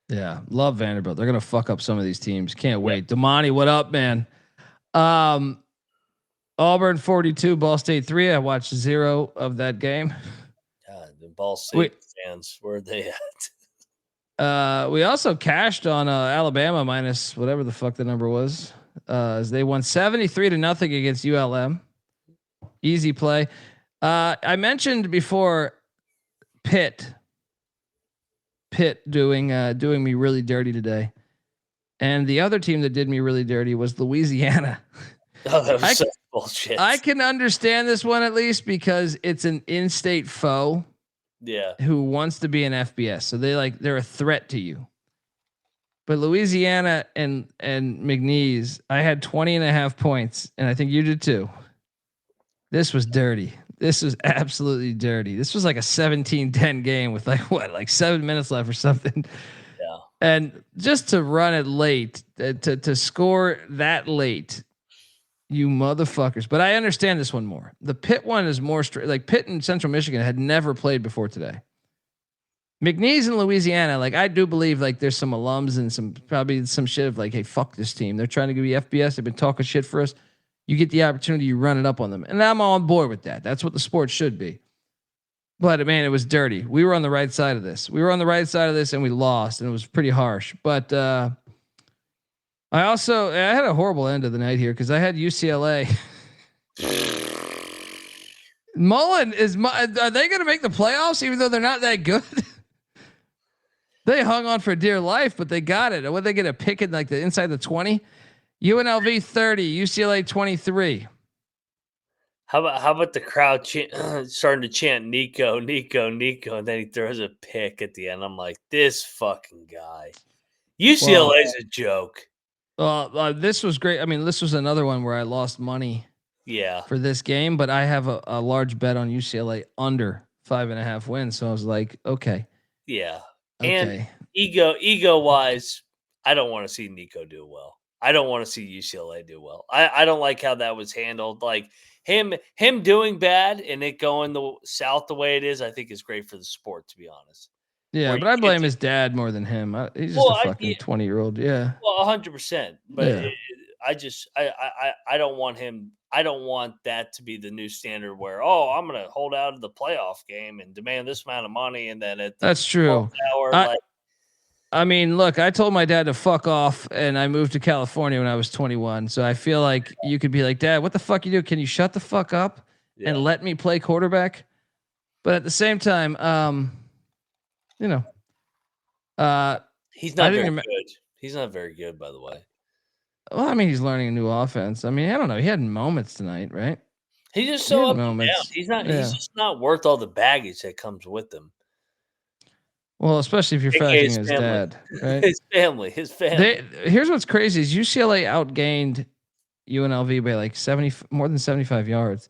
Yeah, love Vanderbilt. They're gonna fuck up some of these teams. Can't wait. Damani, what up, man? Auburn 42, Ball State 3. I watched 0 of that game. God, the Ball State fans, where are they at? We also cashed on Alabama minus whatever the fuck the number was. As they won 73-0 against ULM. Easy play. I mentioned before Pitt doing me really dirty today. And the other team that did me really dirty was Louisiana. Oh, that was such bullshit. I can understand this one at least because it's an in-state foe. Yeah. Who wants to be an FBS. So they're a threat to you. But Louisiana and McNeese, I had 20.5 points, and I think you did too. This was dirty. This was absolutely dirty. This was like a 17-10 game with like 7 minutes left or something. Yeah. And just to run it late, to score that late, you motherfuckers. But I understand this one more. The Pitt one is more straight. Like Pitt and Central Michigan had never played before today. McNeese in Louisiana, like I do believe like there's some alums and probably some shit of like, hey, fuck this team. They're trying to give you FBS. They've been talking shit for us. You get the opportunity, you run it up on them. And I'm on board with that. That's what the sport should be. But man, it was dirty. We were on the right side of this. And we lost, and it was pretty harsh. But I had a horrible end of the night here because I had UCLA. Mullen are they going to make the playoffs even though they're not that good? They hung on for dear life, but they got it. Would they get a pick in like the inside the 20? UNLV 30, UCLA 23. How about the crowd starting to chant Nico, Nico, Nico, and then he throws a pick at the end. I'm like, this fucking guy. UCLA is a joke. This was great. I mean, this was another one where I lost money. Yeah. For this game, but I have a large bet on UCLA under 5.5 wins. So I was like, okay. Yeah. Okay. And ego wise, I don't want to see Nico do well. I don't want to see UCLA do well. I don't like how that was handled. Like him doing bad and it going the south the way it is, I think is great for the sport, to be honest. Yeah, but I blame his dad more than him. He's just a fucking 20-year-old. Yeah. Well, 100%. But I don't want him. I don't want that to be the new standard where, I'm going to hold out of the playoff game and demand this amount of money. And then that's true. I mean, look, I told my dad to fuck off and I moved to California when I was 21. So I feel like you could be like, Dad, what the fuck you do? Can you shut the fuck up and let me play quarterback? But at the same time, he's not very good. He's not very good, by the way. Well, I mean, he's learning a new offense. I mean, I don't know. He had moments tonight, right? He's just so up and down. He's not. Yeah. He's just not worth all the baggage that comes with him. Well, especially if you're factoring his dad, right? His family. Here's what's crazy: is UCLA outgained UNLV by like more than 75 yards,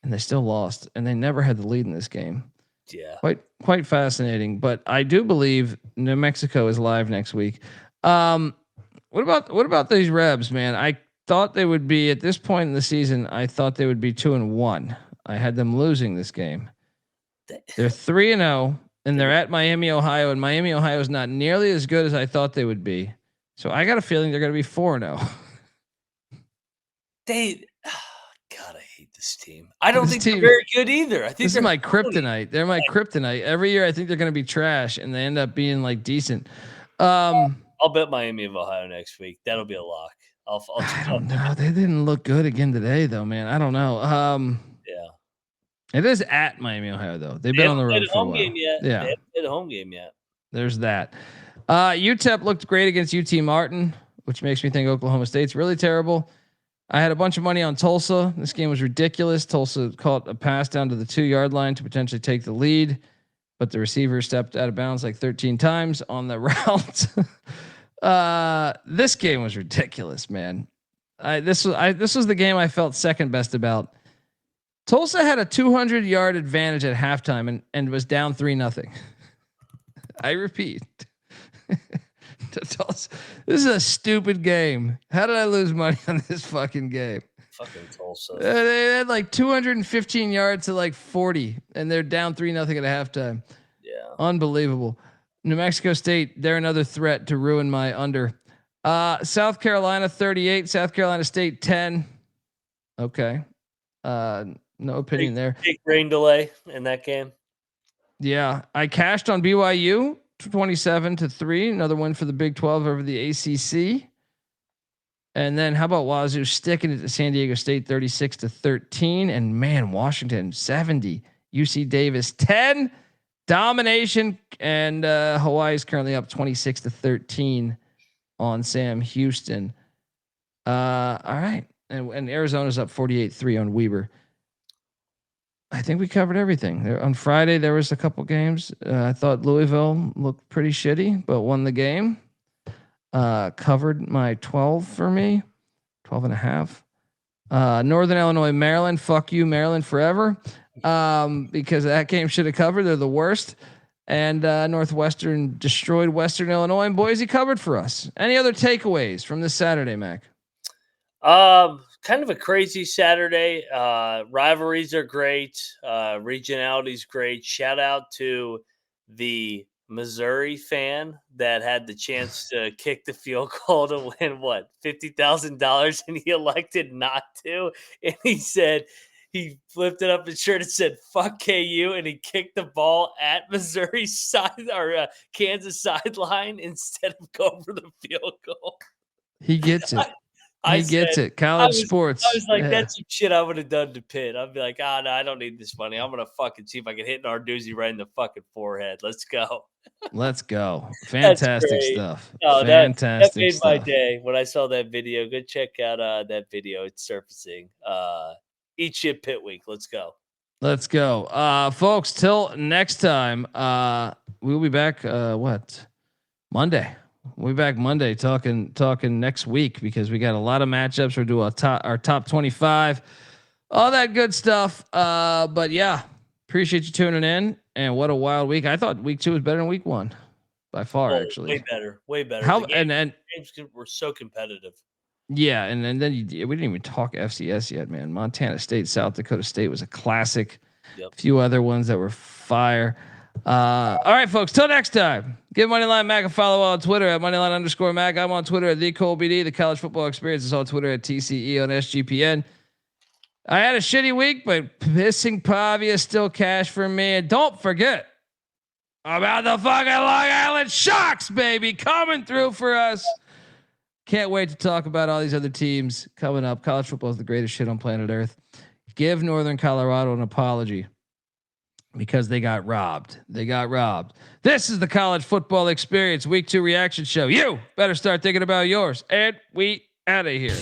and they still lost, and they never had the lead in this game. Yeah, quite fascinating. But I do believe New Mexico is live next week. What about these Rebs, man? I thought they would be at this point in the season. I thought they would be 2-1. I had them losing this game. They're 3-0, and they're at Miami, Ohio, and Miami, Ohio is not nearly as good as I thought they would be. So I got a feeling they're going to be 4-0. God, I hate this team. I don't think they're very good either. I think this is my kryptonite. They're my kryptonite. Every year I think they're going to be trash, and they end up being like decent. I'll bet Miami of Ohio next week. That'll be a lock. I don't know. They didn't look good again today, though, man. I don't know. Yeah. It is at Miami, Ohio, though. They've been on the road for a while. Yeah. They haven't played a home game yet. There's that. UTEP looked great against UT Martin, which makes me think Oklahoma State's really terrible. I had a bunch of money on Tulsa. This game was ridiculous. Tulsa caught a pass down to the 2-yard line to potentially take the lead, but the receiver stepped out of bounds like 13 times on the route. This game was ridiculous, man. This was the game I felt second best about. Tulsa had a 200-yard advantage at halftime and was down 3-0. I repeat. This is a stupid game. How did I lose money on this fucking game? Fucking Tulsa. They had like 215 yards to like 40, and they're down 3-0 at halftime. Yeah, unbelievable. New Mexico State, they're another threat to ruin my under. South Carolina 38, South Carolina State 10. Okay, no opinion there. Big rain delay in that game. Yeah, I cashed on BYU 27-3. Another win for the Big 12 over the ACC. And then how about Wazoo sticking it to San Diego State 36-13? And man, Washington 70, UC Davis 10. Domination. And Hawaii is currently up 26-13 on Sam Houston. All right. And Arizona's up 48-3 on Weber. I think we covered everything there. On Friday, there was a couple games. I thought Louisville looked pretty shitty, but won the game. Covered my 12 for me, 12.5. Northern Illinois, Maryland. Fuck you, Maryland forever. Because that game should have covered. They're the worst. And Northwestern destroyed Western Illinois, and Boise covered for us. Any other takeaways from this Saturday, Mac? Kind of a crazy Saturday. Rivalries are great. Regionality's great. Shout out to the Missouri fan that had the chance to kick the field goal to win $50,000, and he elected not to. And he said he lifted up his shirt and said "fuck KU," and he kicked the ball at Missouri's side or Kansas sideline instead of going for the field goal. He gets it. He gets it. College sports. I was like, that's some shit I would have done to Pitt. I'd be like, no, I don't need this money. I'm going to fucking see if I can hit Narduzzi right in the fucking forehead. Let's go. Let's go. Fantastic stuff. Oh, fantastic that made stuff. my day when I saw that video. Go check out that video. It's surfacing. Eat shit Pitt week. Let's go. Let's go. Folks, till next time. We'll be back Monday. We'll be back Monday talking next week because we got a lot of matchups. We're doing our top 25, all that good stuff. But yeah, appreciate you tuning in. And what a wild week! I thought week 2 was better than week 1 by far. Actually, way better. How games and were so competitive. Yeah, and then we didn't even talk FCS yet, man. Montana State, South Dakota State was a classic. Yep. A few other ones that were fire. All right, folks. Till next time. Give Moneyline Mac a follow on Twitter at Moneyline_Mac. I'm on Twitter at TheColeBD. The College Football Experience is on Twitter at TCE on SGPN. I had a shitty week, but pissing Pavia still cash for me. And don't forget about the fucking Long Island Sharks, baby, coming through for us. Can't wait to talk about all these other teams coming up. College football is the greatest shit on planet Earth. Give Northern Colorado an apology because they got robbed. This is the College Football Experience Week 2 reaction show. You better start thinking about yours. And we out of here.